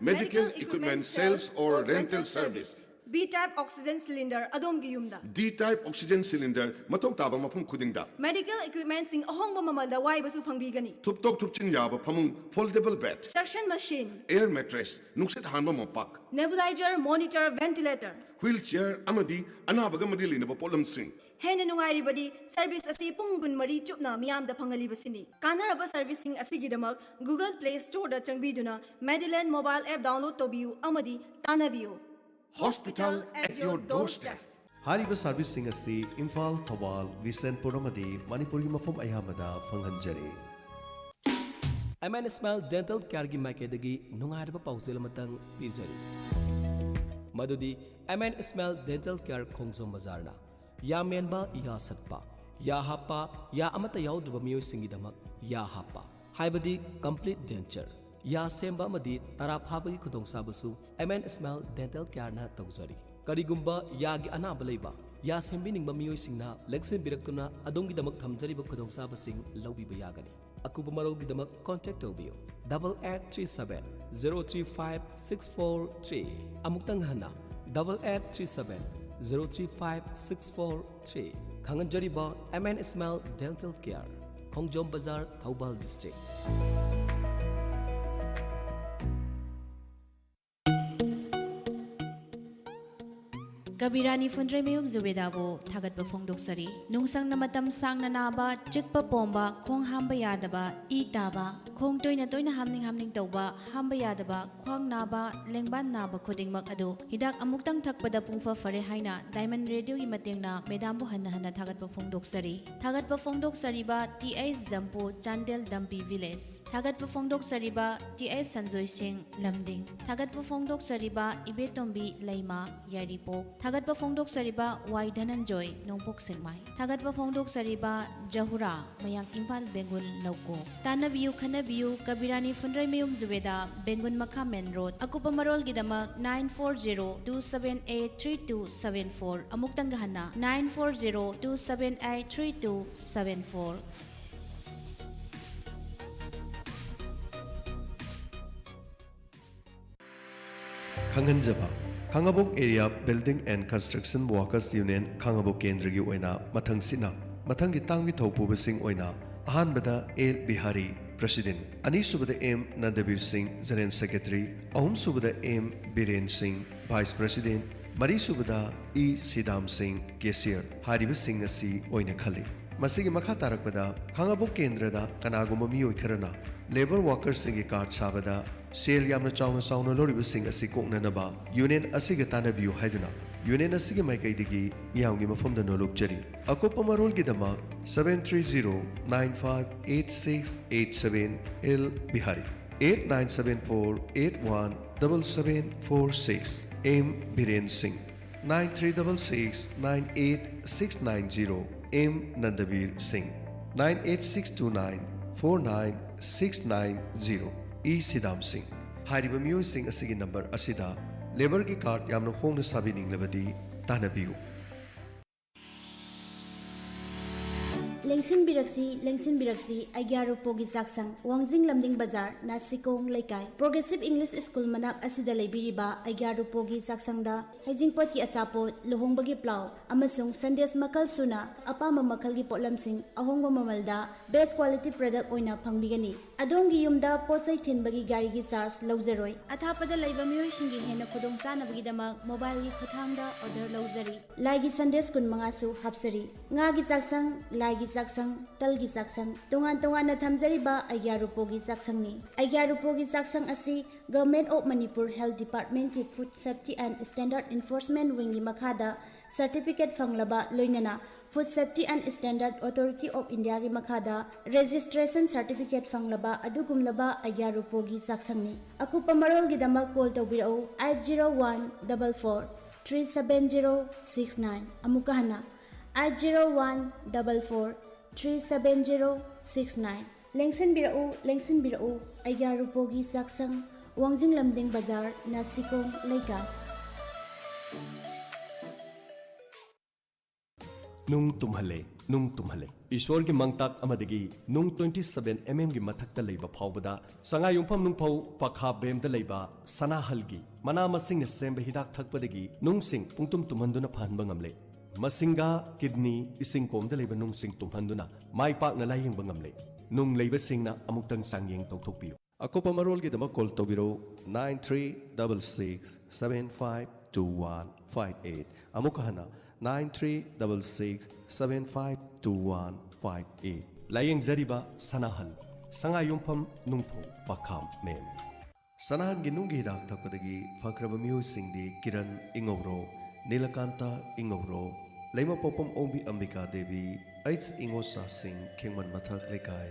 medical equipment sales or rental service. B-type oxygen cylinder adom gi yumda. D-type oxygen cylinder mathau taba mafum khudingda. Medical equipment sing ahongba mamalda waibasu phangbigani. Thuptok thupchin yaba phamung foldable bed, Suction machine, air mattress, nuksit hanba mopak, nebulizer, monitor, ventilator. wheelchair amadi anabaga madili na polam sing. Hena nungairibadi service asi pung kunmari chupna miyamda phangalibasini. Kanaraba servicing asigidamak Google Play Store da changbiduna Medillion mobile app download tobiyu amadi tanabiyu. Hospital at your doorstep. Hariba servicing asi Imphal, Thawal, Visenpur amadi Manipuri mafum ayamada fanghanjari. MN Smile Dental Care gi makedagi nungarba pausel matang pizari. Madudi MN Smile Dental Care Khongzom Bazarna. Ya menba ya satpa, ya hapa, ya amata yaudrba miyo singidamak ya hapa. Haibadi complete denture. Ya semba madi taraphabagi khudong sabasu MN Smile Dental Care na tawzari. Karigumba yagi anabalaiba ya sembi ningba miyo singna leksen biraktuna adongi damak thamjari ba khudong sabasing lawbi bayagani. Akuba marol gidamak contact tobiyo 8837 035 643 amuktang hana 8837 035 643 Khanganjari ba MN Smile Dental Care Khongjom Bazar Thoubal District. Kabirani Fundray Mayum Zubedabu, Tagat Bafong Doksari, Nungsang Namatam Sang Nanaba, Chikpa Pomba, Kong Hamba Yadaba, Itaba, Kong Toina Hamning Toba, Hamba Yadaba, Kwang Naba, Lengban Naba Koding Makado, Hidak Amuktang Takpada Pungfa Farehaina, Diamond Radio Imatingna, Medambo Hanahana Tagat Bafong Doksari, Tagat Bafong Doksari ba, T.A. Zampo, Chandel Dampi Village, Tagat Bafong Doksari ba, T.A. Sanjoy Singh, Lamding, Tagat Bafong Doksari ba, Ibetombi, Laima, Yaripo, Tagat pa Fongdok Sariba, Y Dhananjoy, Nongpok Singmay. Tagat pa Fongdok Sariba, Jahura, Mayang Imphal, Bengun, Lauko. Tanabiyu, Kanabiyu, Kabirani Fundray Mayum Zubeda, Bengun Makha Main Road. Ako pa marol gidamag 940-278-3274. Amuktang gahana 940-278-3274. Khanghanjaba Khangabok Area Building and Construction Workers Union Khangabok Kendragi Oina Mathangsina Mathangi Tangwi Thopubasing Oina Ahanbada L Bihari President Anisubada M Nandabir Singh General Secretary Ahumsubada M Biren Singh Vice President Marisubada E Sidam Singh Cashier Hariba Singh Asi Oina Khali Masigi Makha Tarakbada Khangabok Kendrada Kanaguma Miyoi Kharana Labor Workers Singi Card Sabada Sale Yamna Chawna Sauna Loribu Singh Asi Koknanaba Union Asiga Tanabiyu Haiduna Union Asigi Maikaidigi Miyangi Mafumda Nolok Jari Akopa Marol Gidama 730-958687 L Bihari 8974-817746 M Biren Singh 9366-98690 M Nandabir Singh 98629-49690 E Sidam Singh Hariba Miyo Singh Asigi number Asida Labor ki card yamna hongna sabining labadi tanabiyu Lengsin Biraksi, Aigyaru Pogi Saksang, Wangjing Lamding Bazar, Nasikong Laikai, Progressive English School Manak Asida Laibiriba, Aigyaru Pogi Saksangda, Hajing Poti Asapo, Lohong Bagi Plau, Amasung, Sandes Makal Suna, Apama Makalgi Potlamsing, Ahongwa Mamalda, Best Quality Product Oina Pangbigani. Adongi Yumda, Posay Tin Bagi Gari Gizars, Lozeroi, Atapada Laiba Miyoshingi Hena Kudong Sana Bagidamag, Mobile Kutanga, Oder Lozeri, Lagi Sandes Kun Mangasu, Hapsari, Ngagi Saksang, Lagi Saksang, Talgi Saksang, Tungan na Thamjariba, Aigyaru Pogi Saksang ni. Aigyaru Pogi Saksang asi, Government of Manipur Health Department ki Food Safety and Standard Enforcement Wing ni Makhada, Certificate Fanglaba Loinana, Food Safety and Standard Authority of India ki Makhada, Registration Certificate Fanglaba, Adugumlaba, Aigyaru Pogi Saksang ni. Aku pamarol gidama call tawbirao 80144 37069. Amukahana 80144 37069. Lengsin Birao, Aigyaru Pogi Saksang, Wangjing Lamding Bazar, Nasikong Laikai. Nung tumhale nung tumhale Ishwar gi mangtak amadagi nung 27 mm gi mathakta leiba phawbada sanga yumpham nung phau pakha bem da leiba sanahal gi mana masing ne semba hidak thakpadagi nung sing pungtum tumhanduna phanba ngamle masinga kidney ising kom da leiba nung sing tumhanduna mai pak na layeng bangamle nung leiba singna amuktang sangyeng tawthokpiu Akopa marolgidama call tobiro 9366752158 amukahana 9366752158 layeng zariba sanahal sanga yumpham nungpho pakham mem Sanahan ginunggi hidak thakpadagi fakraba miyuisingdi Kiran Ingowro Nilakanta Ingowro Leima popam Ombi Ambika Devi Aits Ingosa Singh Khengman Mathak Lekai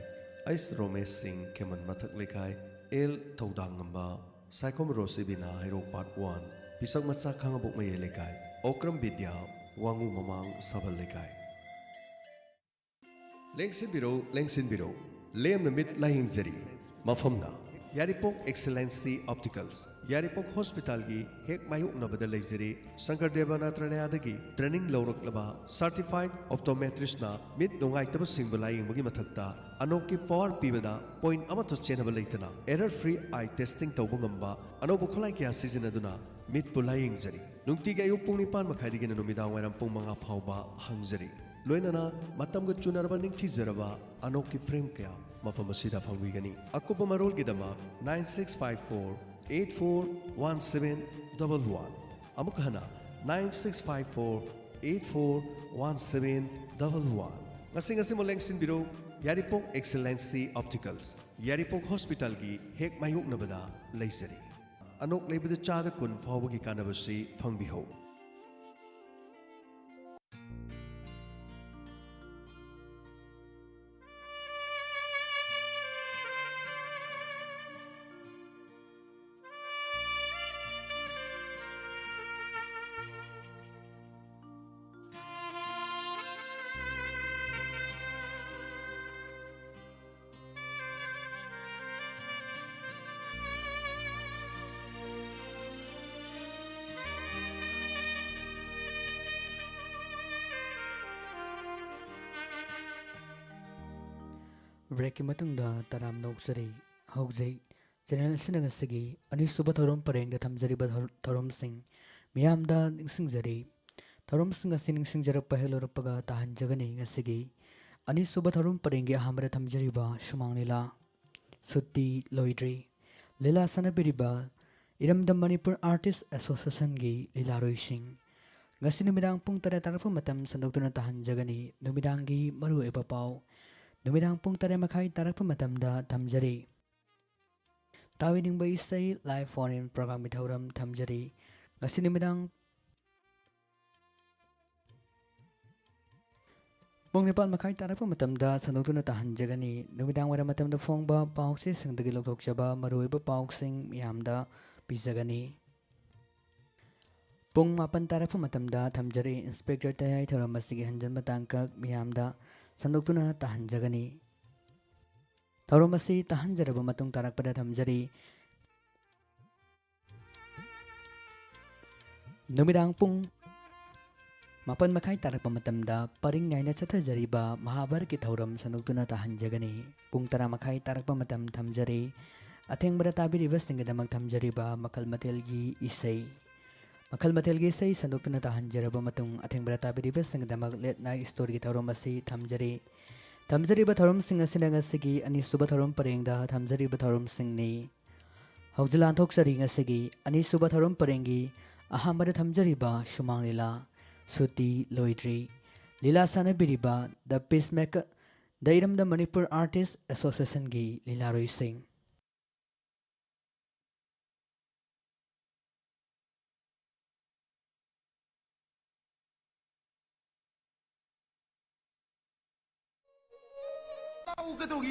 Ais Romesh Singh Khengman Mathak Lekai El Thodangamba Saikom Rosibina Hero Part 1 Pisak Matsa Khangabok Maye Lekai Okram Vidya Wangu Mamang Sabal Lekai Lengsin Biro Lem Namit Laying Zeri Mafamna Yaripok Excellency Opticals Yaripok Hospital gi hek mayuk nabada leizeri Sankar Deva Natranayadagi training lawraklaba certified optometrist na mid dongai taba singbala yingmagi mathakta anoki power pibada point amata chenaba leitana error free eye testing tawba ngamba anobu kholai kya sizinaduna mid pulai yingzeri nungti ga yu pung nipan makhai digi numidang wairam pung manga phawba hangzeri loinana matamga chunarba ningthi zaraba anoki frame kya mafam asida phangwigani akupa marol gidama 9654841711 amukhana 9654841711 ngasing moleng sinbiro Yaripok Excellency Opticals Yaripok Hospital gi hek mayuk nabada leisari anok lebida chada kun phawbagi kanabasi phangbiho Break matungda taram noksari hokjai channel sinangasigi anisuba thorom parengda thamjariba thorom sing miyamda ningsingjari thorom sing asining singjarak pahelorpaga tahanjagani ngasigi anisuba thorom parenggi ahamra thamjariba shumanglila sutti loidri lila sanabiriba iramdam Manipur Artist Association gi lilaroi sing ngasi numidang pung tara tarfu matam sandoktuna tahanjagani numidangi maru epapau Numidang pung tare makai tarak pematamda thamjari Tawining ba isay live phone-in program mitauram thamjari ngasi numidang pung nipal makai tarak pematamda sandoktuna tahanjagani numidang wara matamda phongba paukse singdagi lokthokjaba maruiba pauksing miyamda pizagani pung mapan tarak pematamda thamjari Inspector Tayai thoram masigi hanjan matangkak miyamda sandoktuna tahanjagani Thauromasi tahanjaraba matung tarakpada thamjari numidang pung mapan makai tarakpa matamda paring ngaina sathajariba Mahabharati thauram sandoktuna tahanjagani pung tara makai tarakpa matam thamjari athengbara tabiriba singdamak thamjariba makal matelgi isai Makal matelgi say sandoktuna tahanjaraba matung athengbara tabiriba singdamak late night story gi thauram asi thamjariba thauram sing asina ngasigi anisuba thauram parengda thamjariba thauram singni haujilan thoksari ngasigi anisuba thauram parengi ahambara thamjariba shumanglila suti loidri lila sanabiriba the peacemaker dairam the Manipur Artist Association gi lilaroi sing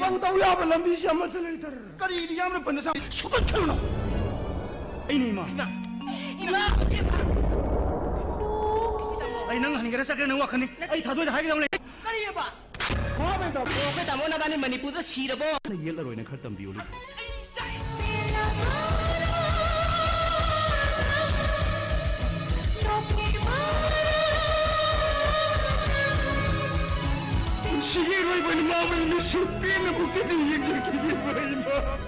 Bang tahu ya apa lambi siapa tu later. Kali dia mana pernah sam suka teruna. Ini mah. Ina. Ay nang hani gara sakre nang wakani. Ay thadu hai ki damle. Kali ya ba. Kau apa itu? Kau kita mau nak ni Manipur tu sihir apa? Yel aroi nak khatam biolu. 이번에 마음을 실패는 못되는 얘기를 이마.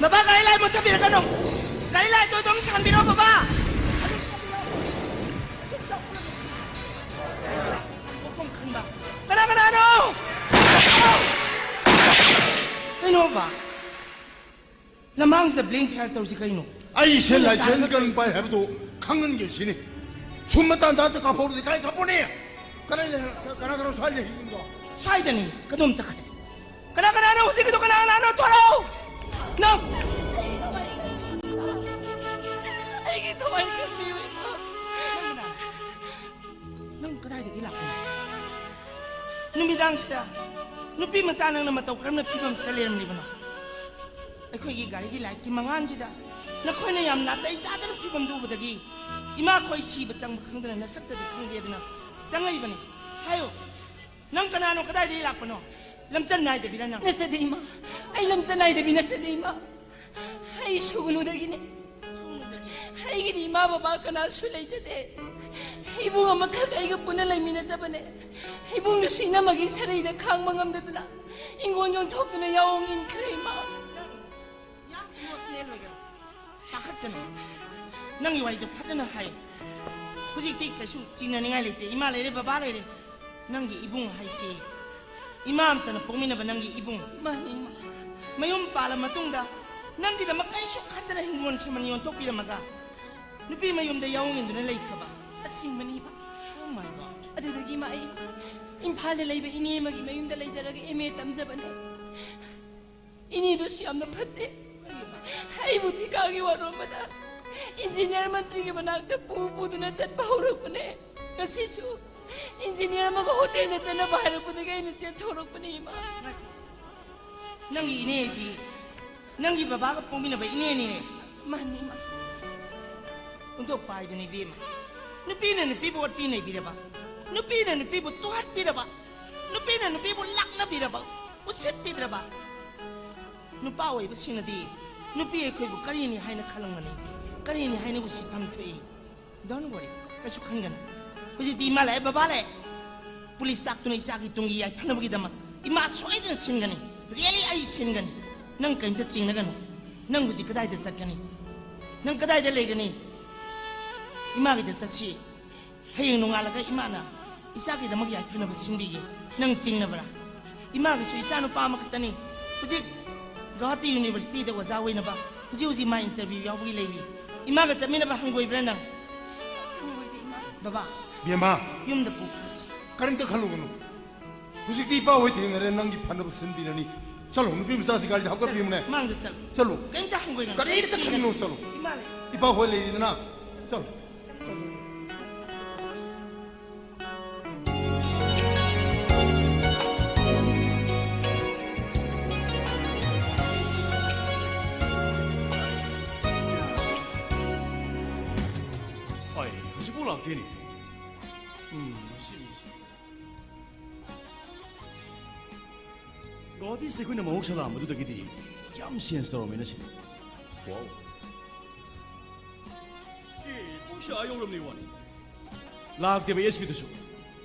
Baba, kailay mo sa pinaganong! Kailay, ito itong kanbino, baba! Upong kanba. Kana, ano? Kaino ba? Lamang sa blink hair tawag si Kaino. 아이 셀라 셀간 바이 해도 강은 계시니 숨만 다서 가보르디 가이 가보니 가나 살려 힘도 Sway kadum sa kanil. Kana, ano? Sige ito, ano? Tuwalaw! No! Ay, ito ay kami, ma. Nang kadai di lakon. Numidang sta. Nupi masanang na mataw kram na pibam sta leram ni bano. Ay koy gari gi like mangan jida. Na koy na yam na tai sa da pibam du budagi. Ima koy si bachang bakang na sakta di khang de na. Sangai bani. Hayo. Nang kanano kadai di lakon no. Lamchan nai de bilang. Nasa di, ma. Ay, lamsan ay dabi nasa di, ma. Ay, sugulo na gini. Ay, gini, ma, baba ka na sulay jade. Ibu nga magkakay ka po na lang minasabane. Ibu nga siya na maging saray na kang mangamda na. Ingon yung tok na yaong inkray, ma. Yak mo snelo ga. Takat ka no. Nang iway do pasana hayo. Kusi tik ka su sinaningay lite. Ima lere baba lere. Nang ibung hay si. Imam ta na pumina ba nang ibung. Mani, ma. Mayum pala matungda. Nang di na makaisok ka na hingon sa man yung topi na maga. Nupi mayum da yaong indo na lay ka ba? Asing mani, ma. Oh my God. Adudagi, ma, ay. Impala lay ba ini magi mayum dalay jaraga eme tamzabane. Ini do siyam na pate. Ay, buti kagi waro ba da. Engineer mantri ke banagda pupudo na chan pahurok pa ne. Nasisu. Engineer mga hotel na chan na baharap pa na kayo na siya turok pa ni ma. Nang ini si. Nang ibaba ka pumina ba ini. Mani, ma. Untuk pai ni bima. Nupi na nupi buat pinay bida ba. Nupi na nupi buat tuhat bida ba. Nupi na nupi buat lak na bida ba. Usit bida ba. Nupaway ba sinadi. Nupi ay ko'y bu karini hay na kalang mani. Karini hay na usit pamtui. Don't worry. Kasukan gana. Kasi di malay babalay. Pulis takto na isaki itong iyay. Ano magidamat. Imasoy din sin gani. Really ay sin gani. Nang kain ta sing na gano. Nang gusi kaday ta sat gani. Nang kaday ta lay gani. Imagi ta sasi. Hayang nung alaga imana. Isaki ta magyay na ba sinbigi. Nang sing na bara. Imagi so isa no pa makatani. Kasi Gauhati University da wazaway na ba. Kasi usi ma interview yaw bagi lay. Imaga sa mina ba hanggoy bra nang. Hanggoy di, ma. 바바 비마 윰다 부카시 가림도 칼로고노 부식이 이빠 왜 대응을 낭기 판다고 선비라니 잘로 누비 무사시 가지 하고 비문에 망다 살 잘로 깽다 한 거야 가림도 칼로 잘로 이만해 이빠 홀레 이리나 잘로 아이, 무슨 꼴 악기니? 어디 있어? 그냥 뭐 혹시나 아무도 되기디 얌시한 싸움이나 시. 와우. 이 혹시 아용름니 원이. 락대베 예스비도 쇼.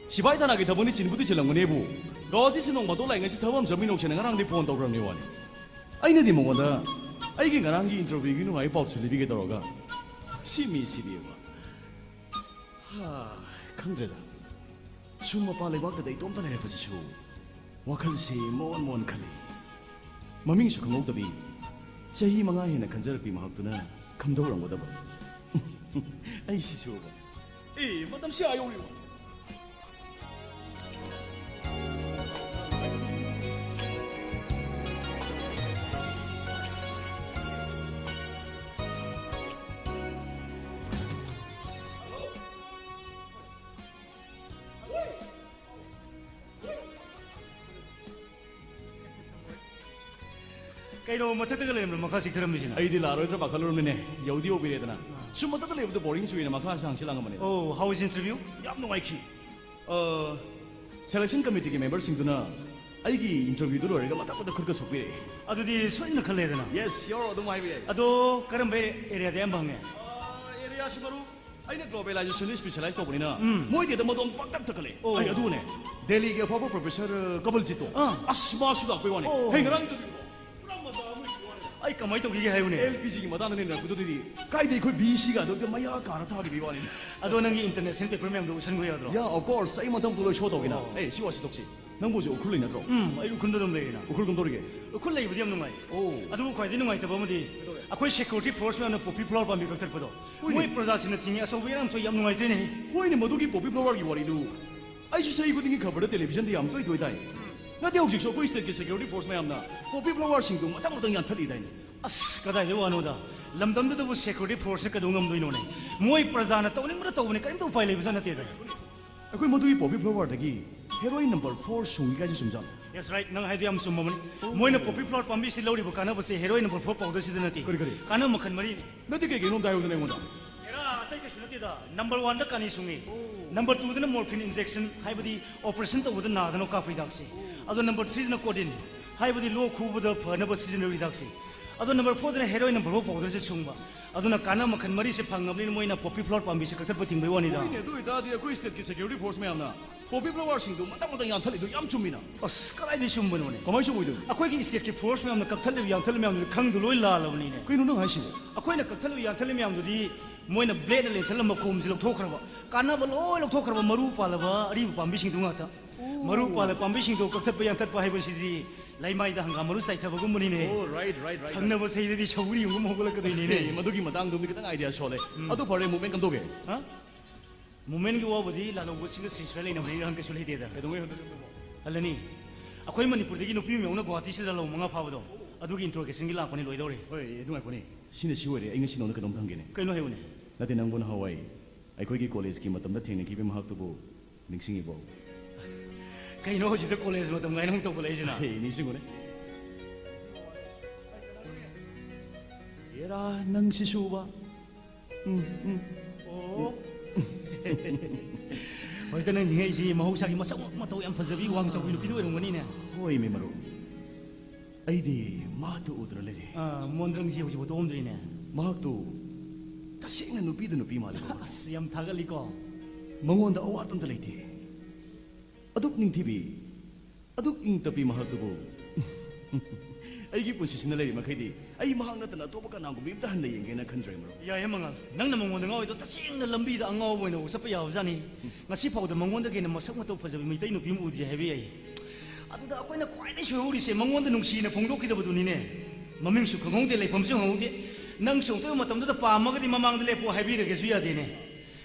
시바이탄하게 더보니 진부도 실랑거네부. 어디서 농마도 라잉에서 더범 점이 녹시는 가랑디 폰 더그럼니 원이. 아이네디 뭐다. 아이게 가랑기 인터뷰기 누가이 pau스 리비게 들어가. 시미시비와. 하, 강드레다. 춤마 빨리 wak다 이 돔다 내려 보시오. 와칼시 모원 칼리. 마밍수 강옥더비. 자히 망아히나 간절비 마학드나 감도랑 못하봐. 아이 시시오바. 이 마담 시아요리. Kaino matatagal na makasik taram ni sina. 아이디 라로이드라 바칼로르네 여디 오비레드나 숨마다들 레브도 보링 주이나 마카상 실랑가마네 Oh, how is interview? 얌 노마이키 셀렉션 커미티기 멤버싱도나 아이기 인터뷰도 로리가 마타마타 그렇게 속비래 Adudi soina khalledana. 예스 요로 도마이비 Ado karam be area de ambang. 에리아 시바루 아이네 글로벌라이제션이 스페셜라이즈 오브니나 모이데도 모동 빡딱 터클레 아이 아두네 델리게 파버 프로페서 거벌지도 아스마수다 빼와네 행가랑 인터뷰 Ay kamay to gigi hayune. LPG기 마다는 애나 구도들이 가이드 그 BC가 너 마야 가라타기 비와네 Ado nangi international paper mem do usan go yadro. 야, of course. 이 모든 돌을 쇼도기나. 에이, 시와시 독시. 능 보지 오클리 나드로. Ay ukunda dum leina. 오클 좀 도르게. Ukul lay budiyam nungai. 오. Ado ko di nungai ta bomadi. Akoy security force mem na popi floor pa mi ko terpado. Moi praja sin tingi aso wiram to yam nungai trene. 호이니 모두기 보비 플로어기 워리도. 아이주 세이 구딩이 커버드 텔레비전 디 암도 이도이다이. 나데 혹시 쇼 코이스트 기 세큐리티 포스 매암나. 보비 플로어 싱도 마땅마땅 얀탈리다이. As kada de wanoda. Lamdam da bu security force ka dungam doino ne. Moi praja na tawning mara tawne karim to file bisan na te dai. 아코이 모두기 보비 플로어다기 헤로인 넘버 4 숭이까지 숨자. Yes right nang haidu yam summa mani. Moi na popi floor pambi si lori bu kana bu se heroin number 4 powder si na te. Kari. Kana makhan mari. 나데 게게 놈 다이오드 내고다. Era tai ka sunati da. Number 1 da kani sungi. Number 2 da na morphine injection haibadi operation to da na da no ka pridaksi. Ado number 3 da na codeine. Haibadi lo khu bu da phana ba season ridaksi. Ado number 4 da na heroin number 4 powder si sungba. Ado na kana makhan mari se phangabni moi na popi floor pambi se ka thap ting bai wani da. 호이니 도이다디 코이스트 기 세큐리티 포스 매암나. 보비 플로어 싱도 마땅마땅 얀탈리도 얌 춤이나. As kalai di sumba no ne. 가만히 쇼 보이도. Akoy ki state ki force me am na kakthal le yang thal me am khang du loi la la ni ne. 그이 누나 하시고. Akoy na kakthal yang thal me am du di moi na blade le thal ma khom si lok thok khraba. Kana ba loi lok thok khraba maru pa la ba ari pambi sing du nga ta. Maru pa la pambi sing do kakthal pa yang thal pa hai ba si di lai mai da hanga maru sai tha ba gum ni ne. 오, right. Thang na ba sai di shawuri yung mo gol ka dai ni 네, ne. 마두기 마땅도 미게 땅 아이디어 쇼래. 아도 바레 무멘 감독에. Ha? Moment ki wa ba di la lo bu sing sin srele na bri hang ke sulai de da. 그동에 Alani. Akoy manipur de gi no pi me una guwahati si la lo mga pha ba do. Adu gi interrogation gi la pani loi do re. ꯍꯣꯏ ꯑꯗꯨꯃꯥꯏꯅ ꯁꯤꯅ ꯁꯤ ꯑꯣꯏꯔꯦ ꯑꯩ ꯉꯁꯤ ꯅꯉꯣꯟꯗ ꯀꯩꯅꯣꯝ ꯍꯪꯒꯦꯅꯦ Kay no hayune. ꯅꯠꯇꯦ ꯅꯪꯕꯨ ꯅꯍꯥꯟꯋꯥꯏ ꯑꯩꯈꯣꯏꯒꯤ ꯀꯣꯂꯦꯖꯀꯤ ꯃꯇꯝꯗ ꯊꯦꯡꯅꯈꯤꯕ ꯃꯍꯥꯛꯇꯨꯕꯨ ꯅꯤꯡꯁꯤꯡꯉꯤꯕꯣ Kay no jida college matam ngai nang to college na. ꯍꯦ ꯅꯤꯡꯁꯤꯡꯉꯨꯅꯦ 얘라 ꯅꯪ 시수바 Oh. Hoy ta nang ngai si mahusagi masak mataw yang pazabi wang sa pilu pidu ngani ne. ꯍꯣꯏ ꯃꯤ ꯃꯔꯨꯞ ꯑꯩꯗꯤ ꯃꯍꯥꯛꯇꯨ ꯎꯗ꯭ꯔ ꯂꯩꯔꯦ Ah mondrang si hoji botom dri ne. ꯃꯍꯥꯛꯇꯨ ꯇꯁꯦꯡꯅ ꯅꯨꯄꯤꯗ ꯅꯨꯄꯤ ꯃꯥꯜꯂꯤꯀꯣ As yam thagali ko. ꯃꯉꯣꯟꯗ ꯑꯋꯥꯠ ꯑꯝꯇ ꯂꯩꯇꯦ ꯑꯗꯨꯛ ꯅꯤꯡꯊꯤꯕꯤ ꯑꯗꯨꯛ ꯏꯪ ꯇꯞꯄꯤ ꯃꯍꯥꯛꯇꯨꯕꯨ ꯑꯩꯒꯤ ꯄꯨꯟꯁꯤꯁꯤꯅ ꯂꯩꯔꯤ ꯃꯈꯩꯗꯤ ꯑꯩ ꯃꯍꯥꯛ ꯅꯠꯇꯅ ꯑꯇꯣꯞꯄ ꯀꯅꯥꯒꯨꯝꯕ ꯑꯝꯇ ꯍꯟꯅ ꯌꯦꯡꯒꯦꯅ ꯈꯟꯗ꯭ꯔꯦ ꯃꯔꯨꯞ Ya ya mangal. Nang na mongonda ngawai to tasing na lambi da angaw boy no usap yaw jani. Ngasi pawda mongonda kay na masak mataw pazabi mitay no pimu udi hebi ai. Adu da akoy na kwai na shuri se mongonda nungsi na pongdok ki da budu ni ne. Maming su khangong de lai pham su ngong de. Nang song to matam da pa ma ga di mamang de le po hebi de ge su ya de ne.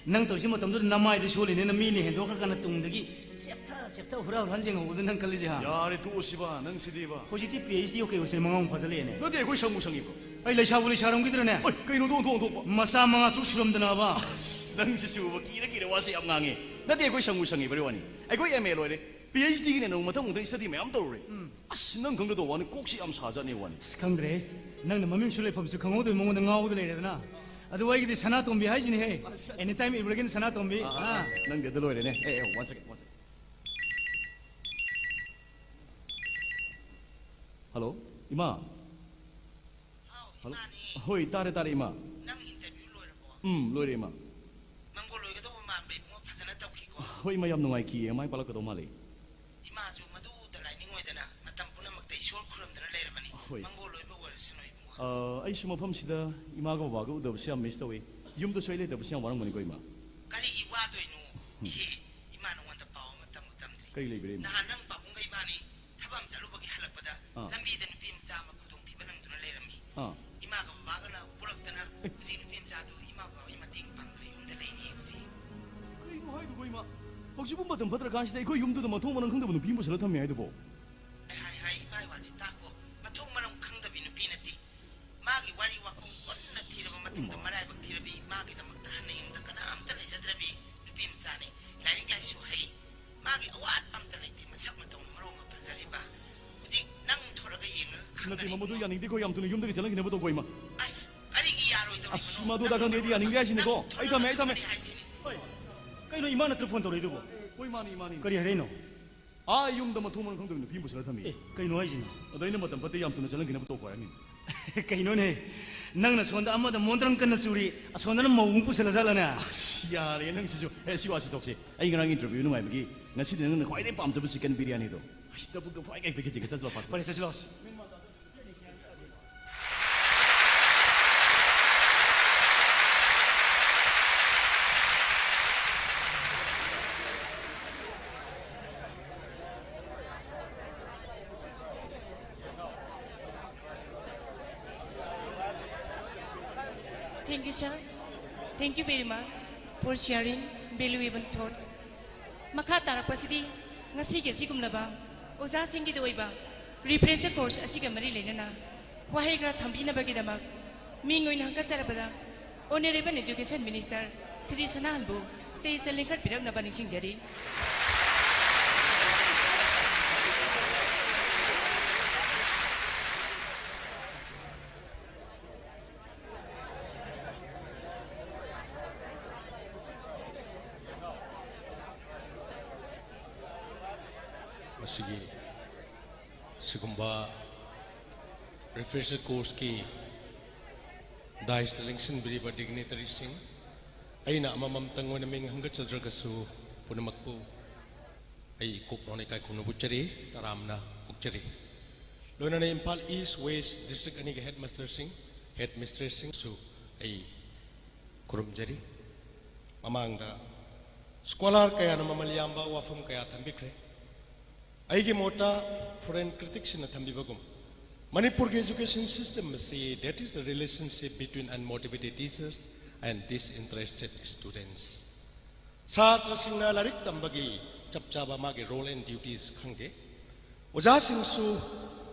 nang tawsi matam du namai de soli ne na mi ne hendo kha kana tung dagi septa hura han jeng ho nang kalli ha 야리 또 오시바 능 시디바 hojiti PhD yo ke yo se mangong phajale ne 너데 거기 성무성이고 ai lai shabuli sharam gidrone 어이 그이노 동동동 masa manga chu suram dana ba 능 시수바 끼르끼르 와서 얌강에 너데 거기 성무성이 버려와니 아이 거기 MA 로이래 PhD기네 너무 못하고 더 스터디 매암 떠오래 아씨 능 건거도 와는 꼭시 암 사자니 와니 skangre nang na maming shule pham su khango de mong na ngau de le na adu wai gi sana tombi hai jini he anytime ibragin sana tombi 능 데들 로이래네 에 one second 할로 이마 할로 호이 따레 이마 nang interview lo ra bo 로이래 이마 manggo lo ga do ma be mo phajana taw khi ko 호이 마 얌 농아이 키 마이 팔라거도 말레 ima ju madu da lai ning oi dana matam puna mak te ishor khuram dana le ramani Hoi. manggo lo ba wara sinoi mo 아이시 머펌시다 이마가 와가 우더브시야 미스터웨이 юм도 소일레 더브시야 와랑머니 거 이마 kari i wa doi nu ima no wanda paw matam dri 그이 레그레 na nang pa kung ga imani thabam salu bagi halakpada lambi da nupi msa ma khudong thi banang duna le rami 아 ima ga ba ga na purak dana usi nupi msa do ima ba ima ting pang dri yum da le ni usi 이거 하이도 거 이마 혹시 분바든 버들 가시다 이거 юм도도 뭐 통만은 흥도는 빔보스를 탐미 아이도 보 hai mai wa chi ta ko mathong marang khang da bi nupi na ti ma gi wari wa kung on na thi ra matung da marai bak thi ra bi ma gi da mak ta na im da kana am ta le sadra bi nupi msa ni lai ring lai su hai ma gi awat am ta le ti masak matong maro ma phajari ba uji nang thora ga yeng 나티 마모도 야닝디 거 얌도는 юм도게 잘랑 기네보도 거 이마 as ari gi yaro do 아시마도 다가 내디 야닝디 하시네 거 아이다메 kaino ima na telefon tawle du bo 거 이마니 kari hare no 아 юм도 뭐 통만은 흥도는 빔보스를 탐미 kaino hai jini 너희는 뭐 덤버때 얌도는 잘랑 기네보도 거 아니 kaino ne nang na sonda amma da mondrang kan na suri asonda na mo ung pusala jala na 야리 능시죠 시와시 독시 아이가랑 인터뷰 는 와이기 나시는 는 과이데 빰잡을 시간 비리아니도 아시다부터 파이게 베게지가 사슬 파스 pare sa silos Thank you, sir. Thank you very much for sharing valuable thoughts. Makha tarakpasidi ngasige sigumlaba oza singi doiba refresher course asiga mari lenana wahegra thambina bagidamak mingoin hangka sarabada Honorable Education Minister Sri Sanalbu stage the linkat birak nabani chingjari. Masigi sigumba refresher course ki dais selection biriba dignitary sing aina amamam tangona ming hangga chadragasu punamakpu ai koknone kai khunu buchari taramna ukchari loinana Impal East West District ani headmaster sing headmistress sing su ai kurumjari mamangda scholar kaya na mamalyamba wafum kaya thambikre aigi mota foreign critics na thambibagum Manipur education system say that is the relationship between unmotivated teachers and disinterested students Satra singna larik tambagi chapchaba magi role and duties khange oja singsu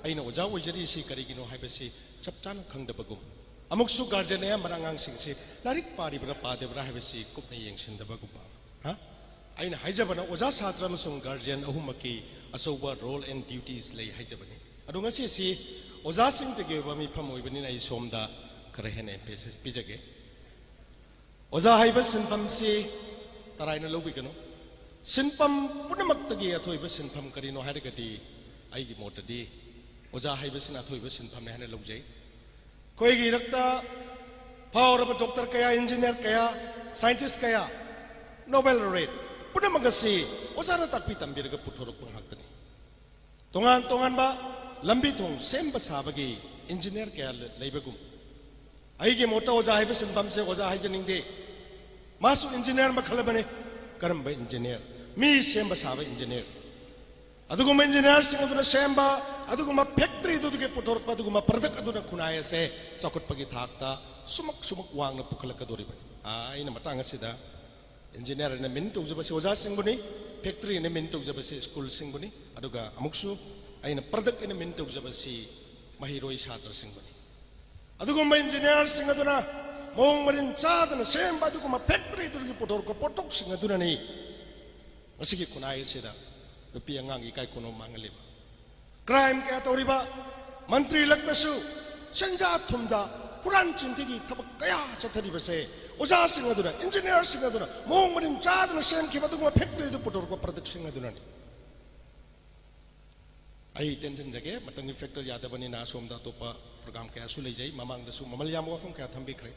aina oja wajari si karigino haibasi chapchan khangdabagum amuksu guardian ya marangang singsi larik pari bra padebra haibasi kupna yengsindabagum ha aina haijabana oja satra masung guardian ahumaki asoba role and duties lay haijabani adu ngasi si oja sing tege bami phamoi bani nai somda karahen emphasis pijage oja haiba sinpam si taraina lobi kano sinpam punamak tege athoiba sinpam karino hairagati aigi motadi oja haiba sin athoiba sinpam ne hane logjai koigi rakta power doctor kaya engineer kaya scientist kaya Nobel laureate punamagasi ozara takpi tambiraga puthorok panghaktani tongan ba lambi thong semba sabagi engineer kaya leibagum aigi mota oja haiba sinpam se oja haijaningde masu engineer makhalabane karamba engineer mi semba saba engineer aduguma engineer sing aduna semba aduguma factory duduge puthorok aduguma product aduna khunaya se sakut pagi thakta sumak wangna pukhalakadori bani aina matanga sida engineer na min tu jaba si oja sing buni factory na min tu jaba si school sing buni aduga amuksu ay na product na min tu jaba si mahiroi chhatra sing buni aduga ma engineer sing aduna mong marin chad na sem ba aduga ma factory tu gi potor ko potok sing aduna ni masigi kunai sida nupi angang ikai kono mangali crime kaya toriba mantri laktasu senja thumda Quran cinti tabak kaya cathari base oja singaduna engineer singaduna mong marin chaduna sem ki badugma factory du putor ko product singaduna ni ai tension jage matang factory yada bani na somda topa program kaya su lei jai mamang da su mamal yam wa fam kaya thambi kre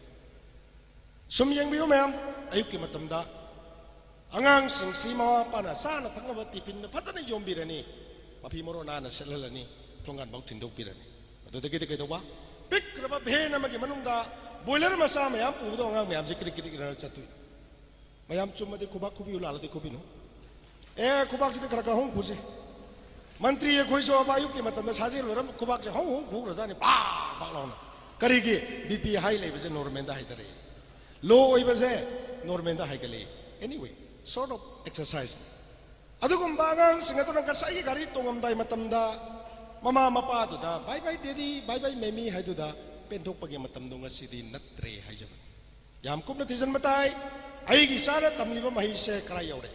sum yeng biu ma'am ayuk ki matamda angang sing si ma pa na sa na thangba tipin na patana yombirani mapi moro na na selalani thongan bau tindok pirani adu de ke to ba Pik kerapa behena magi manungda boiler masa mayam udo ngang mayam jikri kiri kiri chatui mayam cuma de kubak kubi ulala de kubi no kubak sih keraka hong kuzi mantri ye koi so abayu ki matam na saji loram kubak je hong ku raja ni pa launa kari ki BP high level je normenda hai tare low oi base normenda hai kali anyway sort of exercise adu kum bagang singato nang kasai gari tongam dai matam da Mama mapa tu dah, bye bye daddy, bye bye mami hai tu dah, pentok pagi matam dong asi di natre hai jaman. Yam kup netizen batai, ai gisara tamli ba mahi se karai yaure.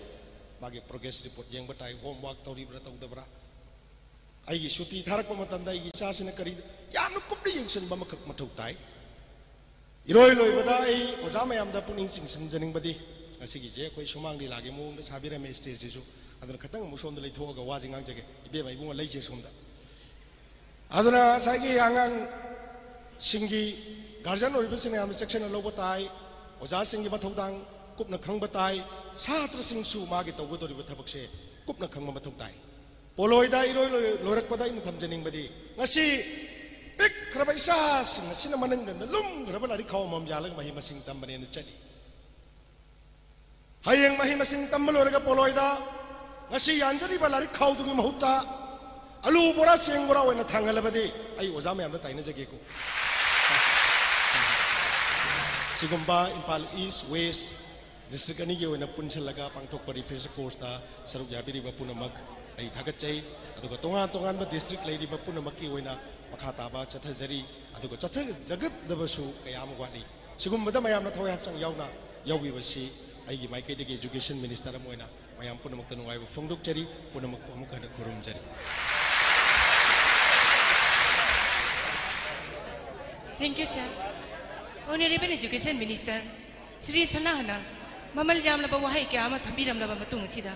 Bagi progress report yang batai, homework tauri berata udah bera. Ai gisuti tharak pa matam da ai gisara sini kari, yam kup di yang sen ba makak matuk tai. Iroi loi badai, oja mayam da puning sing sen jening badi. Asi gije koi sumang di lagi mu da sabira me stage sisu. Adana katang musom da lai thoa ga wajing ang jage, ibe mai bunga lai je somda. Aduna saiki angang singi garjan ori besine am section lo batai oja singi bathodang kupna khang batai satra sing su magi tawgo dori bathabak se kupna khang ma bathok tai poloi da iroi lorak padai mu thamjening badi ngasi pik kraba isa sing sina manang da lum graba lari khaw mam jalang mahi masing tambane na chali hayeng mahi masing tambalo rega poloi da ngasi yanjari balari khaw dugi mahutta alu bora seng bora wena thangal badi ai oja me amda taina jage ko sigumba impal east west district ani ge wena punchal laga pangthok pari refresher course ta saruk yabiri ba punamak ai thagat chai aduga tongan ba district leiri ba punamak ki wena makha ta ba chathajari aduga chatha jagat dabasu kayam gwani sigumba da mayam na thoi hakchang yauna yawi basi ai gi mai ke de education minister amoina mayam punamak ta nungai ba phongdok chari punamak amuk hada kurum jari Thank you, sir. Honorable Education Minister, Sri Sanahana, Mamal Yam Laba Wahai Kama Tambiram Laba Matung Sida,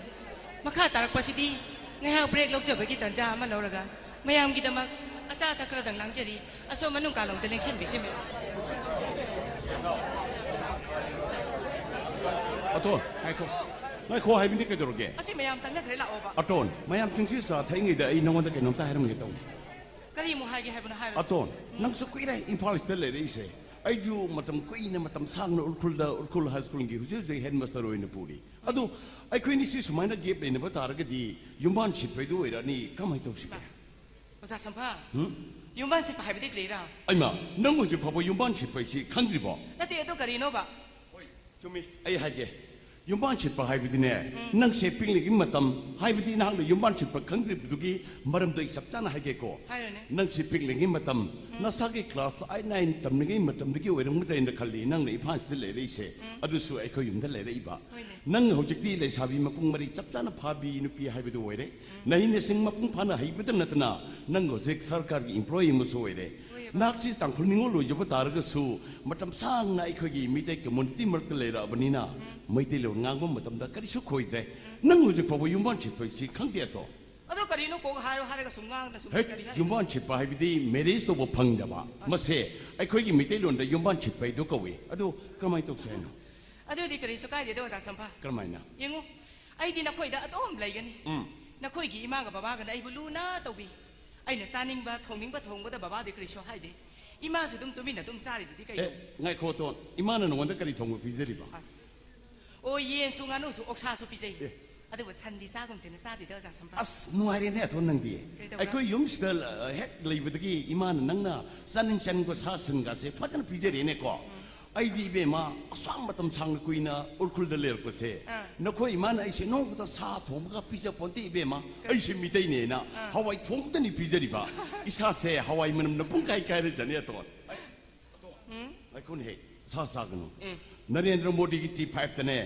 Makata Pasidi, Naha break Lokja Bagitan Jama Loraga, Mayam Gidamak, Asata Kradang Langjari, Aso Manunkalong, the election Bissim. Aton, Michael, I been taken again. I see Mayam Sanakela over. Aton, Mayam Singsis are telling that no one can not have him. Aton, nang sa kuira impal stelle reise. Ay ju matam kuina matam sang na ulkul high school ngi huje headmaster oi na puri. Adu ay kuini si sumaina gap ne ba taraga di yumban chip pe do ira ni kamai to sika. Osa sampa. Yumban chip hai bidik leira. Ay ma, nang huje papa yumban chip pe si khangri ba. Nati eto karino ba. Oi, chumi ay hage. Yumban chip pa hai bidine. Nang se ping legi matam hai bidin hang de yumban chip pa khangri bidugi maram to saptana hage ko. Nang se ping legi matam nasagi class I9 tamnegi matam degi oirang mutai na khalli nang le phans de le reise. Adu su ai ko yum de le reiba. Nang hojikti le sabi mapung mari saptana phabi nupi hai bidu oire. Nahi ne sing mapung phana hai bidan natna nang hojik sarkar gi employee mu so oire. Naksi tangkhul ningo lo joba targa su matam sang na ai khogi mitai community mark le ra banina maite lo ngangba matam da kari su khoide nang hojik pabo yumban chip pai si khangde to ado karino ko haro haraga sungang na hey yumban chip pai bidi marriage to bo phangda ba mase ai khogi mitai lo da yumban chip pai do kawe ado kamai to sen ado di kari su kai de do sa sampa kamai na yengu ai di na khoi da atom lai gani na khoi gi ima ga baba ga ai bulu na to bi ai na saning ba thongning ba thong ba da baba de kari su hai de ima su dum tumi na dum sari di kai ngai kho to ima na no wanda kari thong bi jeri ba o yen su nganu su oksa su pi jei adu ba sandi sa gum sen sa di da sa sampa as nuai ne thon nang di ai ko yum stel het leibadagi ima na nang na sanin chan ko sa sang ga se phatan pi jeri ne ko ꯑꯩꯗꯤ ꯏꯕꯦꯝꯃ ꯑꯁꯥꯡ ꯃꯇꯝ ꯁꯥꯡꯅ ꯀꯨꯏꯅ ꯎꯔꯈꯨꯜꯗ ꯂꯩꯔꯛꯄꯁꯦ ꯅꯈꯣꯏ ꯏꯃꯥꯅ ꯑꯩꯁꯦ ꯅꯣꯡꯃꯇ ꯁꯥ ꯊꯣꯡꯕꯒ ꯄꯤꯖꯄꯣꯟꯇꯦ ꯏꯕꯦꯝꯃ ꯑꯩꯁꯦ ꯃꯤꯇꯩꯅꯦꯅ ꯍꯋꯥꯏ ꯊꯣꯡꯕꯇꯅꯤ ꯄꯤꯖꯔꯤꯕ ꯏꯁꯥꯁꯦ ꯍꯋꯥꯏ ꯃꯅꯝꯅ ꯄꯨꯡꯀꯥꯏ ꯀꯥꯏꯔꯖꯅꯤ ꯑꯇꯣꯟ ꯑꯩꯈꯣꯏꯅ ꯍꯦꯛ ꯁꯥ ꯆꯥꯒꯅꯨ ꯅꯔꯦꯟꯗ꯭ꯔ ꯃꯣꯗꯤꯒꯤ T5ꯇꯅꯦ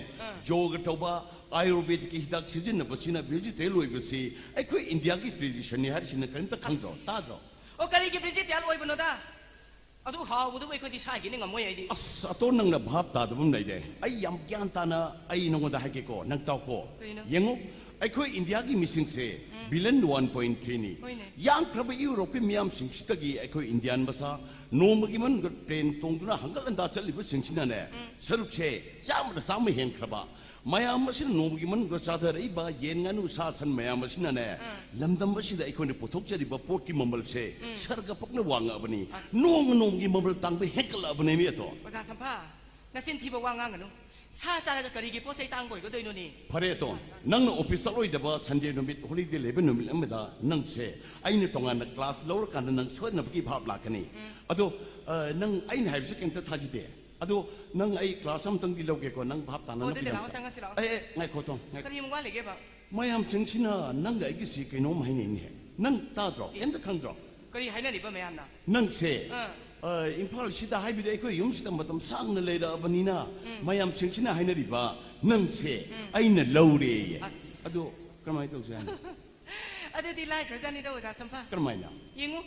ꯌꯣꯒ ꯇꯧꯕ आयुर्वेदिक हिदाक सिजनबसिना वेजिटेबल ओइबसि अखोइ इंडिया की ट्रेडिशन नि हारिसिना करिमता खंगदो तादो ओ करी की वेजिटेबल ओइबनोदा अदु हावदु एखोदि साइगे नि ngमोय आइदि अस अतो नंगना भाब तादबम लैदे आई याम ज्ञान ताना आई नंगोदा हाकेको नंग तावको येंगो अखोइ इंडिया की मिसिंग से बिलियन 1.3 नि यांग क्रब यूरोप की मियाम सिंगसितगी अखोइ इंडियन बसा नोमगी मन ट्रेन तोंगना हंगलंदा चलिबो सिंगसिना ने सरुक से चामदा साम हेंखबा mayam masin nogi man gosada reiba yenganu sasan mayam masina ne lamdam basida ikone pothok jari ba port ki mambal se sarga pakna wanga bani nogi mambal tangbe hekala bani mi to oja sampa nasin thiba wanga nganu sa sara ga kari gi posai tang goi go doino ni phare to nang office loi da ba sunday numit holiday leben numit amada nang se aine tonga na class lower kan nang so na ki bhab lakani ado nang aine haibse kenta thajide अदो नंग आई class हम तंग दिलोगे को नंग भाप ताना नपि ए ngai ko tong करी मुवा लेगे बा mayam singchina nang ai gi si kino mai ni ne nang ta dro en da khang dro करी हाइना नि बा मयाम ना nang se imphal sida hai bi dai ko yum sida matam sang na leira abanina mayam singchina haina ri ba nang se aina laure ye ado kramai to sa अदे दि लाइ खरजानी दा ओजा संफा kramai na यंगु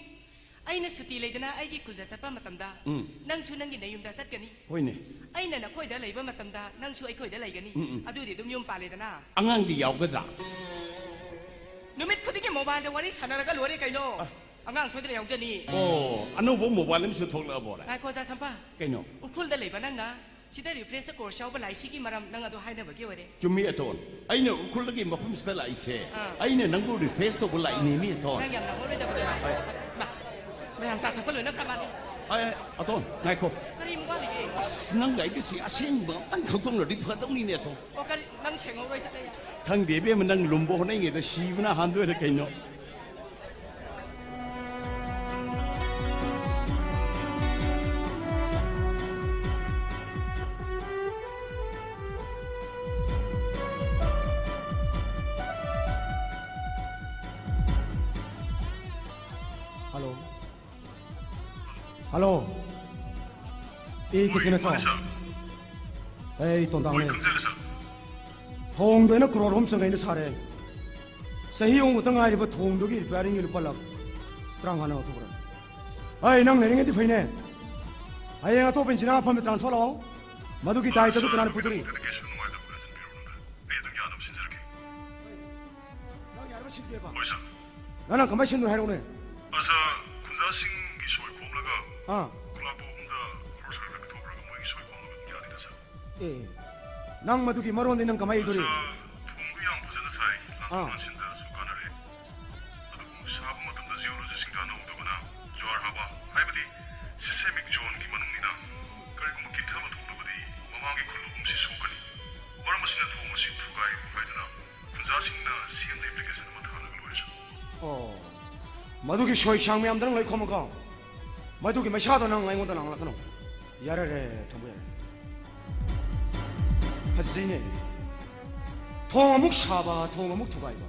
आइना सुती लेदना आइगी कुलदा सपा मतमदा नंगसु नंगी नयुमदा सटकनी होइने आइना नखोइदा लेबा मतमदा नंगसु आइखोइदा लेगनी अदुदि दुम युम पालेदना angang di yaugada नुमित खुदिगे मोबाइल दे वारी सनरगा लोरे कइनो अंगांग सोइदे याउजनी oh anu bo mobile lim su thokla bora नाइ खोजा संपा kaino उखुलदा लेबा नंगना सिदा रिफ्रेश कोर्स याउबा लाइसिगी मरम नंग अदु हाइना बगे वरे chumi aton aina ukhulagi mafum sta lai se aina nangu refresh to bulai ni mi aton नंग याम नंग ओरे दा बगे मा मैम सा थपल न कबानी ai aton ngai ko करी मुवा लेगे as nang gai gi si asing ba tang khong tong ri pha tong ni ne to ओ करी नंग छेंगो वइ सते khang de be nang lumbo honai nge da si bna han do re kaino Hello. Iki kena kau. Hey, tondang ni. Thong doi na crore hom sangai na sare. Sahi ong utang ai riba thong dogi repairing ni lupa lak. Terang mana tu beran. Hey, nang nering di fine. Hey, yang atau penjina apa me transfer law? Madu kita itu tu kenapa puteri? Nana kamai sindu hai rone. Asa kunjasing gisoi komlaga. Ah. Kulabo hunda horser ka tobraga mo gisoi komlaga gyani dasa. Eh. Nang madu ki maron din nang kamai duri. Tungu yang bujana sai lan sinda sukanare. Adu sabu matamda geology singa na udugana jwar haba haibadi systemic zone ki manungina karigum ki thaba thobadi mamangi khulugum si sukani. Waramasina thoma si thugai haidana kunjasingna CM application ma thana galwaisu. Oh. Madu ki shoi shang me amdang lai khomaga. Madu ki mashado nang ngai ngoda nang lakano. Yare re thobe. Hajine. Thong amuk shaba thong amuk thugai ba.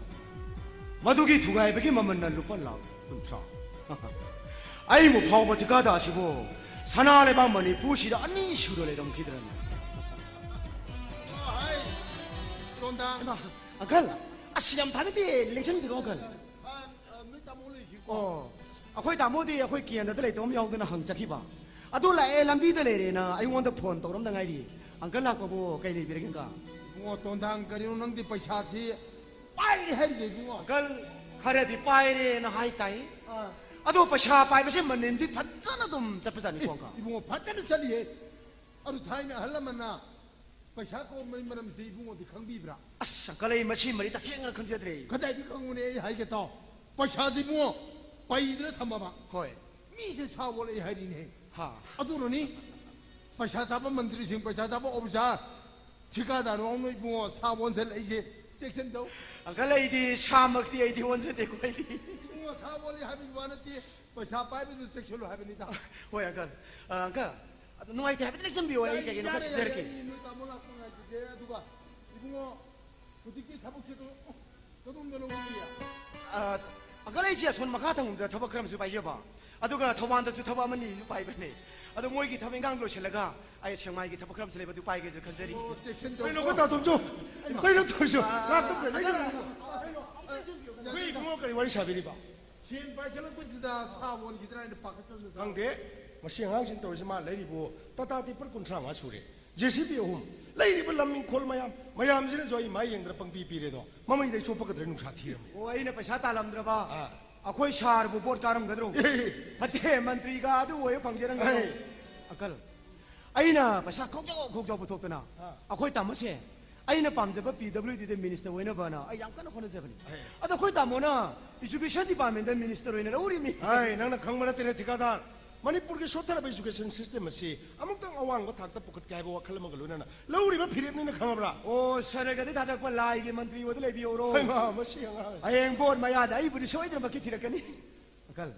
Madu ki thugai ba ki maman na lupa la kuncha. Ai mu phau ba tika da shibo. Sana le ba mani pushi da ani shuro le dom kidran. Hai. Tonda. Akal. Asiam thani bi lechon bi go kal. Oh. Aku tak mau dia, aku kian dah terlebih tom yang tu nak hang cakap. Aduh lah, lambi tu leh na. I want to phone, toram dah ngai di. Angkat lah kau kau ni berikan kau. Bunga tondang kari unang di paisa si, pai hen di bunga. Angkat, hari di pai na hai tai. Aduh paisa pai macam mana ni patjana tum cepat ni kau. Bunga patjana cari. Aduh thai na halam mana. Paisa kau main malam si bunga di kang bibra. As, kalau ini macam mana tak siang kau dia terlebih. Kadai di kang ni hai kita. Paisa si bunga. Paidra thambaba. Hoi. Mi se sawol hai hari ni. Ha. Aduh ni. Paisa sabo menteri sing paisa sabo officer. Jika dah orang ni bunga sawon sel aje section tu. Angkat lah ini samak dia ini one set ekor ini. Bunga sawol hai hari mana ti paisa pai betul section lo hai ni dah. Hoi angkat. Angkat. 누가이테 하비 렉션 비오 이 개개 누가 시대르게 누가 이bungo 부디기 잡으셔도 너도 너는 아가레지야 손 막하 당운데 더버 그럼 수 바이죠 봐 아두가 더반도 주 더바만이 수 바이베네 아두 모이기 더뱅강로 실라가 아예 정말기 더버 그럼 슬레바 두 바이게 저 컨저리 그래 놓고 다좀 줘. 그래 도줘. 나 그래. 왜 이거 거리 샤비리 봐 신 바이절은 끝이다. 사원 기들한테 바깥에서 강대 마시앙신 또시마 레리보 따따티 퍼군트랑 아수리 제시비 홈 레리보 람민 콜마얌 마얌지는 저희 마이앵들 뻥비비레도 마마이데 초파거들 누사 티름 오이네 페샤 달람드라바 아코이 샤르부 보르타람 거드로 마테 만트리가 아두 오에 방제는 거 아칼 아이나 페샤 kokjo 부탁드나 아코이 담으세 아이나 밤제바 PWD 미니스터 오이나 바나 아 양카나 코너세버니 아다 코이 담모나 에듀케이션 디파트먼트 미니스터 오이나 우리미 아이 나나 강만아 때네 티가다 Manipur के सोथर education system से अमुक्तंग अवांग थाकता पुकट के हाइबो वखल मंगल लोना लौरी बा फिरेबनि न खंगब्रा ओ सरगदि थादक लाई के मंत्री वद लेबि ओरो हैमा मसी हंगा आयें बोर्ड मया दाई बुदि सोइद्र बकि थिरकनि अकल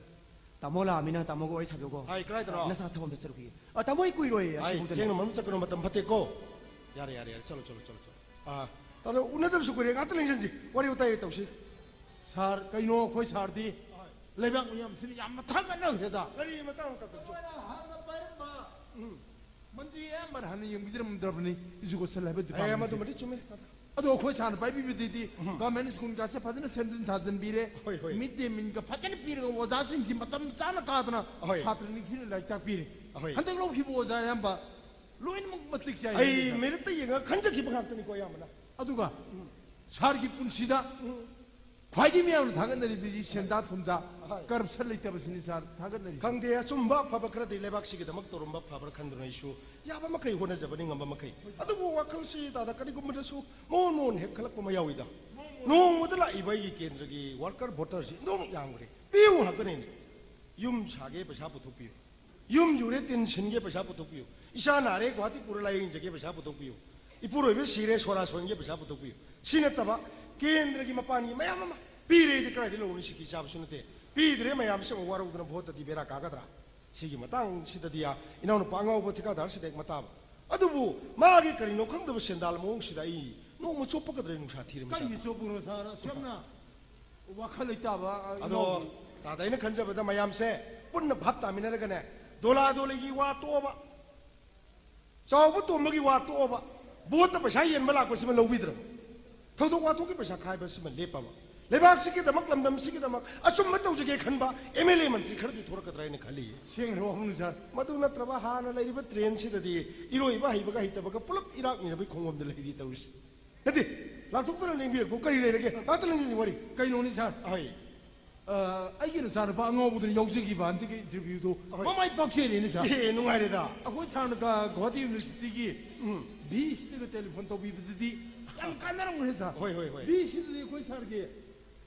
तामोला मिना तामोगो ओइ साबयोगो हाय क्राइ तनो नसा थबम दसरखि अ तामोइ कुइरोय असिबुद केंग मम चकनो मतम फतेको यारे यारे चलो चलो चलो आ तालो उनदम सुकुरे गात लेंजनजी वरि उताय तौसी सार कइनो खोइ सारदी लेबाक मयाम सिनि याम थागन हेदा गरी मतंग तत हाना पाइरबा मंत्री एमर हानि यंगिदरम दरबनि इजुगो सलाबे दिपा ए मत मति चुमे अदो खोइ सान पाइबिबिदि गवर्नमेंट स्कूल का से फजन सेंटन थाजन बिरे मिड डे मील का फजन पिरगो ओजासिंग जि मतम चाना कादना छात्रनि खिनि लाइक पिरे हंदक लो खिबो ओजा यामबा लोइन मतिक जाय आई मेरे त यंगा खंज खिब खातनि को यामना अदुगा सारगी पुनसिदा ख्वाइदि मियाम थागनरिदि सेंदा थुमदा करप्शन लेतबसिनि सार थागनरि खंदे अचुम्बा फब खरदि लेबाक्सिगि दमक तोरम्बा फबर खंदुना इशु याबा मखै होना जबनि ngamba मखै अदुबो वाखलसि दादा कदि गुमदसु मोन मोन हे खलक पमा याविदा नों मुदला इबाई केंद्रगी वर्कर वोटर सि नों यांगरे पिउ हकने युम सागे पैसा पुथुपियो युम जुरे टेंशन गे पैसा पुथुपियो इसा नारे गुवाहाटी पुरलायिं जगे पैसा पुथुपियो इपुरोबे सिरे सोरा सोंगे पैसा पुथुपियो सिनतबा केंद्रगी मपानी मयाम पीरे दि क्राइदि लोनि सिकि चाबसुनते पीद्रे मयाम से वारौदना भोट दि बेरा कागदरा सिगी मतंग सिददिया इनाउन पांगाव बथिका दार सिदेक मताब अदुबु मागी करिनो खंगदब सेंदाल मोंग सिदाई नो म चोपकदरे नुसा थिरे कई चोपुनो सारा सेमना वाखल लेताबा अदो दादाइना खंजबदा मयाम से पुन्न भाप तामिनरगने दोला दोलेगी वा तोबा चावबु तोमगी वा तोबा बोत पैसा येनबा लाकबसिम लौबिद्र थौदो वाथोकी पैसा खाइबसिम लेपाबा लेबाक सिकिदमक लमदम सिकिदमक अचुम तौजगे खनबा एमएलए मंत्री खरदि थोरकद्रायने खली सेंगरो हमनु सा मदु नत्रबा हाना लैरिब ट्रेन सिददि इरोइबा हिबगा हितबगा पुलप इराक मिरबि खोंगमद लैरि तौरिस नदि लाथोक्तरा लेंबिर को करि लेरगे गात लेंजि वरि कइनोनि सा हाय अइगिन सार बा अंगोबुद यौजगी बांतिगे इंटरव्यू दो ममाइ पक्षेरिनि सा ए नुगाइरेदा अखोइ सानका गुवाहाटी यूनिवर्सिटी की बी सिटिग टेलीफोन तौबिबदि काम कानरंगने सा होय होय होय बी सिटिग अखोइ सारगे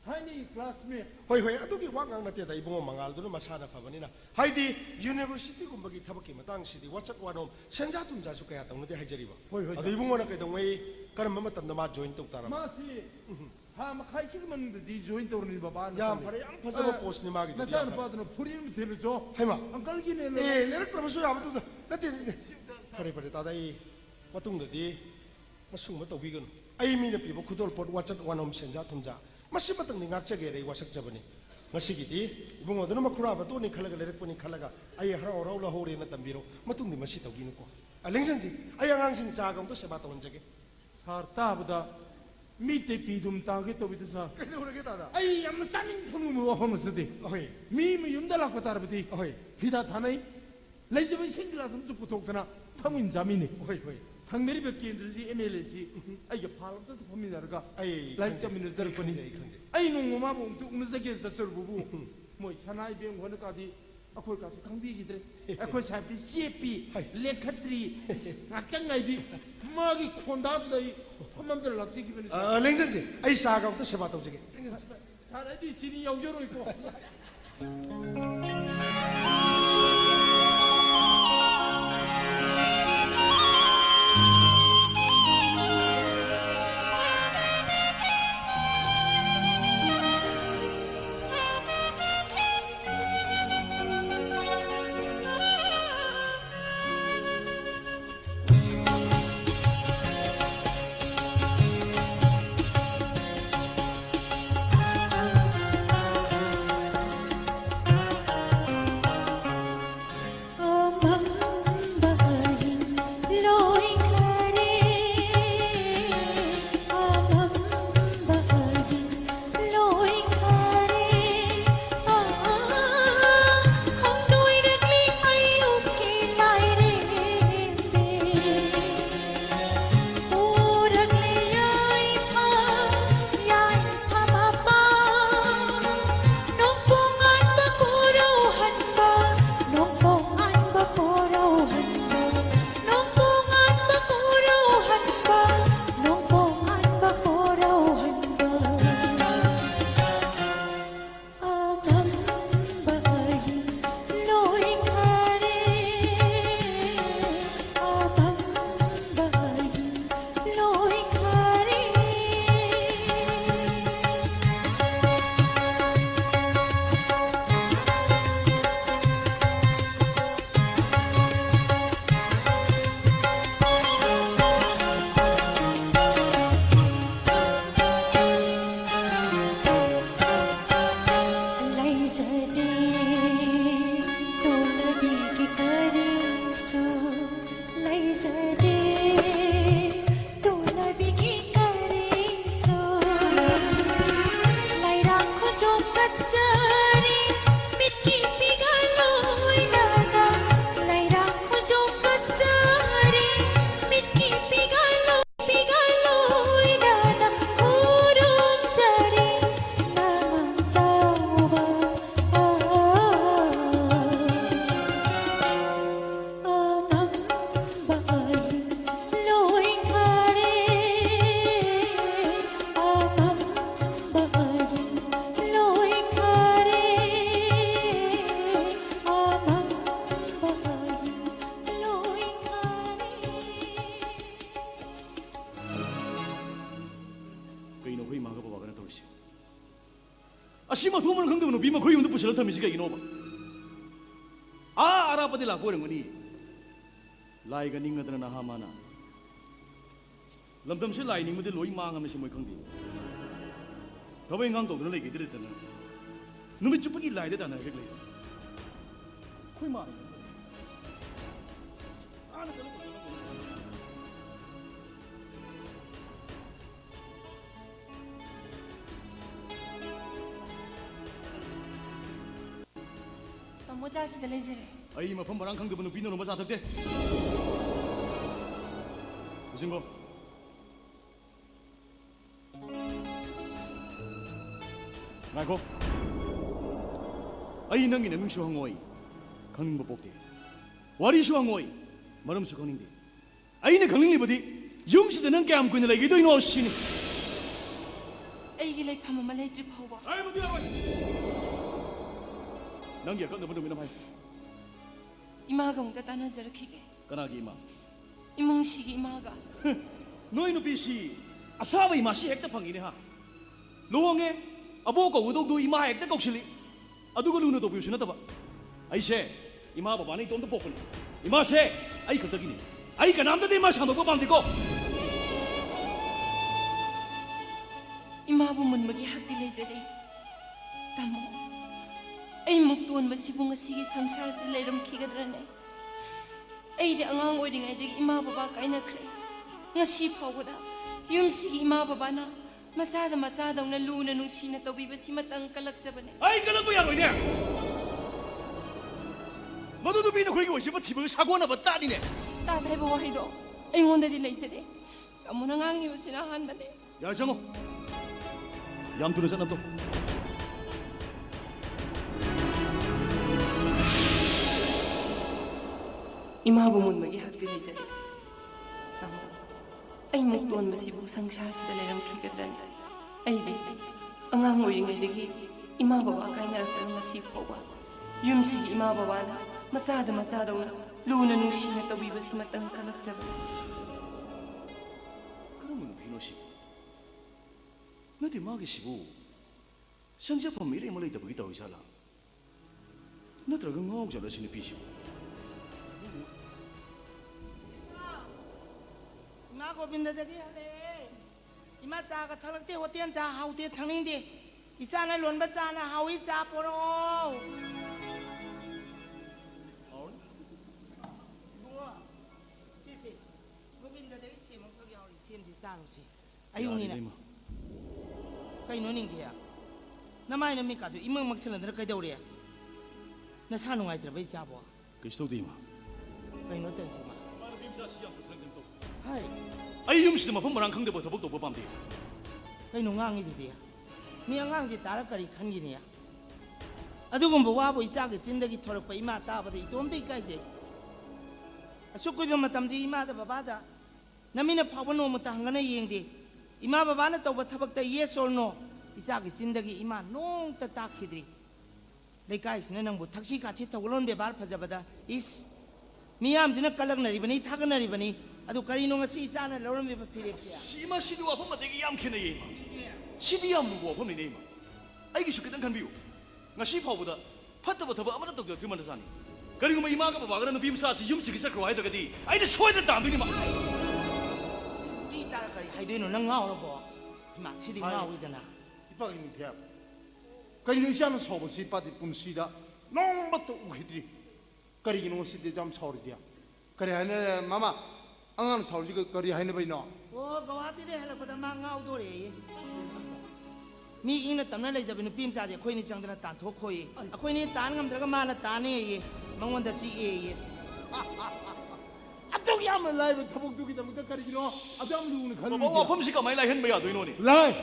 हाइनी क्लास में होय होय अदुगी वागांग नतेदा इबुंगो मंगालदुना मसाना फबनिना हाइदि यूनिवर्सिटी गुम्बगी थबकी मतंग सिदि वाचक वानोम सेंजा तुमजासु कया तंगनदि हाइजरिबा होय होय अदु इबुंगोना कैदंगै करम मतंदा मा जॉइन तौतारा मासी हा मखाइ सिग मनदि जॉइन तौरनि बाबा याम फरे याम फजबा पोस्ट नि मागी नचान पादन फुरिम थेलजो हैमा अंकल की ने ए लेरक तरबसु याबदु नते फरे फरे तादाई मतुंगदि मसुंग मतौबिगन आई मीना पिबो खुदोल पोट वाचक वानोम सेंजा तुमजा मसी मतंग नि ngakjage रे वासक जबनि ngasigiदी ibungo duna makura batoni khalaga lerekponi khalaga ai harau rau la hore na tambiro matungdi masi tawginu ko alengsanji ai angang sing chagam to seba tawonjage sar tabda mite pidum tage to bidsa kedorege tada ai yam samin thunu mo homsdi oi mi mi yumda la kotarabdi oi pida thanai leijibin singla sum tu putoktana thamin jamini oi oi 당내리베 केन्द्र지 MLA지 아이게 팔람도 포미나르가 아이 라이트 미니스터 거니 아이 농고마 봉투 우느자게 자서부부 뭐 사나이 병 원까지 아코이 가서 강비기들 아코이 사비 CP 레카트리 낙장가이비 마기 콘다드이 펌맘들 락지기변이 아 랭전지 아이 사가부터 세바 도저게 사라디 신이 영조로 있고 Asima tu mana kangdu nubi ma koi untuk pusat thami sika ino ba. Ara padi lagu orang ni. Lai ka ninga tana naha mana. Lamdam se lai ninga de loi manga me se moi kangdi. Tabai ngang tau tana lai kidire tana. Nubi cupagi lai de tana kek lai. Koi ma. Ana selalu. 모자시들 이제. 아이 마품 바람 강도 분은 비누로 맞아 득대. 무슨 거? 나고. 아이 능이 능수항 오이. 강릉 못 복대. 와리 수항 오이. 마름 수 강릉대. 아이네 강릉리 버디. 용시드는 깨암 군을 내기도 이노 시니. 아이기 레이 파마 말레이 지 파워. 아이 뭐야 뭐. 낭기야 깜짝 놀라면 나 이마가 뭔가 따나저렇게 까나기 이마 이몽식이 이마가 너희 누비시 아사바 이마시 핵다 방이네 하 로왕에 아보가 우도도 이마 핵다 꼭실리 아두고 누누도 비우시나다 봐 아이세 이마 바바니 돈도 뽑고니 이마세 아이 그떡이니 아이가 남자들 이마 상도고 밤디고 이마 보면 뭐기 학디 레제리 담모 ꯑꯩ ꯃꯨꯛꯇꯣꯟ ꯃꯁꯤꯕꯨ ꯉꯁꯤꯒꯤ ꯁꯪꯁꯥꯔꯁꯤ ꯂꯩꯔꯝꯈꯤꯒꯗ꯭ꯔꯅꯦ ꯑꯩꯗꯤ ꯑꯉꯥꯡ ꯑꯣꯏꯔꯤꯉꯩꯗꯒꯤ ꯏꯃꯥ ꯕꯕꯥ ꯀꯥꯏꯅꯈ꯭ꯔꯦ ꯉꯁꯤ ꯐꯥꯎꯕꯗ ꯌꯨꯝꯁꯤꯒꯤ ꯏꯃꯥ ꯕꯕꯥꯅ ꯃꯆꯥꯗ ꯃꯆꯥꯗꯧꯅ ꯂꯨꯅ ꯅꯨꯡꯁꯤꯅ ꯇꯧꯕꯤꯕꯁꯤ ꯃꯇꯪ ꯀꯜꯂꯛꯆꯕꯅꯦ ꯑꯩ ꯀꯜꯂꯛꯄ ꯌꯥꯔꯣꯏꯅꯦ ꯃꯗꯨ ꯅꯨꯄꯤꯅ ꯑꯩꯈꯣꯏꯒꯤ ꯑꯣꯏꯖꯕ ꯊꯤꯕꯒ ꯁꯥꯒꯣꯟꯅꯕ ꯇꯥꯅꯤꯅꯦ ꯇꯥꯠ ꯍꯥꯏꯕ ꯋꯥꯍꯩꯗꯣ ꯑꯩꯉꯣꯟꯗꯗꯤ ꯂꯩꯖꯗꯦ ꯇꯥꯃꯣꯅ ꯉꯥꯡꯉꯤꯕꯁꯤꯅ ꯑꯍꯥꯟꯕꯅꯦ ꯌꯥꯔꯦ ꯆꯪꯉꯣ ꯌꯥꯝ ꯊꯨꯅ ꯆꯠꯅꯕꯗꯣ 이마부 문맥이 학들이 이제 나무 아이 목돈 무시부 상샤시다 내람키거든 아이디 앙앙 오잉애들이 이마바바 가이나락다는 것이 보고 윰시 이마바바나 마짜다오나 루나 농시나 떠비버시 마땅 까락잡아 그러면 비노시 너디 마기시고 상자품 미래 몰래 있다 보기 더이살라 너들가 ngawjala sini bisibu 이마 고빈다데기 하래 이마 자가 털럭대 호텔 자 하우대 탕링대 이자나 론바 자나 하위 자 보러 ꯆꯥꯔꯨꯁꯤ ꯑꯌꯨꯛꯅꯤꯅ ꯀꯩꯅꯣ ꯅꯤꯡꯊꯤꯌꯥ ꯅꯃꯥꯏ ꯅꯃꯤꯠ ꯀꯥꯗꯨ ꯏꯃꯪ ꯃꯛꯁꯤꯜꯂꯗꯅ ꯀꯩꯗꯧꯔꯦ ꯅꯁꯥ ꯅꯨꯡꯉꯥꯏꯇ꯭ꯔꯕꯩ ꯆꯥꯕꯣ ꯀꯩꯁꯨ ꯇꯧꯗꯦ ꯏꯃꯥ ꯀꯩꯅꯣ ꯇꯧꯔꯤꯁꯤ ꯃꯥ ꯑꯩ ꯌꯨꯝꯁꯤꯗ ꯃꯐꯝ ꯃꯔꯥꯡ ꯈꯪꯗꯕ ꯊꯕꯛ ꯇꯧꯕ ꯄꯥꯝꯗꯦ ꯀꯩꯅꯣ ꯉꯥꯡꯉꯤꯗꯨꯗꯤ ꯃꯤ ꯑꯉꯥꯡꯁꯤ ꯇꯥꯔ ꯀꯔꯤ ꯈꯟꯒꯤꯅꯤ ꯑꯗꯨꯒꯨꯝꯕ ꯋꯥꯕꯨ ꯏꯆꯥꯒꯤ ꯆꯤꯟꯗꯒꯤ ꯊꯣꯔꯛꯄ ꯏꯃꯥ ꯇꯥꯕꯗ ꯏꯇꯣꯝꯇ ꯏꯀꯥꯏꯖꯩ ꯑꯁꯨꯛ ꯀꯨꯏꯕ ꯃꯇꯝꯁꯤ ꯏꯃꯥꯗ ꯕꯕꯥꯗ ꯅꯃꯤꯅ ꯐꯥꯎꯕ ꯅꯣꯡꯃꯇ ꯍꯪꯒꯅ ꯌꯦꯡꯗꯦ ꯏꯃꯥ ꯕꯕꯥꯅ ꯇꯧꯕ ꯊꯕꯛꯇ yes or no 이자기 진덕이 이마 농따 딱히들이 레카이스는 낭부 탁시 같이 타고론 베발 파자바다 이스 미암지는 깔락나리바니 타가나리바니 아도 가리농아 시사나 러런 베바 피레피야 시마 시디와 봄마 되게 얌케네 이마 시디야 무고 봄네 이마 아이기 쉽게든 간비우 ngasi 파우보다 팟다바 타바 아무나 떡저 드만다 사니 그리고 뭐 이마가 바가라는 빔사시 юм치기 삭로 하이더가디 아이데 소이들 담들이 마 이 따라가리 하이드노 능 나오러 보 이마 시디 나오이잖아 이빠기는 대야 그리고 시아는 서버시 빠디 뿐시다 농부터 우기들이 그리기는 시디 좀 서울이야 그래 하네 마마 앙안 서울지 그 거리 하네 보이노 오 거와티데 할거다 망아우도래 미 잉나 땀나 레자비는 빔자제 코이니 장드나 단토 코이 코이니 단 감들가 마나 따네 망원다 지에 아저기 한번 라이브 타복두기 때문에 그리기는 아저기 누구는 가는 와 봄시가 많이 라이 했는데야 너희노니 라이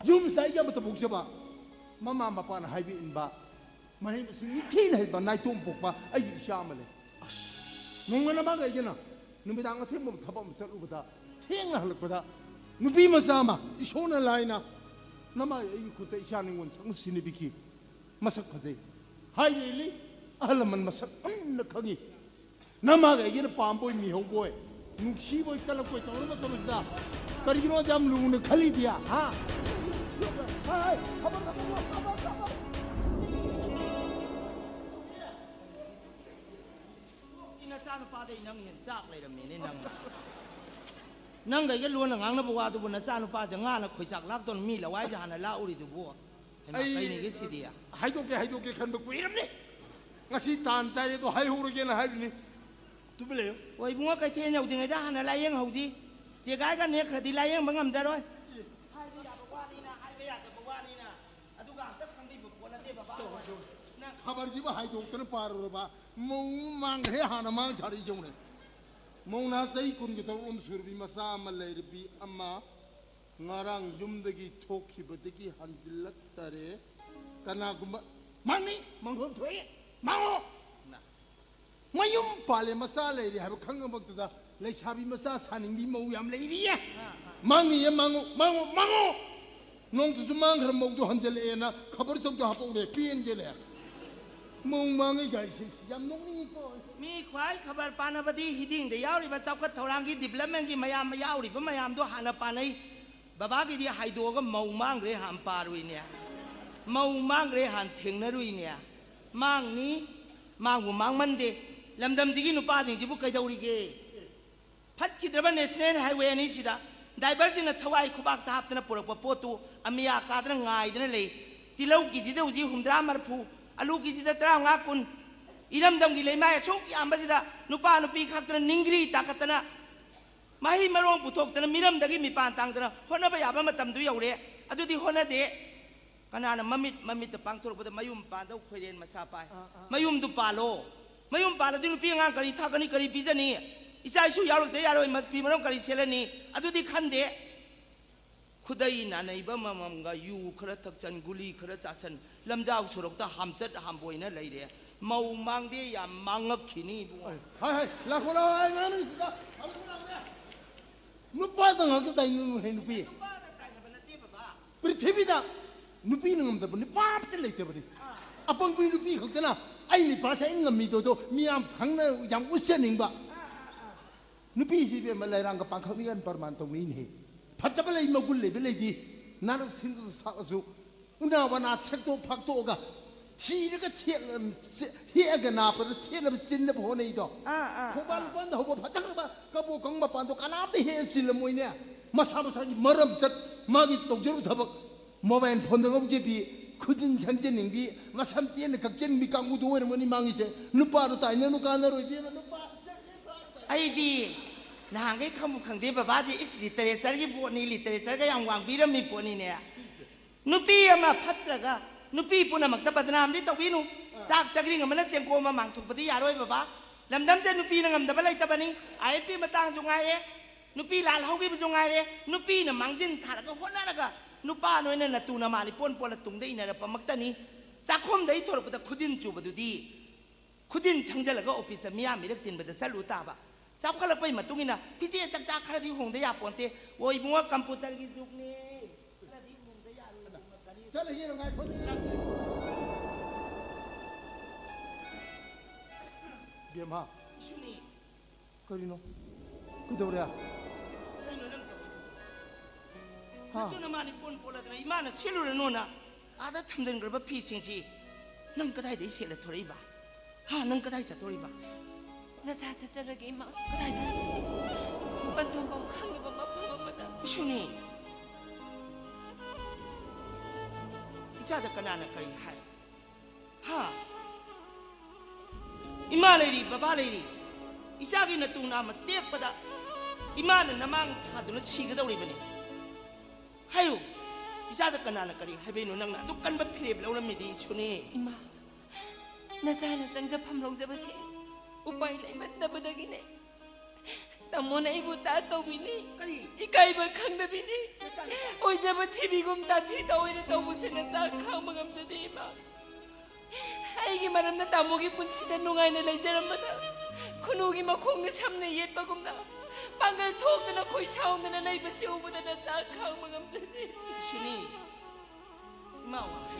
좀 사이가부터 복잡아 마마 마빠는 하이비 인바 마이 무슨 니테인 해봐 나이 좀 복봐 아이 샤말레 농가나 마가 이게나 누미당 같은 몸 타범 서루보다 태양 할거다 누비 마사마 이 쇼나 라이나 나마 이 그때 이샤는 건 정신이 비키 마삭 하지 하이빌리 알만 마삭 엄나하기 나마가 이게는 밤보이 미호고에 눅시보이 깔라고이 저러면 떨어지다 그리기로 잠 누구는 칼리디야 아 하이 가봐 이나 짜는 빠데 이낭 짝 레르미네 낭가 이게 루나 낭나 보고 보나 짜는 빠져 나나 코이작 락돈 미라 와이자 하나 라우리두고 아이 시디야 하이도게 간덕고 이름니 ngasi tan chai do hai hurugen haibni tu bele oi bunga kai the nyau dingai da hana layeng hauji che gai ga ne khradi layeng bangam jaroi hai bi ya bawani na hai be ya da bawani na aduga ta khandi bu pona de baba na khabar ji ba hai dok tan par ro ba mong mang he hana mang thari jong ne mong na sai kun gi to surbi masa ma le bi amma ngarang yumdagi thokibadagi handilak tare kana gumba mangni manghom thoi 망어 마욤 발레 마살레리 하고 강금박도다 레샤비 마사 사닝비 모우얌 레이리야 망이야 망어 농두수 망그럼 모두 한절레나 커버석도 하보래 비엔젤레 몽망이 가이시 시ям 농니고 미 콰이 커버 파나바디 히딩데 야우리바 ಚಾವ್ಕತ್ ಥೌ랑기 ಡಿಪ್ಲೊಮೆಂಟ್기 ಮಯಾಮ್ ಯಾ우리바 ಮಯಾಮ್도 하나 파나이 바바기디 하이도가 ಮೌ망그레 함 파루이냐 ಮೌ망그레 한 탱나루이냐 망니 망부 망만데 람담지기 누빠징지부 그이다우리게 팟키드바 내셔널 하이웨이 시다 다이버진나 타와이 쿠박다 합드나 포럭바 포투 아미야 카드나 nga이드나 레이 틸라우 기지데 우지 훔드라 마르푸 알루 기지데 트라가 군 이람담기 레이마야 총기 암바지다 누빠 누피 카드나 닝그리 타카타나 마히 마롱 부톡드나 미람다기 미판 땅드나 호나바 야바 마탐도 야우레 아두디 호나데 kanana mamit pangtur pada mayum panda khoyen masapai mayum du palo mayum pala dinu pingang kari thakani kari bijani isa isu yarok de yaroi mas pimarom kari selani adudi khande khudai na nei ba mamam ga yu khara thakchan guli khara chasan lamjau sorok ta hamchat hamboina leire mau mangde ya mangak khini bu hai la khola ai ngani sida nupa da ngasu dai nu he nupi prithivida nupi nangam da bani pap te leite bani apang pi nupi khakna ai ni pa sai ngam mi do miam phangna yam usening ba nupi si be malai rang ka pangkhak ni an parman tong ni he phachaba lei magul le be lei di nar sin sa su una wana sekto phakto ga thi ga thiel he ga na pa thiel sin na bo nei do ho ban ban ho ba phachak ba ka bo kong ba pan do kana te he sin le moi ne masa masa ni maram chat magi tok jeru thabak 모바일 폰도 없지비 굳은 전전능비 마삼 때는 각전 미강구도 오는 뭐니 망이제 누빠로 따이는 누가나로 비면 누빠 아이디 นางไอ้คำขังเดียบบ้าจีอิสลิเตเรซาร์กีปวดนี่ลิเตเรซาร์ก็ยังวางบีรมีปวดนี่เนี่ยนุปีมาพัดละก็นุปีปุ่นมักตะบัดนามที่ตะวินุซากสักริ่งมันนั่งเจียงโกมามังถูกปฏิญาด้วยบ้าลำดำเจนุปีนังดำอะไรตะบันนี้ไอ้ปีมาตั้งจงไงเร่นุปีลาลเขาปีมาจงไงเร่นุปีน่ะมังจินถาแล้วก็หัวนั่นก็นุป้าน้อยนั่นน่ะตูนามาลิปนปนละตุงได้เนี่ยปะมักตะนี้จากคมได้ทอดปะตะขุจินจูบดูดีขุจินช่างจะแล้วก็ออฟฟิศมีอามีเด็กตินปะตะสรุตาบะสาวเขาเลยไปมาตุงนี่นะพี่เจ๊จักจักคาที่หงได้ยาปนเตโวยมัวกัมพูตาร์กิจุกนี่ใช่เลยยังไงคนนี้เบียมาชุนี่ก็ดีเนาะกูดูเลยตูนามาลิปนปนละอีมานะเชื่อรู้นู่นนะอาจจะทำเดินกระบะพี่สิงชีนั่งก็ได้ได้เสียละทรีบานั่งก็ได้จะทรีบาน่าจะจะระเกมาก็ได้นะปันทองบางครั้งก็มาพบมาได้ชุนี่อีจ้าตะกันน่ะกระไรอีมาเลยดิบ้าเลยดิอีจ้ากินตูนามาเทียบปะดะอีมาเนี่ยน้ำมันขาดตัวนั้นชีกระดกเลยปะเนี่ยให้อยู่อีจ้าตะกันน่ะกระไรให้ไปหนูนั่งน่ะทุกกันแบบพิเรบแล้วนะไม่ดีชุนี่อีมาน่าจะน่าจังจะพำลงจะไปเสียอุปายเลยมันดับดักินเลยแต่โมนาอีบุตาโตบินีอีกายบังคังดับินีโอ้ยจะมาทีบีกุมตาที่โตอินโตบุษนัตาข้าวมังกรจะดีมาไอ้กิมันนั่นตาโมกิปุ่นชิดนุ่งไงนั่นเลยจะรำมาดาคุณอุกิมาคงจะช้ำในเย็ดปะกุมดาปังกันทุกนั่นคุยเช่านั่นในภาษาอุบุตนาจากข้าวมังกรจะดีชุนี่มาว่าให้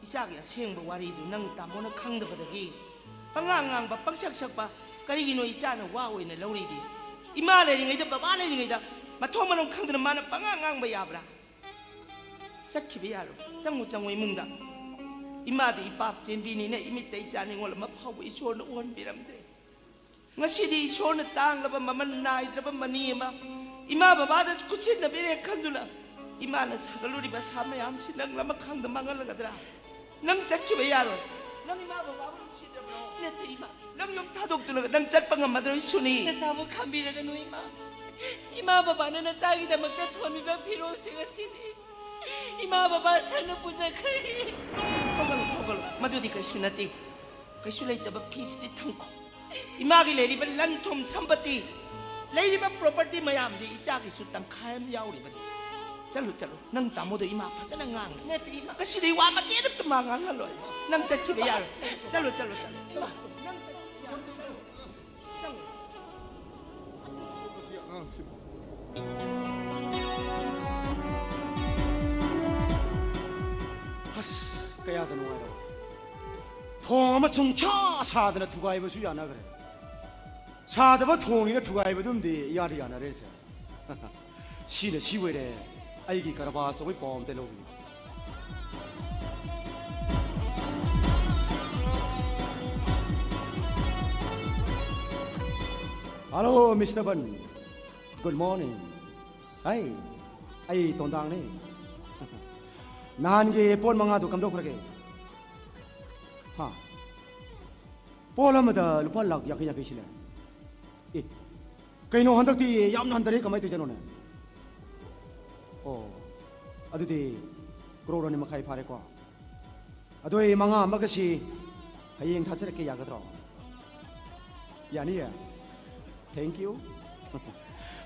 อีจ้าก็เสียงบวารีดูนั่งตามโมนาคังดับดักีปังงางปะปังชักปะกะรีโนอิจานะว้าวเนี่ยเราดีดีอิมาเลยยังไงเด้อบ้าเลยยังไงเด้อมาท่องมันลงขังเดินมานะปังงางไปยาบละจักขี้ไปยาลูจังหูจังวยมุงดะอิมาดีปาบเจนบีนี่เนี่ยอิมิตอิจานี่งอละมาพ่อวิชโนอ้วนไปรำเดงั้นสิดีชนต่างแล้วมันนายแล้วมันนี่มาอิมาบ้าเด็กคุชินนะไปเรียกขันดูละอิมานะสักลูดีภาษาไม่ยามสินั่งแล้วมาขังเดินมากันละกันละนั่งจักขี้ไปยาลูนั่งอิมาบ้าวันสิเดิมเนี่ยตัวอิมานั่งยกท่าดกตัวนั่งจัดปังมาด้วยชุนี่แต่สาวคำบีระกันนุอิมาบ้านั่นน่ะจากที่แต่มักจะทนมีแบบพิโรธเสียสินีอิมาบ้าฉันน่ะพูดสักครั้งพอกันมาดูดิกันชุนัติกันชุเลยแต่แบบพีสิทั้งคู่อิมากิเลยดิบันลันทมสัมปติเลยดิบัน property มายามจีอิสากิสุดตั้งขายมยาวดิบันจัลลุนั่งตามโมดูอิมาพัฒนางานก็สิริวามาเจี๊ยบตัวมางานละเลยนั่งจัดขี้ไปยาจัลลุฮัสกายาดนวายเราทองมาชงชาชาดนะทุกไอ้บุษยานะกระไรชาดว่าทองนี่นะทุกไอ้บุดุมดียาดียานะเรซ่าชีเนี่ยชีเวเร่ไอ้กี่กระบาสวยปอมเตลูฮัลโหลมิสเตอร์บัน Good morning ไอ้ตอนดังนี่นานเกย์ปนมังอาตุคำดอกระเกย์ฮะปอลมาดาลุพัลลักยักษ์ชิเลเอ๊ะใครโน่ฮันตักที่ยามนันตรีก็ไม่ตัวเจนเนี่ยโอ้อดุที่ครูนี่มาใครพาเรกว่าอดุที่มังอามักชีให้ยังทัศน์เกียร์กระตรอยานี่อ่ะ Thank you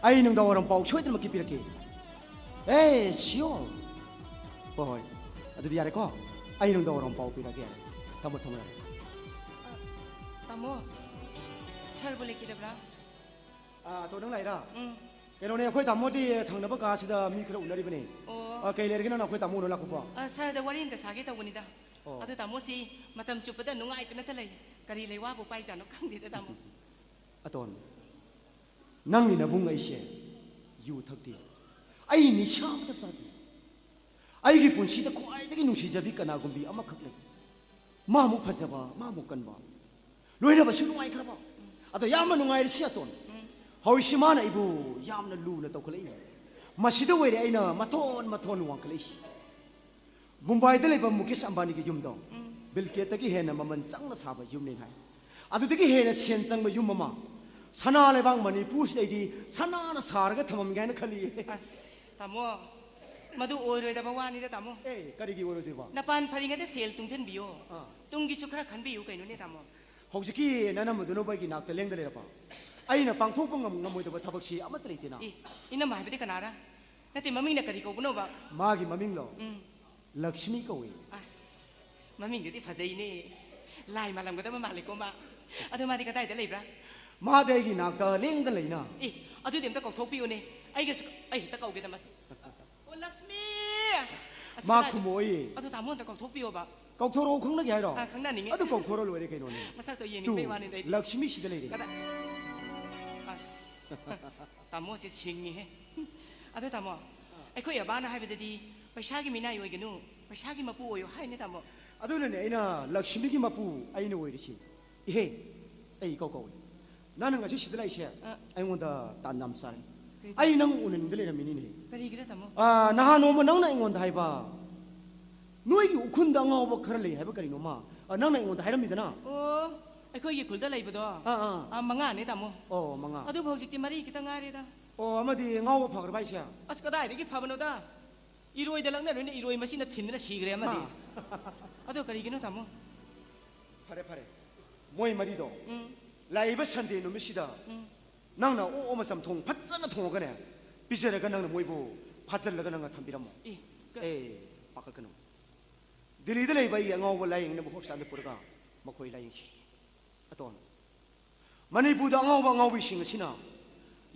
ไอ้นุ่งดาวรำเป่าช่วยกันมาคิดปีละกี่เอ้ชิโอโอ้ยอดุที่อะไรก็ไอ้นุ่งดาวรำเป่าปีละกี่ทำหมดอะไรตามโมเชิญบริกิตบล้าตัวนั่งไหนล่ะแกเราเนี่ยคุยตามโมที่ทางนับประกาศจะมีครูนั่นดิบนี่แกเลยกันนะคุยตามโมนั่นละคุณพ่อเชิญเดวารินกับสากิตาวันนี้ด้าเอาแต่ตามโมสิมาทำจุดประเด็นนุ่งไอ้ตัวนั้นทะเลกะดีเลยว่าบุไปจานนกขังดีแต่ตามโมตอนนั่งนี่นะบุ้งไอ้เชี่ยอยู่ทักทีไอ้นิชามันจะสัตย์ไอ้กี่ปุ่นชีตะควายตะกี้นุ่งชีจะบิกันนากุมบีอามาขับเลยมามุพัชบามามุกันบาลุยนะบ้าชุนุ่งไอ้ครับอ่ะแต่ยามมันนุ่งไอ้เชี่ยตอนเฮาชิมานะไอ้บูยามนั่นลูนะตัวคนเลยมาชิดเอาไว้ไอ้น่ะมาทอนวังคนเลยบุมไบเดเลยบ้ามุกิสอัมบานีกิยุมดองบิลเกตตะกี้เห็นนะมันจังนะสาบยุมนี่ไงอ่ะตัวตะกี้เห็นนะเชียนจังมายุมมา สนาอะไรบ้างมันนี่พูดไอ้ดีสนาน่ะสารก็ทำมันไงนะขลี ตามว่ามาดูโอยเลยแต่เมื่อวานนี้แต่ตามว่า เอ้ก็ได้กี่วันดีวะ นับปันพาริงกันเซลตุงเช่นบิโอตุงกิชุกระขันบิโอกันนู่นนี่ตามว่า หกสิบกี้นั่นน่ะมันดูโนไปกินนักแต่เลี้ยงได้เลยป่ะไอ้น่ะปังทุกปังงมวยแต่ว่าทับชีอ่ะมันตรีตินะอินน้ำหมายไปที่ขนาดนะนั่นแต่มามิงนักกะดีกูบุโนบะมากี่มามิงหรอลักษมีก็เว้ยมามิงเดี๋ยวที่พาใจนี่ไล่มาลำก็ต้องมาเลยกูมาเอาเธอมาที่กระต่ายแต่เลยปะมาได้กินนักแต่เลี้ยงได้เลยนะเอาที่เดี๋ยวตะกอกทบปิวนี่ไอ้ก็ไอ้ตะกอกเกิดมาสิโอ้ลักษมีมาขโมยเอาตัวตามมุ่นตะกอกทบปิวบะกอกทรข้างนักใหญ่หรอข้างหน้านี่ไงเอาตัวกอกทรรวยได้แค่นู้นมาสักตัวเย็นนี่ไม่ว่านี่ได้ลักษมีสิได้เลยตามมุ่นจะชิงนี่เฮ้เอาตัวตามมุ่นไอ้คุยกับบ้านนะให้ไปดีไปชากิมีน่าอยู่ไอ้กันนู่ไปชากิมาปูอยู่ให้นี่ตามมุ่นเอาตัวนั้นไอ้น่ะลักษมีกิมาปูไอ้นู่ไอ้ดิชิเฮ้ไอ้กอกเว้ยนั่นน่ะจะสิได้เลยเชียไอ้วันดาตันน้ำสารไอ้นั่งอุ่นนี่ได้เลยนะมินินี่ก็ดีก็ได้ตามมุ่นน่าโน้มนั่งนั่งไอ้วันดาให้บ้านุ้ยอยู่คุณดังเอาบักคาร์เลยให้บักคาริโนมานั่งไอ้วันดาให้เรามีแต่น่ะโอ้ไอ้คุยยี่คุลได้เลยปะตัวมังงะนี่ตามมุ่นโอ้มังงะเอาดูพวกสิติมารีกิตั้งง่ายเลยตาโอ้มาดีเงาผักระบายเชียก็ได้เด็กพามันเอาตาอีรวยเดลังเนี่ยอีรวยมาสินะถิ่นนะชีกเลยมาดีเอาดูกะดีกินเอาตามมุ่นพาร์มวยมาดีดอไล่ไปฉันเดินนุ่มสิดานั่งน่ะโอ้มาสัมทงพัดจันน่ะทงกันเนี่ยพิจารณากันนั่งน่ะมวยบูพัดจันแล้วก็นั่งน่ะทำบิดามปากกันนู่ดิลีเดลัยไปยังเอาไล่ยังเนี่ยบุกสันเดปุระก้ามาคุยไล่ยังชีอะตอนมันนี่บูดเอาวิชิงสินะ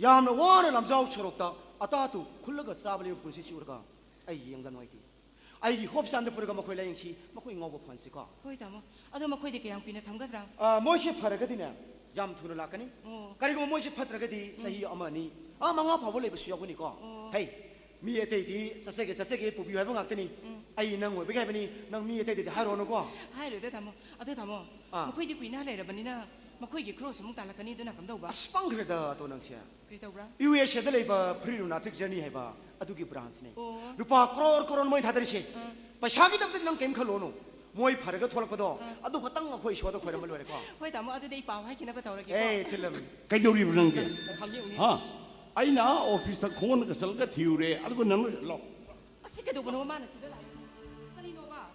ยามน่ะว่าเนี่ยลำเจ้าชรกตาอัตตาตุคุลละก็ซาบเลยปุ่นสิชิวระก้าไอ้ยังกันไว้ที่ไอ้ฮอบสันเดปุระก้ามาคุยไล่ยังชีมาคุยเงาบุพันสิก้าคุยตามเอาดูมาคุยเด็กยังปีน่ะทำกันรังมวยชิพาระกันเนี่ยยามทุนละกันนี่การที่มวยชิพัดระกันดีสหิอามานี่มังงะพาวเลยไปสุยากุนี่ก้าเฮ้ยมีเอเตดีจะเสกปุ๊บอยู่ให้พวกงักนี่ไอ้นั่งไว้ไปแค่นี้นั่งมีเอเตดีให้รอนุก้าให้เลยได้ทำมั้งเอาได้ทำมั้งมาคุยดีกว่าน่าเลยแต่บันนี้นะมาคุยกี่ครูสมุนตาละกันนี่ด้วยนะคำเดาบ้าสปังเกรดตัวนังเชียเกรดบ้ายูเอชเดเลยบ้าพรีนุนาทิกเจนี่ให้บ้าอดุกิบรานส์เนี่ยรูปะโครนมวยทัดริเชไปชากิตับติดนั่งเกมขลุ่นมวยผ่านก็ทอลกปดออดุขัตั้งคุยชัวร์ตัวคุยรำมันเลยก้าคุยแต่ว่าเอาได้เปล่าให้กินนะไปต่อเลยกี่ทิลล์ใครดูรีบนั่งกันฮะไอ้น้าออฟฟิศตะโคนก็สลักทิวเร่อะไรก็นั่งหลอกสิกระดูกมันว่ามันสิได้หลาย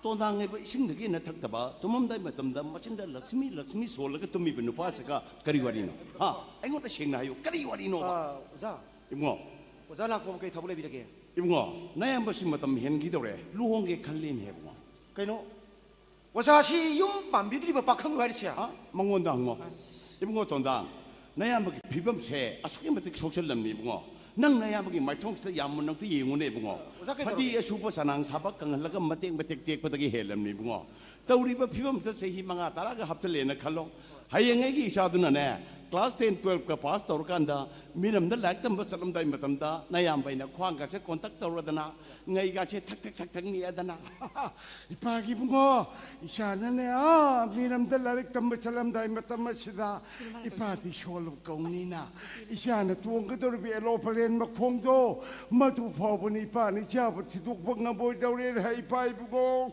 ตัวทางไอ้สิ่งที่กินนักตบะตัวมันได้มาทำดำมาชินได้ลักษมีโซลก็ตัวมีเป็นอุปสรรคกรีวารีโนฮะไอ้คนที่เชียงนายกรีวารีโนบ้าจ้าอิมงอจ้าลักผมเคยทำอะไรบิดเกอิมงอนายมาสิมาทำเห็นกี่ตัวเลยลูกหงเกขันเล่นเหบงเคยโน่ว่าจะชียุ่มปั๊มบิดรีบปักขังไว้ดิเชียฮะมังวนดังงออิมงอตอนดังนายมาพิบัมเช่อาศัยมาติดโซเชียลลำนี้อิมงอนั่งนายมากินไม่ท่องสยามมันนั่งที่ยิงวันนี้บุ้งพอดีไอ้ชูปสนางทับกังแล้วก็มาเตียงเตียงพอดีเห็นแล้วนี่บุ้งตัวรีบพิมพ์จะเสียมังอาตาละก็หับทะเลนะขันลงให้ยังไงกี่ชาตุนั่นแน่คลาส10 12ก็พาสตัวกันดามีน้ำนั่นแหละตั้งแต่สลัมได้มาตั้งแต่นายไปนะคว้างกันเสียคอนตักตัวระดับนะไงกันเช่ทักนี่ระดับนะอีปากีบุ้งอีชานั่นเนี่ยมีน้ำนั่นแหละตั้งแต่สลัมได้มาตั้งแต่ชิดาอีปาที่โชว์ลูกกงนี่นะอีชาเนี่ยตัวก็ตัวเบียโลเพลนมาคงโตมาถูกพอวันนี้ป้านี่เจ้าปฏิทุกพวกงานบอยดาวเรียนให้ไปบุ้ง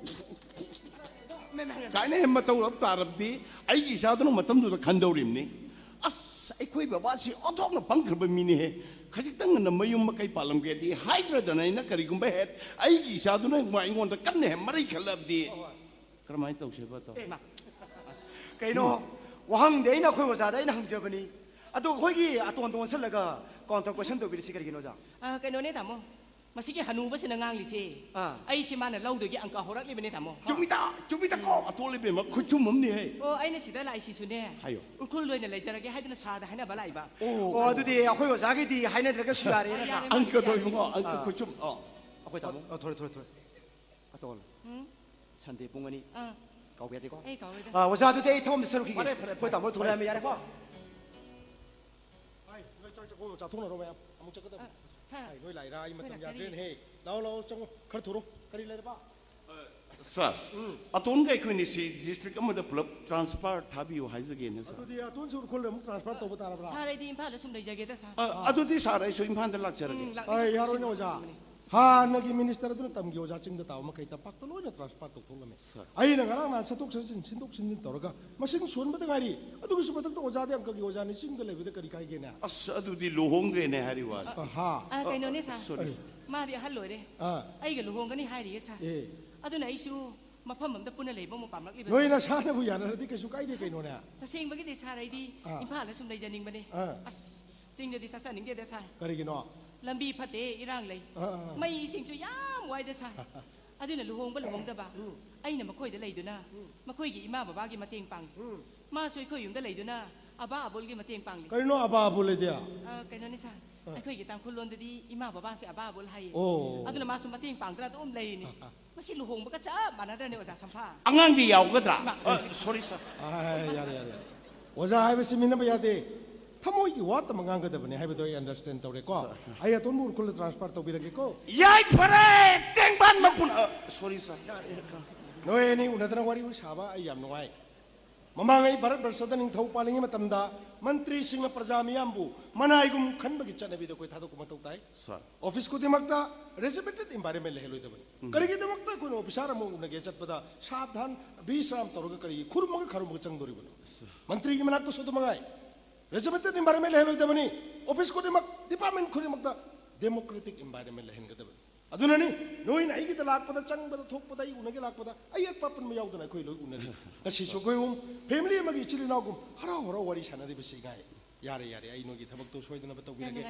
กายเนี่ยมาตัวรับตารับดีไอ้กี่ชาตุนมาตั้งตัวขันดาวริมนี่ไอ้คุยแบบว่าสิอ้อท้องน่ะปังกระบมีนี่เหรอข้าจะตั้งเงินมายุ่งมาไกลปาลมเกดีไฮดรจะไหนนักการิกุมเบเหตุไอ้กี่ชาตุนมาไอ้งอนตะกันเนี่ยมาได้ขลับดีกระไรต้องเชื่อป่ะตัวไกโน่วังเดี๋ยวน่ะคุยว่าจะได้นั่งเจอปนี่อะตัวคุยกี่อะตัวเสร็จแล้วก็ก่อนตัวก็ฉันตัวไปดิสิการิกินว่าจะไกโน่เนี่ยถามมั้งมาสิแกฮันูไม่ใช่นางงลิเซ่ไอ้ชิมันเนี่ยเล่าเดี๋ยวแกอังกาฮอรักเลยเป็นเนี่ยถามมั้งจุ่มตาก็อะตัวเลยเป็นมั้งคุณจุ่มมันนี่โอ้ไอ้เนี่ยสิได้หลายสิสุดเนี่ยใช่หรออุ้งคุยเลยเนี่ยเลยจะอะไรแกให้ตัวน่ะชาได้ให้น่ะบ้าไรบ้าโอ้ดูดิอะคุยว่าจะกี่ดีให้เนี่ยเด็กก็สุดอะไรนะอังกาตัวมั้งอังกาคุณจุ่มอะคุยถามมั้งถอยอะตัวฉันเดี๋ยวปุ่งอันนี้เกาเบียดีกว่าเกาเบียดว่าจะดูดิทอมสรุปกี่คุยถามว่าถอยไม่ยากป่ะไอ้เราจะคุยจะทุ่งเราไหมมึงจะก็ได้ใช่คุยหลายรายมาทำยาเรื่องเฮ้เราจังขัดถูกกันดีเลยป่ะสร์อะตุนก็คุยนี่สิดิสตริกก็มันจะพลับทรานสฟาร์ทับอยู่ไฮส์กินนะสร์อะตุนอะตุนสุดคนเลยมุกทรานสฟาร์ตัวตาละสาระดีอิมพาลสุ่มเลยจะเกิดสาอะตุนที่สาระสุอิมพาลจะลักเจอร์กิไอ้ยารุโนจ้า ꯍꯥꯟꯅꯒꯤ minister ꯑꯗꯨꯅ ꯇꯝꯒꯤ ꯑꯣꯖꯥ ꯆꯤꯡꯗ ꯇꯥꯕ ꯃꯈꯩ ꯇꯝꯄꯥꯛꯇ ꯂꯣꯏꯅ transfer ꯇꯧꯊꯣꯛꯂꯝꯃꯦ ꯑꯩꯅ ꯉꯔꯥꯡ ꯅꯍꯥꯟ ꯆꯠꯊꯣꯛ ꯆꯠꯁꯤꯟ ꯁꯤꯟꯗꯣꯛ ꯁꯤꯟꯖꯤꯟ ꯇꯧꯔꯒ ꯃꯁꯤꯡ ꯁꯣꯟꯕꯗ ꯉꯥꯏꯔꯤ ꯑꯗꯨꯒꯤꯁꯨ ꯃꯊꯛꯇ ꯑꯣꯖꯥꯗꯤ ꯑꯪꯀꯒꯤ ꯑꯣꯖꯥꯅꯤ ꯆꯤꯡꯗ ꯂꯩꯕꯗ ꯀꯔꯤ ꯀꯥꯏꯒꯦꯅꯦ ꯑꯁ ꯑꯗꯨꯗꯤ ꯂꯨꯍꯣꯡꯈ꯭ꯔꯦꯅꯦ ꯍꯥꯏꯔꯤ ꯋꯥꯁꯦ ꯀꯩꯅꯣꯅꯦ ꯁꯥꯔ ꯃꯥꯗꯤ ꯑꯍꯜ ꯑꯣꯏꯔꯦ ꯑꯩꯒ ꯂꯨꯍꯣꯡꯒꯅꯤ ꯍꯥꯏꯔꯤꯌꯦ ꯁꯥꯔ ꯑꯗꯨꯅ ꯑꯩꯁꯨ ꯃꯐꯝ ꯑꯃꯗ ꯄꯨꯟꯅ ꯂꯩꯕ ꯑꯃꯨꯛ ꯄꯥꯝꯂꯛꯂꯤꯕ ꯅꯣꯏ ꯅꯁꯥꯅꯕꯨ ꯌꯥꯅꯔꯗꯤ ꯀꯩꯁꯨ ꯀꯥꯏꯗꯦ ꯀꯩꯅꯣꯅꯦ ꯇꯁꯦꯡꯕꯒꯤꯗꯤ ꯁꯥꯔ ꯑꯩꯗꯤ ꯏꯝꯐꯥꯜꯗ ꯁꯨꯝ ꯂꯩꯖꯅꯤꯡꯕꯅꯦ ꯑꯁ ꯆꯤꯡꯗꯗꯤ ꯆꯠꯆꯅꯤꯡꯗꯦꯗ ꯁꯥꯔ ꯀꯔꯤꯒꯤꯅꯣ ꯂꯝꯕꯤ ꯐꯠꯇꯦ ꯏꯔꯥꯡ ꯂꯩ ꯃꯩ ꯏꯁꯤꯡꯁꯨ ꯌꯥꯝ ꯋꯥꯏꯗ ꯁꯥꯔ ꯑꯗꯨꯅ ꯂꯨꯍꯣꯡꯗꯕ ꯑꯩꯅ ꯃꯈꯣꯏꯗ ꯂꯩꯗꯨꯅ ꯃꯈꯣꯏꯒꯤ ꯏꯃꯥ ꯕꯕꯥꯒꯤ ꯃꯇꯦꯡ ꯄꯥꯡꯉꯤ ꯃꯥꯁꯨ ꯑꯩꯈꯣꯏ ꯌꯨꯝꯗ ꯂꯩꯗꯨꯅ ꯑꯕꯥ ꯑꯕꯣꯜꯒꯤ ꯃꯇꯦꯡ ꯄꯥꯡꯂꯤ ꯀꯔꯤꯅꯣ ꯑꯕꯥ ꯑꯕꯣꯜ ꯂꯩꯗꯤ ꯀꯩꯅꯣꯅꯤ ꯁꯥꯔ ꯑꯩꯈꯣꯏꯒꯤ ꯇꯥꯡꯈꯨꯜꯂꯣꯟꯗꯗꯤ ꯏꯃꯥ ꯕꯕꯥꯁꯦ ꯑꯕꯥ ꯑꯕꯣꯜ ꯍꯥꯏꯌꯦ ꯑꯗꯨꯅ ꯃꯥꯁꯨ ꯃꯇꯦꯡ ꯄꯥꯡꯗꯅ ꯑꯗꯨꯝ ꯂꯩꯔꯤꯅꯤ ꯃꯁꯤ ꯂꯨꯍꯣꯡꯕꯒ ꯆꯞ ꯃꯥꯟꯅꯗ꯭ꯔꯅꯦ ꯑꯣꯖꯥ ꯁꯝꯐꯥ ꯑꯉꯥꯡꯗꯤ ꯌꯥꯎꯒꯗ꯭ꯔꯥ ꯁꯣꯔꯤ ꯁꯥꯔ ꯌꯥꯔꯦ ꯑꯣꯖꯥ ꯍꯥꯏꯕꯁꯤ ꯃꯤꯅꯕ ꯌꯥꯗꯦ ꯊꯃꯣꯏꯒꯤ ꯋꯥꯠꯇ ꯉꯥꯡꯒꯗꯕꯅꯤ ꯍꯥꯏꯕꯗꯣ ꯑꯩ ꯑꯟꯗꯔꯁꯇꯦꯟ ꯇꯧꯔꯦꯀꯣ ꯑꯩ ꯑꯇꯣꯟꯕ ꯎꯈ꯭ꯔꯨꯜꯗ ꯇ꯭ꯔꯥꯟꯁꯐꯔ ꯇꯧꯕꯤꯔꯒꯦꯀꯣ ꯌꯥꯏ ꯐꯔꯦ ꯇꯦꯡꯕꯥꯟ ꯃꯄꯨꯟ ꯁꯣꯔꯤ ꯁꯥꯔ ꯅꯣꯏ ꯑꯅꯤ ꯎꯅꯗꯅ ꯋꯥꯔꯤ ꯁꯥꯕ ꯑꯩ ꯌꯥꯝ ꯅꯨꯡꯉꯥꯏ ꯃꯃꯥꯡ ꯑꯩ ꯚꯥꯔꯠ ꯕꯔꯁꯗ ꯅꯤꯡꯊꯧ ꯄꯥꯜꯂꯤꯉꯩ ꯃꯇꯝꯗ ꯃꯟꯇ꯭ꯔꯤꯁꯤꯡꯅ प्रजा ꯃꯤꯌꯥꯝꯕꯨ ꯃꯅꯥꯏꯒꯨꯝ ꯈꯟꯕꯒꯤ ꯆꯠꯅꯕꯤꯗ ꯑꯩꯈꯣꯏ ꯊꯥꯗꯣꯛꯄ ꯃꯊꯧ ꯇꯥꯏ ꯑꯣꯐꯤस ꯈꯨꯗꯤꯡꯃꯛꯇ ꯔꯦꯖꯤꯃꯦꯟꯇꯦꯠ ꯏꯟꯚꯥꯏꯔꯟꯃꯦꯟ ꯂꯩꯍꯜꯂꯣꯏꯗꯕꯅꯤ ꯀꯔꯤꯒꯤꯗꯃꯛꯇ ꯑꯩꯈꯣꯏꯅ ꯑꯣꯐꯤꯁꯥꯔ ꯑꯃ ꯎꯅꯒꯦ ꯆꯠꯄꯗ ꯁꯥꯕꯙꯥꯟ ꯕꯤꯁ꯭ꯔꯥꯝ ꯇꯧꯔꯒ ꯀꯔꯤꯒꯤ ꯈꯨꯔꯨꯝꯃꯒ ꯆꯪꯗꯣꯔꯤꯕꯅꯣ ꯃꯟꯇ꯭ꯔꯤꯒꯤ ꯃꯅꯥꯛꯇꯁꯨ ꯑꯗꯨꯃꯉꯥꯏ ꯔꯦꯖꯤꯃꯦꯟꯇꯦꯠ ꯏꯟꯚꯥꯏꯔꯟꯃꯦꯟ ꯂꯩꯍꯜꯂꯣꯏꯗꯕꯅꯤ ꯑꯣꯐꯤस ꯈꯨꯗꯤꯡꯃꯛ ꯗꯤꯄꯥꯔꯠꯃꯦꯟट ꯈꯨꯗꯤꯡꯃꯛꯇ ꯗꯦꯃꯣꯀ꯭रेटिक इन्वायरमेंट लेहनगदबनी अदुननी नोइन आइगिदा लाकपदा चंगबदा थोकपदा आई उनगे लाकपदा आई पापन में यावदना कोई लोग उनरी गसिसो कोइम फैमिली मगी चिलिनागुम हरा हरा वारी सानरी बसी गाय यारे यारे आई नोगी थबक तो सोइदना बतौबिरगे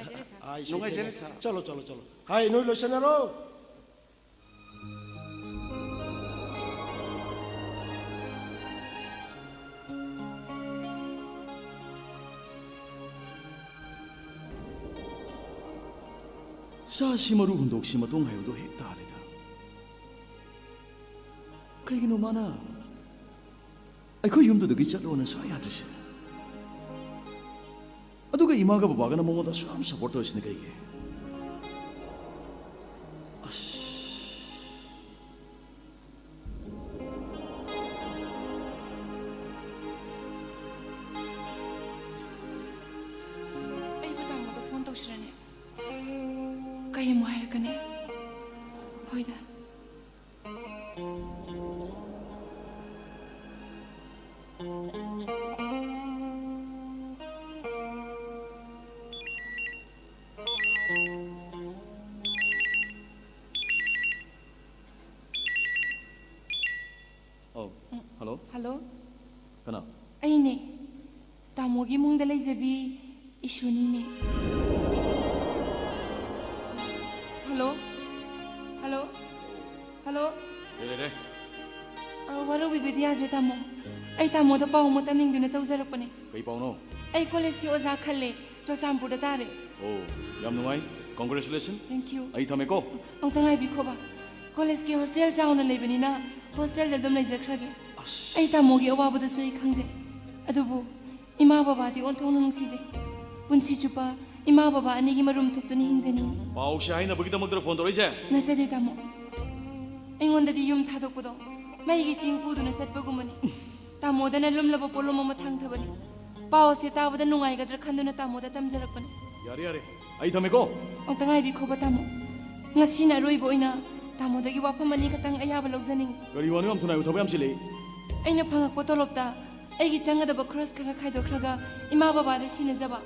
आई नुंगाइजेने सा चलो चलो चलो हाय नोइ लोसनरो ꯁꯥꯁꯤ ꯃꯔꯨ ꯍꯨꯟꯗꯣꯛꯁꯤ ꯃꯇꯨꯡ ꯍꯥꯏꯕꯗꯣ ꯍꯦꯛ ꯇꯥꯔꯦꯗ ꯀꯩꯒꯤꯅꯣ ꯃꯥꯅ ꯑꯩꯈꯣꯏ ꯌꯨꯝꯗꯨꯗꯒꯤ ꯆꯠꯂꯣꯅ ꯁꯨꯡꯌꯥ ꯌꯥꯗ꯭ꯔꯤꯁꯦ ꯑꯗꯨꯒ ꯏꯃꯥꯒ ꯕꯕꯥꯒꯅ ꯃꯉꯣꯟꯗ ꯁꯨꯌꯥꯝ ꯁꯞꯄꯣꯔꯠ ꯇꯧꯔꯤꯁꯤꯅ ꯀꯩꯒꯤ ꯑꯁ ꯑꯩꯕꯨ ꯇꯥꯃꯣꯗ ꯐꯣꯟ ꯇꯧꯁꯤꯔꯅꯦ ꯀꯩ ꯑꯃꯨꯛ ꯍꯥꯏꯔꯛꯀꯅꯤ ꯍꯣꯏꯗ ꯍꯜꯂꯣ ꯍꯜꯂꯣ ꯀꯅꯥ ꯑꯩꯅꯦ ꯇꯥꯃꯣꯒꯤ ꯏꯃꯨꯡꯗ ꯂꯩꯖꯕꯤ ꯏꯁꯨꯅꯤꯅꯦ ꯍꯜꯂꯣ ꯍꯜꯂꯣ ꯍꯜꯂꯣ ꯂꯩꯔꯦ ꯋꯥꯔꯧꯕꯤꯕꯗꯤ ꯌꯥꯗ꯭ꯔꯦ ꯇꯥꯃꯣ ꯑꯩ ꯇꯥꯃꯣꯗ ꯄꯥꯎ ꯑꯃ ꯇꯝꯅꯤꯡꯗꯨꯅ ꯇꯧꯖꯔꯛꯄꯅꯦ ꯀꯩ ꯄꯥꯎꯅꯣ ꯑꯩ ꯀꯣꯂꯦꯖꯀꯤ ꯑꯣꯖꯥ ꯈꯜꯂꯦ ꯆꯨꯔꯆꯥꯟꯄꯨꯔꯗ ꯇꯥꯔꯦ ꯑꯣ ꯌꯥꯝ ꯅꯨꯡꯉꯥꯏ ꯀꯣꯡꯒ꯭ꯔꯦꯆꯨꯂꯦꯁꯟ ꯊꯦꯡꯛ ꯌꯨ ꯑꯩ ꯊꯝꯃꯦꯀꯣ ꯑꯃꯨꯛꯇ ꯉꯥꯏꯕꯤꯈꯣꯕ ꯀꯣꯂꯦꯖꯀꯤ ꯍꯣꯁꯇꯦꯜ ꯆꯥꯎꯅ ꯂꯩꯕꯅꯤꯅ ꯍꯣꯁꯇꯦꯜꯗ ꯑꯗꯨꯝ ꯂꯩꯖꯈ꯭ꯔꯒꯦ ꯑꯩ ꯇꯥꯃꯣꯒꯤ ꯑꯋꯥꯕꯗꯨꯁꯨ ꯑꯩ ꯈꯪꯖꯩ ꯑꯗꯨꯕꯨ ꯏꯃꯥ ꯕꯕꯥꯗꯤ ꯑꯣꯟꯊꯣꯛꯅ ꯅꯨꯡꯁꯤꯖꯩ ꯄꯨꯟꯁꯤ ꯆꯨꯞꯄ ꯏꯃꯥ ꯕꯕꯥ ꯑꯅꯤꯒꯤ ꯃꯔꯨꯝ ꯊꯣꯛꯇꯨꯅ ꯍꯤꯡꯖꯅꯤꯡꯉꯤ ꯄꯥꯎꯁꯦ ꯍꯥꯏꯅꯕꯒꯤꯗꯃꯛꯇ ꯐꯣꯟ ꯇꯧꯔꯛꯏꯁꯦ ꯅꯠꯆꯗꯦ ꯇꯥꯃꯣ ꯑꯩꯉꯣꯟꯗꯗꯤ ꯌꯨꯝ ꯊꯥꯗꯣꯛꯄꯗꯣ ꯃꯩꯒꯤ ꯆꯤꯡ ꯄꯨꯗꯨꯅ ꯆꯠꯄꯒꯨꯝꯕꯅꯤ ꯇꯥꯃꯣꯗꯅ ꯂꯨꯝꯂꯕ ꯄꯣꯠꯂꯨꯝ ꯑꯃ ꯊꯥꯡꯊꯕꯅꯤ ꯄꯥꯎꯁꯦ ꯇꯥꯕꯗ ꯅꯨꯡꯉꯥꯏꯒꯗ꯭ꯔꯥ ꯈꯟꯗꯨꯅ ꯇꯥꯃꯣꯗ ꯇꯝꯖꯔꯛꯄꯅꯤ ꯌꯥꯔꯦ ꯌꯥꯔꯦ ꯑꯩ ꯊꯝꯃꯦꯀꯣ ꯑꯃꯨꯛꯇ ꯉꯥꯏꯕꯤꯈꯣꯕ ꯇꯥꯃꯣ ꯉꯁꯤꯅ ꯑꯔꯣꯏꯕ ꯑꯣꯏꯅ ꯇꯥꯃꯣꯗꯒꯤ ꯋꯥꯐꯝ ꯑꯅꯤ ꯈꯛꯇꯪ ꯑꯌꯥꯕ ꯂꯧꯖꯅꯤꯡꯉꯤ ꯀꯔꯤ ꯋꯥꯅꯣ ꯌꯥꯝ ꯊꯨꯅ ꯊꯕꯛ ꯌꯥꯝ ꯆꯤꯜꯂꯤ ꯑꯩꯅ ꯐꯪꯉꯛꯄ ꯇꯣꯂꯣꯞꯇ ꯑꯩꯒꯤ ꯆꯪꯒꯗꯕ ꯈꯔꯣꯁ ꯈꯔ ꯈꯥꯏꯗꯣꯛꯈ꯭ꯔꯒ ꯏꯃꯥ ꯕꯕꯥꯗ ꯁꯤꯟꯅꯖꯕ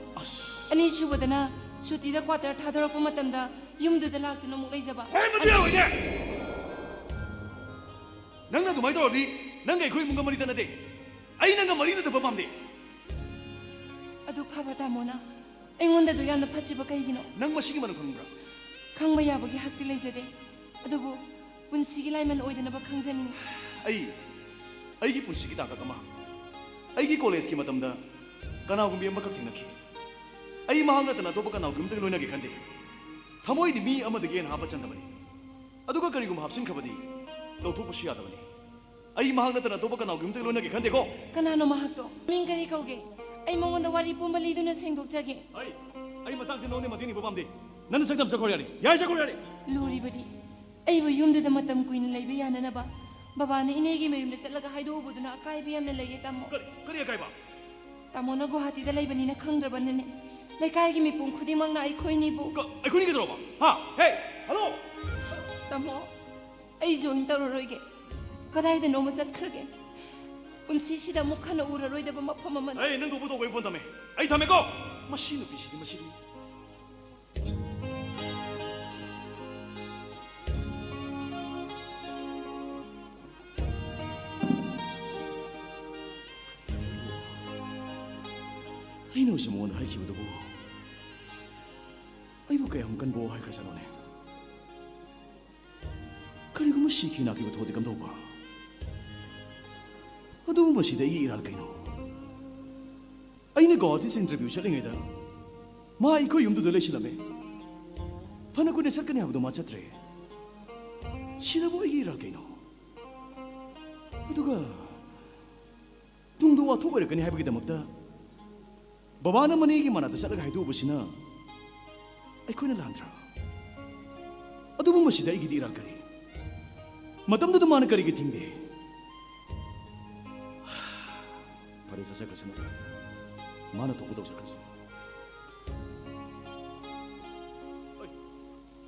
ꯑꯅꯤꯁꯨꯕꯗꯅ ꯁꯨꯇꯤꯗ ꯀ꯭ꯋꯥꯇꯔ ꯊꯥꯗꯣꯔꯛꯄ ꯃꯇꯝꯗ ꯌꯨꯝꯗꯨꯗ ꯂꯥꯛꯇꯨꯅ ꯑꯃꯨꯛ ꯂꯩꯖꯕ ꯅꯪꯅ ꯑꯗꯨꯃꯥꯏꯅ ꯇꯧꯔꯗꯤ ꯅꯪꯒ ꯑꯩꯈꯣꯏ ꯏꯃꯨꯡꯒ ꯃꯔꯤ ꯇꯠꯅꯗꯦ ꯑꯩ ꯅꯪꯒ ꯃꯔꯤ ꯅꯠꯇꯕ ꯄꯥꯝꯗꯦ ꯑꯗꯨ ꯐꯕ ꯇꯥꯃꯣꯅ ꯑꯩꯉꯣꯟꯗꯗꯨ ꯌꯥꯝꯅ ꯐꯠꯇ꯭ꯔꯤꯕ ꯀꯩꯒꯤꯅꯣ ꯅꯪ ꯃꯁꯤꯒꯤ ꯃꯔꯝ ꯈꯪꯕ꯭ꯔꯥ ꯈꯪꯕ ꯌꯥꯕꯒꯤ ꯍꯛꯇꯤ ꯂꯩꯖꯗꯦ ꯑꯗꯨꯕꯨ ꯄꯨꯟꯁꯤꯒꯤ ꯂꯥꯏꯃꯟ ꯑꯣꯏꯗꯅꯕ ꯈꯪꯖꯅꯤꯡꯉꯤ ꯑꯩꯒꯤ ꯄꯨꯟꯁꯤꯒꯤ ꯇꯥꯡꯀꯛ ꯑꯃ ꯑꯩꯒꯤ ꯀꯣꯂꯦꯖꯀꯤ ꯃꯇꯝꯗ ꯀꯅꯥꯒꯨꯝꯕꯤ ꯑꯃꯈꯛ ꯊꯦꯡꯅꯈꯤ ꯑꯩ ꯃꯍꯥꯛ ꯅꯠꯇꯅ ꯑꯇꯣꯞꯄ ꯀꯅꯥꯒꯨꯝꯕꯗꯒꯤ ꯂꯣꯏꯅꯒꯦ ꯈꯟꯗꯦ ꯊꯃꯣꯏꯗꯤ ꯃꯤ ꯑꯃꯗꯒꯤ ꯍꯦꯟꯅ ꯍꯥꯞꯄ ꯆꯟꯗꯕꯅꯤ ꯑꯗꯨꯒ ꯀꯔꯤꯒꯨꯝꯕ ꯍꯥꯞꯆꯤꯟꯈ꯭ꯔꯕꯗꯤ ꯂꯧꯊꯣꯛꯄꯁꯨ ꯌꯥꯗꯕꯅꯤ ꯑꯩ ꯃꯍꯥꯛ ꯅꯠꯇꯅ ꯑꯇꯣꯞꯄ ꯀꯅꯥꯒꯨꯝꯕꯗꯒꯤ ꯂꯣꯏꯅꯒꯦ ꯈꯟꯗꯦꯀꯣ ꯀꯅꯥꯅꯣ ꯃꯍꯥꯛꯇꯣ ꯃꯤꯡ ꯀꯔꯤ ꯀꯧꯒꯦ ꯑꯩ ꯃꯉꯣꯟꯗ ꯋꯥꯔꯤ ꯄꯨꯝꯕ ꯂꯤꯗꯨꯅ ꯁꯦꯡꯗꯣꯛꯆꯒꯦ ꯑꯩ ꯃꯇꯥꯡꯁꯦ ꯅꯉꯣꯟꯗ ꯃꯇꯦꯡ ꯅꯤꯕ ꯄꯥꯝꯗꯦ ꯅꯪꯅ ꯁꯛꯇꯝ ꯆꯠꯈ꯭ꯔꯣ ꯌꯥꯔꯦ ꯌꯥꯏ ꯆꯠꯈ꯭ꯔꯣ ꯌꯥꯔꯦ ꯂꯨꯔꯤꯕꯗꯤ ꯑꯩꯕꯨ ꯌꯨꯝꯗꯨꯗ ꯃꯇꯝ ꯀꯨꯏꯅ ꯂꯩꯕ ꯌꯥꯅꯅꯕ ꯕꯕꯥꯅ ꯏꯅꯦꯒꯤ ꯃꯌꯨꯝꯗ ꯆꯠꯂꯒ ꯍꯥꯏꯗꯣꯛꯎꯕꯗꯨꯅ ꯑꯀꯥꯏꯕ ꯌꯥꯝꯅ ꯂꯩꯌꯦ ꯇꯥꯃꯣ ꯀꯔꯤ ꯑꯀꯥꯏꯕ ꯇꯥꯃꯣꯅ ꯒꯨꯋꯥꯍꯥꯇꯤꯗ ꯂꯩꯕꯅꯤꯅ ꯈꯪꯗ꯭ꯔꯕꯅꯅꯦ ꯂꯩꯀꯥꯏꯒꯤ ꯃꯤꯄꯨꯝ ꯈꯨꯗꯤꯡꯃꯛꯅ ꯑꯩꯈꯣꯏꯅꯤꯕꯨ ꯑꯩꯈꯣꯏꯅꯤ ꯀꯩꯗꯧꯔꯕ ꯍꯥ ꯍꯦ ꯍꯜꯂꯣ tamo. Ay join tawroige. Kadai de noma chakhrage. Unsi sida mukhana uraroi da bama phamaman. Ay nang dubu do goi phone tame. Ay thame ko. Machine pisidi machine. Ay no sa mga nahay kiwa dugo. Ay mo kaya hong kanbo hay kasa nune. Kari ko masiki na kiwa thodi kamdaw ba? Ado mo masida iiral kayo. Ay nag-audience interview siya lingay da. Maay ko yung dudulay sila me. Paano ko nasal ka niya abdo machatre? Sila mo iiral kayo. Ado ka. Tungdo ato ko rin kanya habang kita magda. Baba naman iki man atas alaga haidu ubusina. Ay ko na landra. Ado mo masida igidiral kari. Matam do duman kari gitingde. Pare sa sa kasama. Mana to udaw sa kasi. Ay.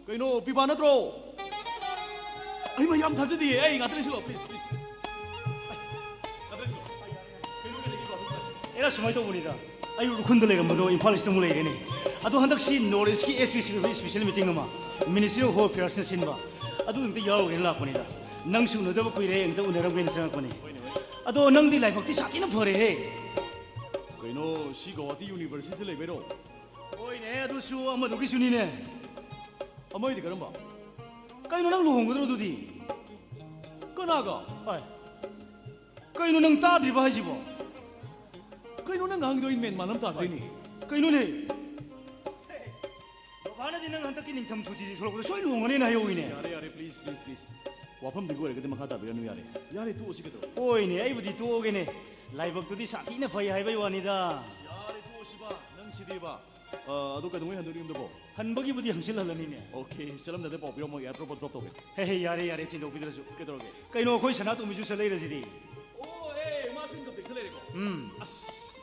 Kaino piba na tro. Ay mayam thasidi. Ay ngatri silo please please. Era sumay to bonita. Ayu khundale gamdo Imphal East mu leirene adu handak si North ki special meeting ma Ministry of Home Affairs sinba adu ingte yaw gen la konida nang su no daba kuire ingte unaram gen sang kone adu nang di lai bakti sati na phore he kaino si Guwahati University leibero oi ne adu su amadu ki suni ne amai di karamba kaino nang luhong gudro dudi kanaga ai kaino nang ta dri ba jibo kaino nang hang do in men manam ta ni kaino ne bana din nang hantak ki ningtham thuji tholo ko soi luhong ne na yo ine yare yare please please please wafam di gore gade makha ta be nu yare yare tu osi kedo oi ne ai budi tu ge ne laibak tu di sati na phai hai bai wani da yare tu osi ba nang sidi ba adu ka dungwe handuri imdo bo hanbagi budi hangsil halani ne okay salam da de pop yo mo ya drop drop to ge he yare yare tin do bidrasu kedo ge kaino khoi sana tu mi ju salai rasidi oh eh ma sin ko bisale ko as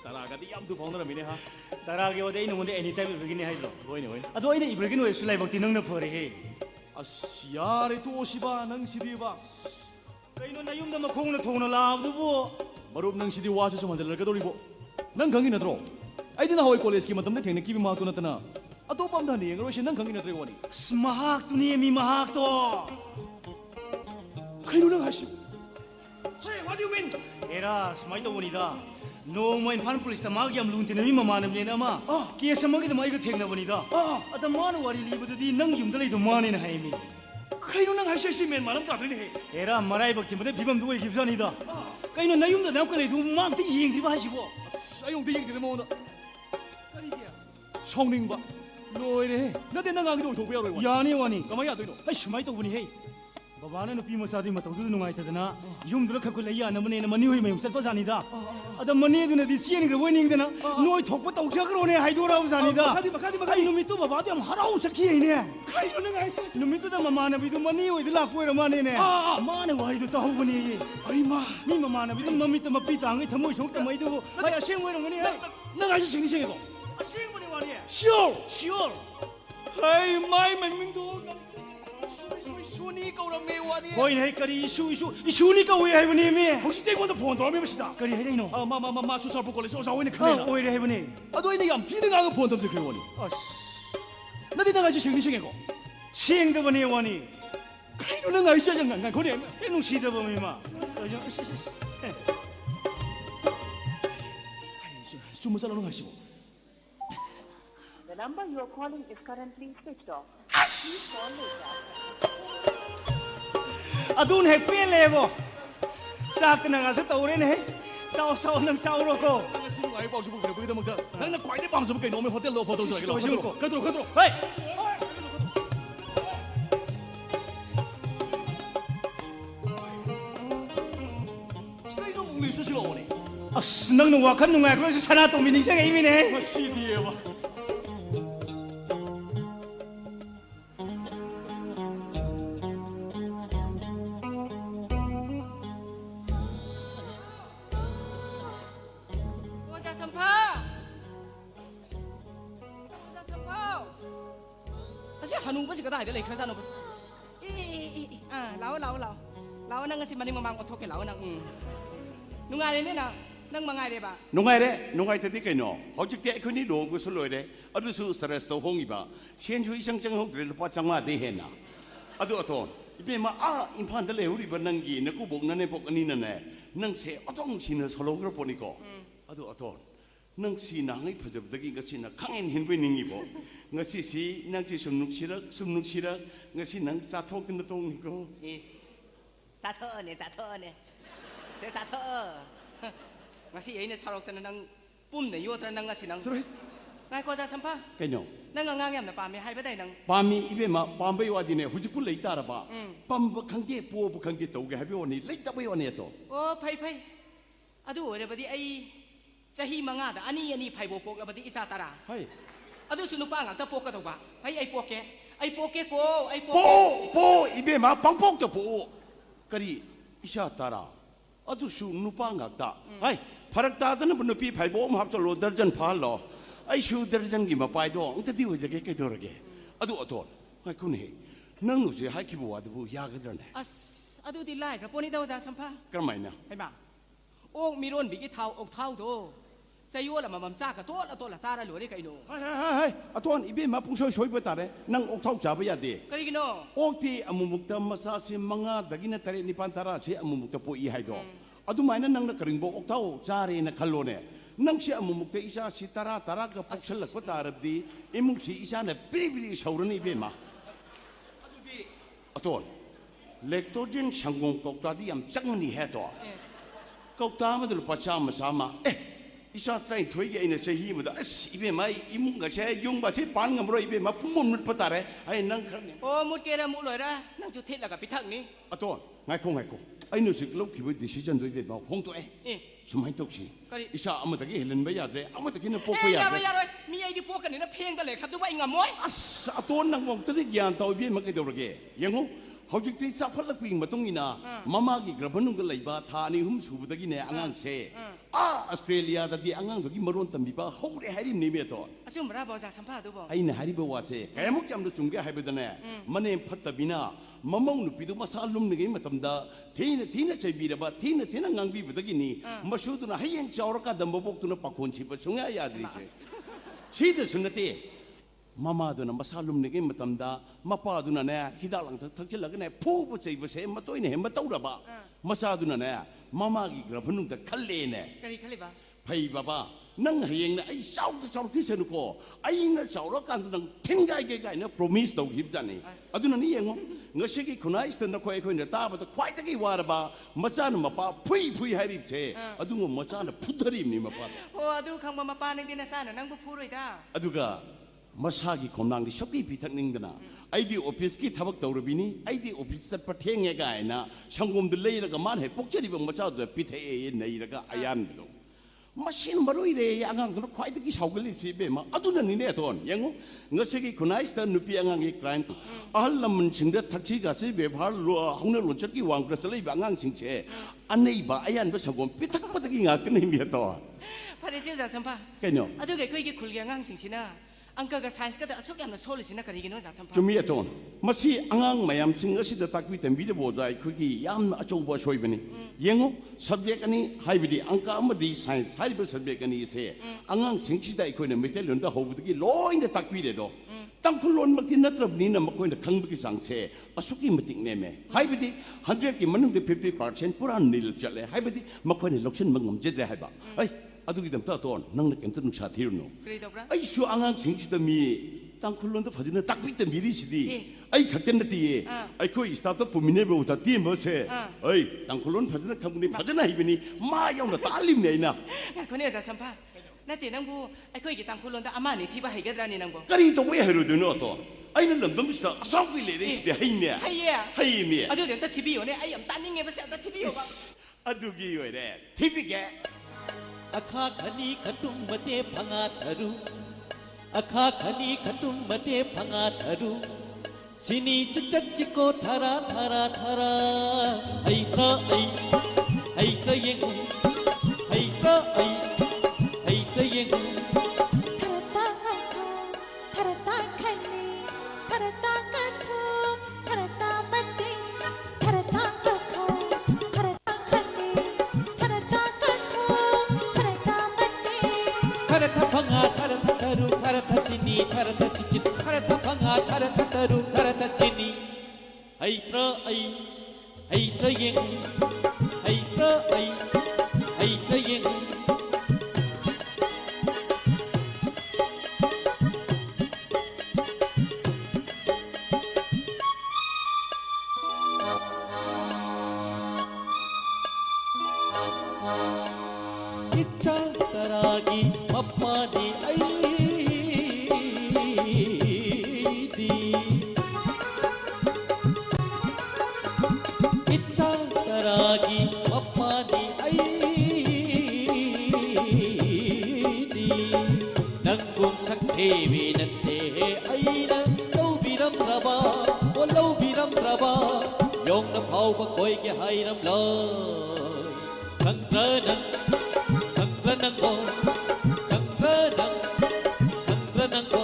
taraga di yam du phone ramine ha taraga wade ino monde anytime begini haidlo hoine hoine ado ine ibregin we sulai bakti nang na phore he as yare tu osi ba nang sidi ba kaino na yum da ma khong na thong na lab du bo marup nang sidi wa sa sum hanjal ka dori bo nang gangi na dro ai dina hoi college ki matam de thengna ki bi ma tu na tana ato pam da ni ngro she nang gangi na tre wani smahak tu ni mi mahak to kaino nang hashi hey what do you mean era smai to boni da no mo Imphal police ta mag yam lun tin mi mama na ne ma ke samagi da mai ga thengna boni da ada man wari li bu di nang yum da lei do man ne hai mi kaino nang hashi si men manam ta ni he era marai bakti made bibam du gi bjani da kaino na yum da na ko lei du mag ti yeng di ba shi bo ayong di yeng di mo na kari dia chongning ba loire na de nang ang do thok ya roi yani wani kamaya do no ai shumai to boni he babana nupi masadi ma tawdu nungai tadana yum dura khakul layya na mane na mani hoi mayum satpa sani da ada mani duna di sien gre woning dana noi thokpa tawcha gro ne haidu ra usani da ai numi tu baba de am harau sakhi ne kai no ngai numi tu da mama na bi du mani hoi dula ko ra mane ne ma ne wai du tahu bani ye ai ma mi mama na bi du mami ta mapi ta ngai thamoi sok ta mai du ai aseng wai rong ne ai nang ai sing sing ko aseng bani wani sure sure ai mai mai ming do Suni kau ram me wani. Koi nahi kari isu ni kau hai bani me. Hosi te ko da phone to me bisida. Kari hai no. Ma su sarpu college osa wani khane na. Oi hai bani. Ado ini yam thi nga phone tam se khre wani. As. Na di nga si sing ko. Sing da bani wani. Kai no nga isa yang nga ko ne. He nu si da ba me ma. Su mo sala no nga si bo. The number you are calling is currently switched off. Please call later. Adun hek pe levo. Sak na nga sa tawre ne. Sao nang sao ro ko. Nga si ngai pau su bu bu da mag da. Nang na kwai de pam su kai no me hotel lo photo sa ko. Kadro. Hey. Stay no mung ni su si lo ni. As nang no wakan no ngai ko sana to mi ni sa ngai mi ne. Ma si di ba. Hanu ba si ka dai de lai kha sa no. lao nang ngasi maning mamang otok ke lao nang nungai ne na nang mangai de ba นุ่งไงเด้นุ่งไงที่กันเนาะเขาจะแก้คนนี้โดนกูสลวยเด้อดูสู้สระสตัวห้องอีบ้าเชียนช่วยช่างจังห้องเดือดปัดจังมาได้เห็นนะอดูอัตโนอีเป็นมาอินพันทะเลหุริบันนังกีนักกูบอกนั่นเองพวกอันนี้นั่นแหละนังเสียอัตโนชินสโลกระปนิโกอดูอัตโนนังสีนังไอ้พระเจ้าตะกี้ก็สีนังขังเห็นไปนิ่งอีบ่งั้นสีนังจีสมนุกชิระงั้นสีนังสาธุกันตรงนี้ก็สาธุเนี่ยเสียสาธุงั้นสิไอ้เนี่ยสารกแต่นังปุ่มเนี่ยโยแต่นังงั้นสินังนายก็จะสัมภาษณ์กันเนาะนังงางๆเนี่ยปามีให้ไปได้นังปามีอีเบมาปามไปว่าดีเนี่ยหุ่นจุกุเลยตาระบะปั๊มบุคังเกปัวบุคังเกตัวแกให้ไปวันนี้เลยตาไปวันนี้ตัวโอ้ไพ่อะดูเดี๋ยวบัดนี้ไอ้สหิมังงาแต่อันนี้ไพ่โบปกบัดนี้อิสาตาระอะดูสุนุปังอ่ะตะปกกันตัวบ้าไอ้ปกแกโกไอ้โปอีเบมาปังปกจะโปกะรีอิสาตาระอะดูสุนุปังอ่ะตาเฮ้ยพารักตาตนั้นบนปีไพ่โบมาฮับจะโลดร์จันพาลอไอ้ชูดร์จันกี่มาไปด้วยอันที่ว่าจะแก่ตัวระเกอะดูอัตโนไอ้คุณเห็นนั่งหนูสิให้คิดว่าดูยากกันเลยอะดูดีไล่ครับพวกนี้เราจะสัมภาษณ์ก็ไม่นะให้มาโอ้มีร่นบิกิเท้าอกเท้าโตใส่ยัวละมาจ้ากระตัวละซาได้หรือได้ไก่โน่เฮ้ยอัตโนอีเบมาปุ่งช่วยไปตาเลยนั่งอกเท้าจ่าไปยาดีก็ได้กินโน่อกที่อมุมุกตามาซาซิมังงาดกินทะเลนิพันธาราเสียอมุมุกตาปุยให้ดออะดูไม่นั่นนั่งนักกระดิ่งบอกอกเท้าจ่าเรนักขลุ่นเนี่ยนั่งเสียอมุมุกตาอิชาสิตารากับปุกเชลล์ก็ตารับดีอิมุกสิอิชาเนี่ยบิริชาวรนี่เบมาอะดูดีอัตโนเล็กตัวจินช่างงกอกตาดีอันจังนี่เหตุกอกตามันดูปัจจามาสามาอิสระไทยถอยกันเนี่ยเสียหิมดาอีเบมาอิมุงก็เสียยุงบ่เสียปานกันบ่อีเบมาพุ่งมุดปะตาเร่ไอ้นั่งครั้งนี้โอ้มุดเกล้ามุดเลยนะนั่งจุดเทศแล้วกับพิทักษ์นี่อะตัวไงคงไอ้หนูสิลูกคิดว่าดิฉันด้วยเด็กมาคงตัวสมัยตุกสิอิสระอามาตะกี้เห็นไม่ยากเลยอามาตะกี้น่ะพวกไปยากเลยมีไอ้ที่พวกกันนี่นะเพียงกันเลยครับดูว่าไอ้งามมวยอะตัวนั่งมองตะกี้ยานตัวเบี้ยมาเกิดอะไรยังงูเขาจึงที่สับพัดลักวิ่งมาตรงนี้นะมากี่กระพันนุ่งกันเลยบ้าทานี่หุ่มสูบตะกี้เนี่ยอ่างเซ่ออสเตรเลียตะกี้อ่างตะกี้มารุนตั้มบีบ้าเขาได้ให้ริมนี่เมียตัวอาชิมราบอจากสัมภาษณ์ดูบ่ไอ้เนี่ยให้ริบว่าเซ่แกมุกยำดูสุ่งแกให้ไปตัวเนี่ยมันเนี่ยพัดตะบินะมาม่งนุปีดูมาซาลุมนี่ไงมาตั้มดาทีน่ะใช้บีระบาทีน่ะงังบีตะกี้นี่มาชูตัวน่ะให้ยังเจ้ารักดัมบกตัวน่ะปักคนชิบสุ่งแกยาดีเซ่ชีดสุนทรีมาม่าดูนะมาซาลุมนี่ก็มาทำได้มาป้าดูนะเนี่ยฮิดาหลังทักเชลักเนี่ยผู้ผู้ใจผู้เสมาตัวนี้มาตัวระบะมาซาดูนะเนี่ยมาม่ากี่กระพนุ่งแต่คัลเลเนี่ยคัลเลบ้าไพ่บ้านั่งเฮียงเนี่ยไอ้สาวที่สนุกไอ้เนี่ยสาวรักกันตั้งทิ้งไกลเนี่ย promise ตัวหิบจันนี่อะดูนะนี่ยังงเงาเสกคนไหนสตันนักควายคนเนี่ยตาบัดควายตะกี้ว่าระบะมาจ้านะมาป้าพุยให้ริบเช่อะดูงมาจ้านะพุทธริมนี่มาป้าโอ้อะดูคำมาป้าในดินซ่านะนั่งบุพูเลยจ้าอะดูก็มาสากิคอมนังดิชอบที่พิทักษ์นิ่งกันนะไอ้ดีออฟฟิศกี่ทับตัวรบินีไอ้ดีออฟฟิศสัตว์ประเทศไงกันนะช่างกรมดุเลยแล้วก็มันเห็นพวกเจ้าดิบมาเจ้าตัวพิเทเองในแล้วก็อายันไปดูมาชินมารุยเลยอ่างกันควายตะกี้ชาวกะลิฟีเบมาอะดูนั่นนี่เนี่ยทอนยังงั้นเสกคนไหนสตันนุปีอ่างกี่ครั้งอัลลัมมันชิงเด็ดทักชีกาสิเบบาร์ลัวห้องนั้นหลุดจากกี่วางกระสเลยบางอ่างชิงเช่อันนี้บ้าอายันไปช่างกรมพิทักษ์ปะตะกี้งากันนี่มีตัวพอดีเจ้าจะสัมภาษณ์กันเนาะอะดูแกคุยกับคุณเลี้ยงอ่างชิงชินะอังกฤษกับไซน์ก็แต่สุกยามน่ะโซลิสินะกันอีกน้อยจากสัมภาษณ์จุมีอะตอนมาสิอ่างไม่ยามสิงห์สิเดตักวิเต็มวิเดบอใจคุยกี่ยามน่ะจูบช่วยไปนี่ยังงู subject อันนี้ให้ไปดิอังกฤษมาดีไซน์ให้ไป subject อันนี้เสียอ่างสิงห์สิได้คุยเนี่ยไม่ใช่เรื่องแต่หัวตะกี้ลอยเนี่ยตักวิเดดอตั้งคนล้นมาที่นัดรับนี้น่ะมาคุยเนี่ยขังไปกี่สังเสียอสุกิมาติงเนี่ยแม่ให้ไปดิ100กี่มันนึงได้50% पुरानนิลจัดเลยให้ไปดิมาคุยเนี่ยล็อกเส้นมังงมเจ็ดเลยให้บ้าไอ้อะดูกี่ตั้งตอนนั่งนักเก็บต้นชาติรุ่นไอ้ชัวอ่างสิงห์สิได้มีตั้งคนล้นตัวพอดีเนี่ยตักวิเต็มวิริสิดีไอ้ขัดเต็นตีไอ้คุยสตาร์ทอัพปุ่มมินเนบรูตัดที่มาเสียไอ้ตั้งคนล้นพอดีเนี่ยคำนี้พอดีเนี่ยอีนี่มาอย่างน่ะตาลิมเนี่ยนะคนนี้จะสัมภาษณ์นั่นตีนังบูไอ้คุยกี่ตั้งคนล้นแต่อามานี่ที่บ้านให้กันร้านนี้นังบูก็รีตัวไม่ให้รู้ด้วยเนาะตัวไอ้นั่นลำดมสตาสองวิเลได้สิให้เนี่ยให้เมียอะดูเดี๋ยวตัดทีวีอยู่เนี่ยไอ้ยำตันนี่ไงภาษาตัดทีวีอยู่บ้างอะดูกี่อยู่เนี่ยทีวีแกอาคาขณีขตุมเตพังอาทารุอาคาขณีขตุมเตพังอาทารุสินีจัจโกธาราธาราธาราไอ้ตาไอ้ตายังไอ้ตาไอ้ตายังทารตาขณีทารตากระทุมทารตาบัดดิทาร phanga thara thataru thara thasini thara thachit thara phanga thara thataru thara thachini ai tra yeng ai tra yeng Taragi Mapani Aidi Itta Taragi Mapani Aidi Nangum Sakhevi Nante Aina Laubiram Raba O Laubiram Raba Yong na Pau Bakoi Ke Hairam La Kangrana Kanggranangko, kanggranangko.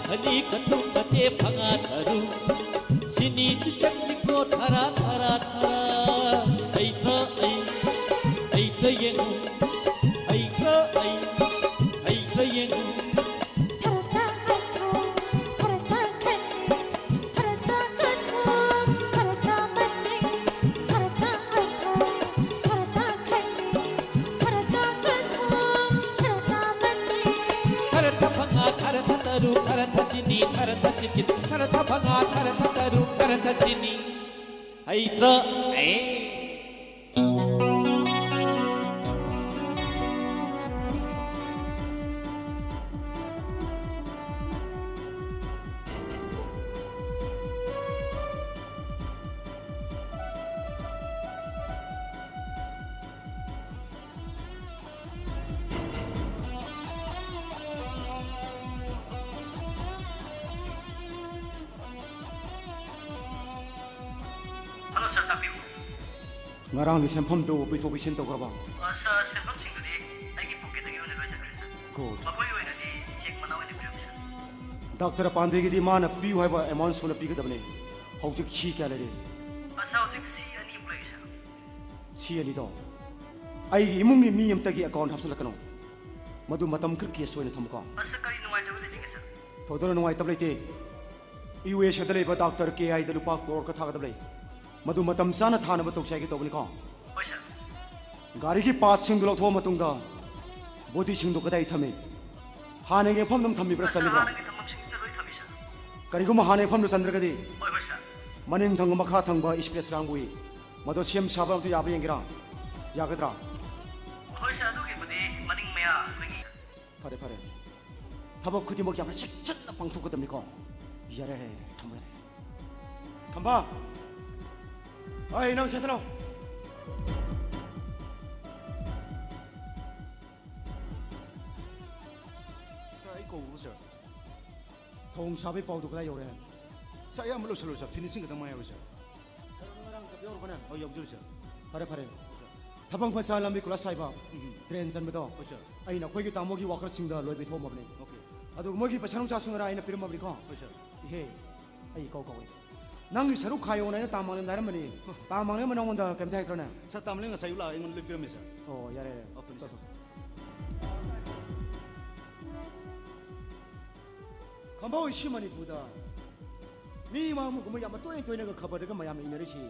Khani katu kate phanga tharu sini chichak chiko thara thara thara ai tra yeng ai tra yeng Chini karata chit karata phanga karata taru karata chini ai tra Hello, sir. Tapi ngarang ni sempom tu pito pisin to kraba. Sa sempom sing tadi, lagi pocket lagi on advice kare sir. Good. Makoy hoy na di check manaw ni biyo sir. Doctor pande gi di mana piu hai ba amount suna pi ga dabne. Hojik chi kya le de. Asa hojik si ani employee sir. Chi ani do. Ai gi imung ni mi am ta gi account hapsul lakano. Madu matam kir ke soina tham ko. Asa kari nuwai tabu de sir. Thodor nuwai tab leite. Iwe shadale ba doctor ke ai da lupa crore ka tha ga dable. मधु मतम साना थाना बतौसाई के तौबनी को होय sir गाड़ी की पास सिंग लौथो मतुंगा बोडी सिंग कदाई थमे हाने के फम दम थमी ब्रस चलिबा हाने के थमम सिंग लोय थमी सर करिगुम हाने फम चंद्रगदी होय होय सर मनिंग थंग मखा थंगबा स्पेस रांगबुई मधु सेम साबा तो याबे यंगिरा यागद्रा होय सर दुगे बदे मनिंग मया लगी फरे फरे थबक खुदी मक याम चिचन पंगथुकदमनी को यारे थमरे थंबा Ay, nang sentalo. Sir, ay ko sir. Thong sabi pau du kala yore. Sir, ay amlo sir. Finishing ka tamay sir. Nang sa yor bana. Oh, yog sir. Pare pare. Thabang phasa lambi kula saiba. Train san bedo. Sir. Ay na khoi gi tamo gi wakar singda loi be thom mabne. Okay. Adu mogi pasanung sa sungara ay na pirum mabri ko. Sir. He. Ay ko ko. Nang saru khayo na tamang nem daram mani tamang nem manong da kem thai trana sa tamling nga sayu la ingon lipir mi sir oh yare open so kambo ishi mani buda mi ma mu gumu yam toy toy na ga khabar ga mayam ina rishi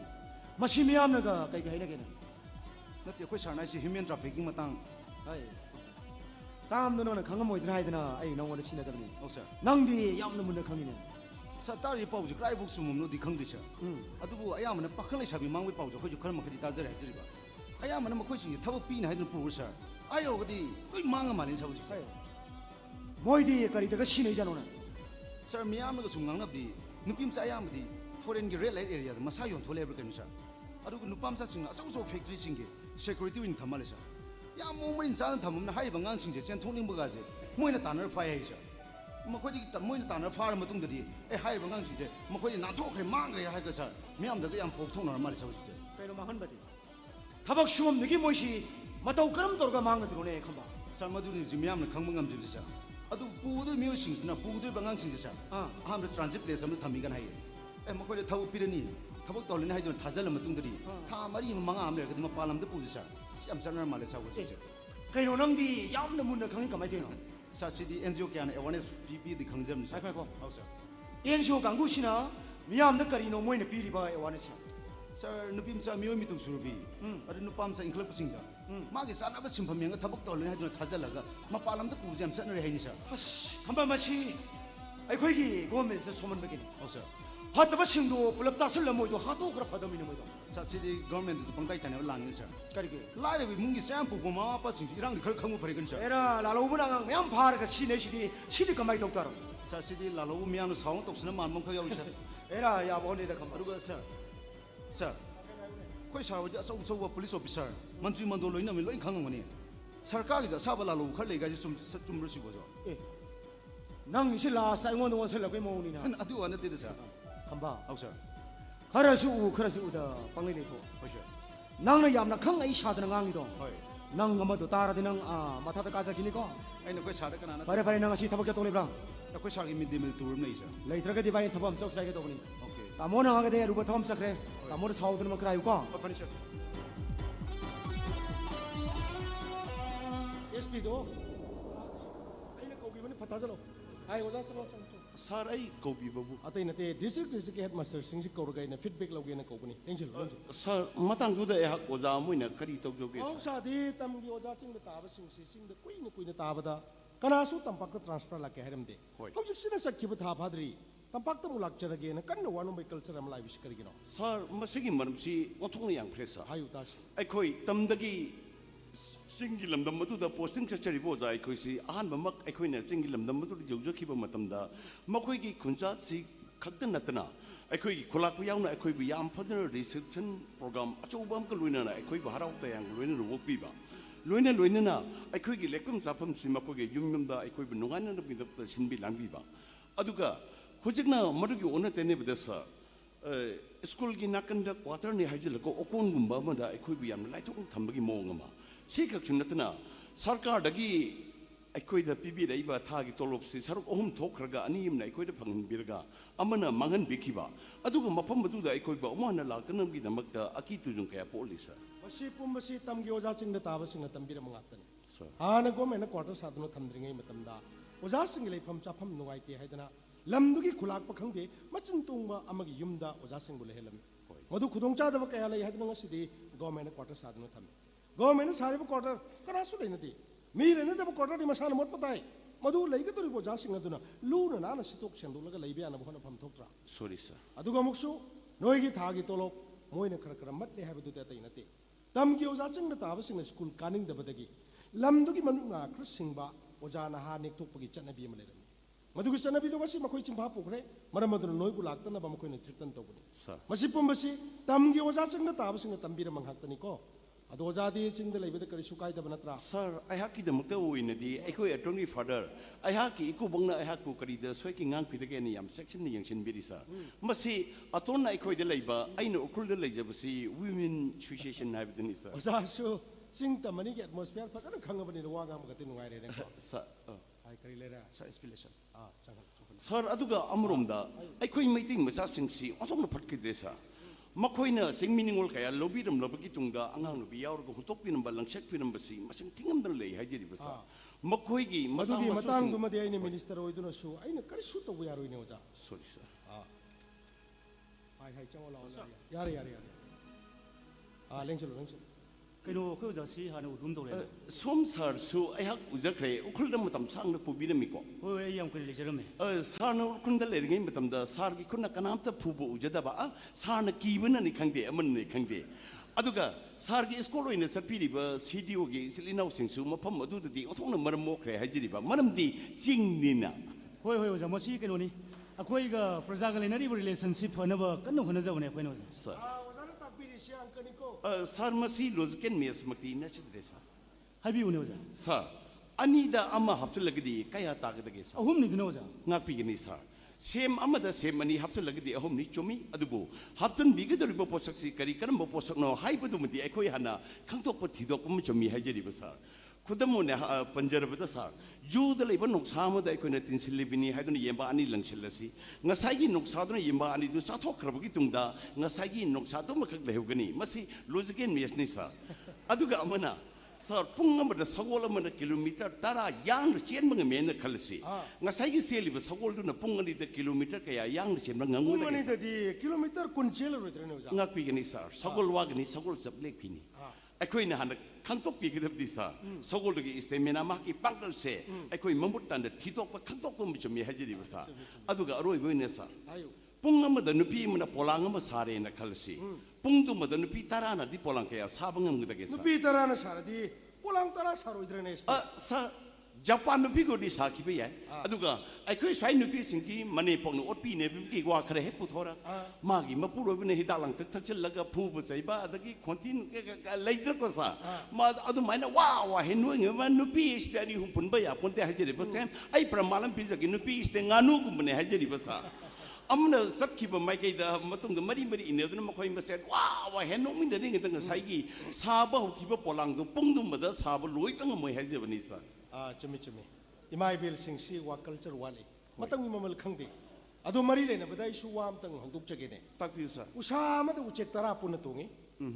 mashi miyam na ga kai kai na ge na nati khoi sarnai si human trafficking matang ai tam no na khangam moi dra idna ai nong wa china da ni oh sir nang di yam na mun na khangine Satari pau ji krai buk sumum no di khang di sir adubu ayam na pakhang lai sabi mangwi pau jo khoi khar makhadi ta zare jiri ba ayam na makhoi sing thabu pi na haidun pu sir ayo gadi toi manga malin sabu sir moi di kari daga shi nei jano na sir miyam ga sum ngang na di nupim sa ayam di foreign red light area masa yon thole ever kanisa adu nupam sa sing asong so factory sing security win thamalisa ya mo marin chan thamum na hai bangang sing je chen thongning baga je moina tanar fai hai ja makhoi di moina tanar far matung dadi e hai bangang sing je makhoi na thok khre mang re hai ka sa miam da yam pok thong na mal sa je kaino mahan badi thabak sum nigi moisi matau karam torga mang drone khamba sa madu ni ji miam na khang bangam je sa adu pu du mi sing na pu du bangang sing je sa aham da transit place am thami gan hai e makhoi da thabu pirani thabak tolin hai don thajal matung dadi tha mari manga am le ka ma palam da pu sa am sanar male sa je kaino nangdi yam na mun na khangi kamai deno sa city NGO kya na awareness pp di khangjam ni sa ko how sir NGO gangu sina miyam da karino moina piri ba awareness sir nupim sa miyo mi tung surubi adu nupam sa inklap singda magi sana ba simpham yang thabak tolin ha jona thajalaga mapalam da pujam sanare hai ni sa khamba machi ai khoi gi government sa soman bagini how sir hataba singdo pulap tasal lamoi do hato gra phadami ni moi do sa city government du pangtai tane lang ni sir kari ge lai bi mungi sam pu ma pa sing irang khal khangu phari gan sir era lalo bu nang myam phar ga sine sidi kamai tok tar sa city lalo bu myam no saung tok sna man mong khaw sir era ya bo ne da kham aduga sir sir koi sa wa asau so wa police officer mantri mando loina mi loi khang ngani sarkar gi sa ba lalo khal le ga ji sum ru si bo jo e nang isi last ai ngon won sel la mo ni na adu wa na te sir khamba how sir kharasu da pangai le tho how sir nang na yam na khang ai sha da ngang ni do nang ngama do tara de nang matha da ka sa kini ko ai na koi sa da kana na pare nang asi thabak ya to le brang koi sa gi mid day meal tour nei sir lai tra ga di bai thabam chok sai ga to ni okay tamo na ga de ru ba thom sakre tamo da saw da ma krai ko fani sir SP do ai na ko gi mani phata jalo ai oja sang sar ai ko bi babu atai nate district headmaster sing si ko ga na feedback loge na ko bani angel sar matang du da ya oja muina kari tok joge sa sa di tam gi oja ching da ta ba sing da kuina ta ba da kana su tampak ka transfer la ke haram de hojik sina sakki ba tha phadri tampak ta mulak chara ge na kan no wanu bai culture am lai bis kari gi no sar masigi maram si othong yang presa hayu ta si ai khoi tam da gi singi lamdam madu da posting chachari bo jai khoi si ahan bamak ai khoi na singi lamdam madu jog jog khiba matam da makhoi gi khunja si khakta natna ai khoi gi khulak yaw na ai khoi bi yam phadna reception program achu bam ka luina na ai khoi ba harau ta yang luina ro pi ba luina na ai khoi gi lekum sapam si makhoi gi yum yum da ai khoi bi nungai na bi da sin bi lang bi ba aduga hojikna madu gi ona tene bi da sa school gi nakan da quarter ni hajil ko okon gumba ma da ai khoi bi yam lai thok tham gi mong ma sikak chunatna sarkar dagi aikoi da pibi dai ba tha gi tolop si saruk ohum thokraga anim na aikoi da phangin birga amana mangan bikiba aduga mafam badu da aikoi ba omana laktanam gi damak da aki tujung kaya polisa masi pum masi tam gi oja ching da ta ba sing tam bi ra mangat ni ana go me na quarter sa dno thamdringai matam da oja sing lei pham cha pham nuai te haidana lam du gi khulak pa khangde machin tung ma amagi yumda oja sing bule helam madu khudong cha da ba kaya lei haidana ngasi di go me na quarter sa dno tham government sari bu quarter kana su dei nati mi re na da quarter di masala mot patai madu lei ga tori bo ja sing aduna lu na na sitok sendu laga lei bia na bo na pham thoktra sorry sir adu ga muksu noi gi thagi tolok moi na khara khara mat le ha bu da tai nati tam gi oja ching da ta ba sing school kaning da badagi lam du gi man na khra sing ba oja na ha nek thok pagi chana bi ma le madu gi chana bi do basi makoi chim pha pokre maram madu noi gu lak ta na ba makoi na chirtan to buni masi pum basi tam gi oja ching da ta ba sing tam bi ra mang hak ta ni ko ado jadi ching da leibe da kari sukai da banatra sir ai haki da mukta uina di ai khoi attorney father ai haki iku bangna ai haku kari da soi ki ngang pide ge ni yam section ni yang sin biri sa masi aton ai khoi da leiba ai no ukul da leija basi women association na bi ni sa osa su sing ta mani ge atmosphere fa da khanga bani wa ngam ga tin ngai re ne sa ai kari le ra sa inspiration changal sir aduga amrom da ai khoi maiting masa sing si atong na phat ki dresa makoina singminingol kaya lobiram lobaki tungda angang no biyaur ko hutok pinam balang check pinam basi masing tingam dan lei hajiri basa makoi gi masang matang duma de aine minister oiduna su aine kari su to yaro ine oja sorry sir hai hai chawala yare lengchalo kaino ko ja si hanu dum do le som sar su ai hak ujakre ukhul dam tam sang na pubirami ko oi ai yam kali lejerame sar na ukun da le ngai matam da sar gi kunna kanam ta phubo ujada ba sar na kibana ni khangde aman ni khangde aduga sar gi school ina sapiri ba CDO gi silinau singsu mafam adu di othong na maram mokre hajiri ba maram di sing ni na hoi oja masi kaino ni ꯑꯩꯈꯣꯏꯒ ꯄ꯭ꯔꯖꯥꯒ ꯂꯩꯅꯔꯤꯕ relationship ꯐꯅꯕ ꯀꯟꯅ ꯍꯣꯠꯅꯖꯕꯅꯦ ꯑꯩꯈꯣꯏꯅ ꯑꯣꯖꯥ Sir. ꯑꯣꯖꯥꯅ ꯇꯥꯛꯄꯤꯔꯤꯁꯤ ꯑꯪꯀꯅꯤꯀꯣ Sir, masi logical mes makti na chidre sir. ꯍꯥꯏꯕꯤꯌꯨꯅꯦ ꯑꯣꯖꯥ Sir, anida ama hapsulagdi kaya tagadage sir. ꯑꯍꯨꯝꯅꯤꯗꯨꯅ ꯑꯣꯖꯥ Ngakpigani sir. Same amada same ani hapsulagdi ahom ni chomi adubu hapsun bigadoriba posaksi kari karamba posakno haibadumadi aikoi hana khangtokpa thidokpa chomi haijeriba sir. Kudamone panjarabada sir. Juda leba noksamada aikoina tinsilibini haiduna yemba ani langsilasi. Ngasagi noksaduna yemba ani du sathokrabagi tungda ngasagi noksadu makak lehugani. Masi logical mesni sir. Aduga amana sir pung amada sagol amana kilometer tara yang chen mga mena khalasi. Ngasagi seliba sagol duna pung ani da kilometer kaya yang chen mga ngamuda. Pung ani da di kilometer kun chela roitrene oja. Ngakpigani sir. Sagol wagani sagol sablek pini. ꯑꯩꯈꯣꯏꯅ ꯍꯥꯟꯅ ꯈꯪꯗꯣꯛꯄꯤꯒꯗꯕꯗꯤ ꯁꯥꯔ ꯁꯒꯣꯜꯗꯒꯤ ꯏꯁꯇꯦꯃꯤꯅꯥ ꯃꯍꯥꯛꯀꯤ ꯄꯥꯡꯒꯜꯁꯦ ꯑꯩꯈꯣꯏ ꯃꯃꯨꯠ ꯇꯥꯅ ꯊꯤꯗꯣꯛꯄ ꯈꯪꯗꯣꯛꯄ ꯑꯃ ꯆꯨꯝꯃꯤ ꯍꯥꯏꯖꯔꯤꯕ ꯁꯥꯔ ꯑꯗꯨꯒ ꯑꯔꯣꯏꯕ ꯑꯣꯏꯅ ꯁꯥꯔ ꯄꯨꯡ ꯑꯃꯗ ꯅꯨꯄꯤ ꯑꯃꯅ ꯄꯣꯂꯥꯡ ꯑꯃ ꯁꯥꯔꯦꯅ ꯈꯜꯂꯁꯤ ꯄꯨꯡꯗꯨꯃꯗ ꯅꯨꯄꯤ ꯇꯔꯥꯅꯗꯤ ꯄꯣꯂꯥꯡ ꯀꯌꯥ ꯁꯥꯕ ꯉꯝꯒꯗꯒꯦ ꯁꯥꯔ ꯅꯨꯄꯤ ꯇꯔꯥꯅ ꯁꯥꯔꯗꯤ ꯄꯣꯂꯥꯡ ꯇꯔꯥ ꯁꯥꯔꯣꯏꯗ꯭ꯔꯅꯦ ꯁꯥꯔ ꯖꯄꯥꯟ ꯅꯨꯄꯤꯒꯗꯤ ꯁꯥꯈꯤꯕ ꯌꯥꯏ ꯑꯗꯨꯒ ꯑꯩꯈꯣꯏ ꯁ꯭ꯋꯥꯏ ꯅꯨꯄꯤꯁꯤꯡꯒꯤ ꯃꯅꯦꯄꯣꯛꯅ ꯑꯣꯠꯄꯤꯅꯕꯒꯤ ꯋꯥ ꯈꯔ ꯍꯦꯛ ꯄꯨꯊꯣꯔ ꯃꯥꯒꯤ ꯃꯄꯨꯔꯣꯏꯕꯅ ꯍꯤꯗꯥꯛ ꯂꯥꯡꯊꯛ ꯊꯛꯆꯤꯜꯂꯒ ꯐꯨꯕ ꯆꯩꯕ ꯑꯗꯒꯤ ꯈꯣꯟꯊꯤ ꯂꯩꯇ꯭ꯔꯀꯣ ꯁꯥꯔ ꯃꯥ ꯑꯗꯨꯃꯥꯏꯅ ꯋꯥ ꯋꯥ ꯍꯦꯟꯗꯣꯛꯉꯕ ꯅꯨꯄꯤꯁꯤꯗ ꯑꯅꯤ ꯑꯍꯨꯝ ꯄꯨꯟꯕ ꯌꯥꯄꯣꯟꯇꯦ ꯍꯥꯏꯖꯔꯤꯕ ꯁꯦ ꯑꯩ ꯄ꯭ꯔꯃꯥꯟ ꯑꯃ ꯄꯤꯖꯒꯦ ꯅꯨꯄꯤꯁꯤꯗ ꯉꯥꯅꯨꯒꯨꯝꯕꯅꯦ ꯍꯥꯏꯖꯔꯤꯕ ꯁꯥꯔ ꯑꯃꯅ ꯆꯠꯈꯤꯕ ꯃꯥꯏꯀꯩꯗ ꯃꯇꯨꯡꯗ ꯃꯔꯤ ꯃꯔꯤ ꯏꯟꯅꯗꯨꯅ ꯃꯈꯣꯏ ꯃꯁꯦꯟ ꯋꯥ ꯋꯥ ꯍꯦꯟꯗꯣꯛꯃꯤꯟꯅꯔꯤꯉꯩꯗ ꯉꯁꯥꯏꯒꯤ ꯁꯥꯕ ꯍꯧꯈꯤꯕ ꯄꯣꯂꯥꯡꯗꯣ ꯄꯨꯡꯗꯨꯃꯗ ꯁꯥꯕ ꯂꯣꯏꯕ ꯉꯝꯃꯣꯏ ꯍꯥꯏꯖꯕꯅꯤ ꯁꯥꯔ ꯆꯨꯝꯃꯤ ꯆꯨꯝꯃꯤ ꯏꯃꯥ ꯏꯕꯦꯜꯁꯤꯡꯁꯤ ꯋꯥ ꯀꯜꯆꯔ ꯋꯥꯠꯂꯤ ꯃꯇꯝꯒꯤ ꯃꯃꯜ ꯈꯪꯗꯦ ꯑꯗꯣ ꯃꯔꯤ ꯂꯩꯅꯕꯗ ꯑꯩꯁꯨ ꯋꯥ ꯑꯃꯇꯪ ꯍꯪꯗꯣꯛꯆꯒꯦꯅꯦ ꯇꯥꯛꯄꯤꯌꯨ ꯁꯥꯔ ꯎꯁꯥ ꯑꯃꯗ ꯎꯆꯦꯛ ꯇꯔꯥ ꯄꯨꯟꯅ ꯇꯣꯡꯉꯤ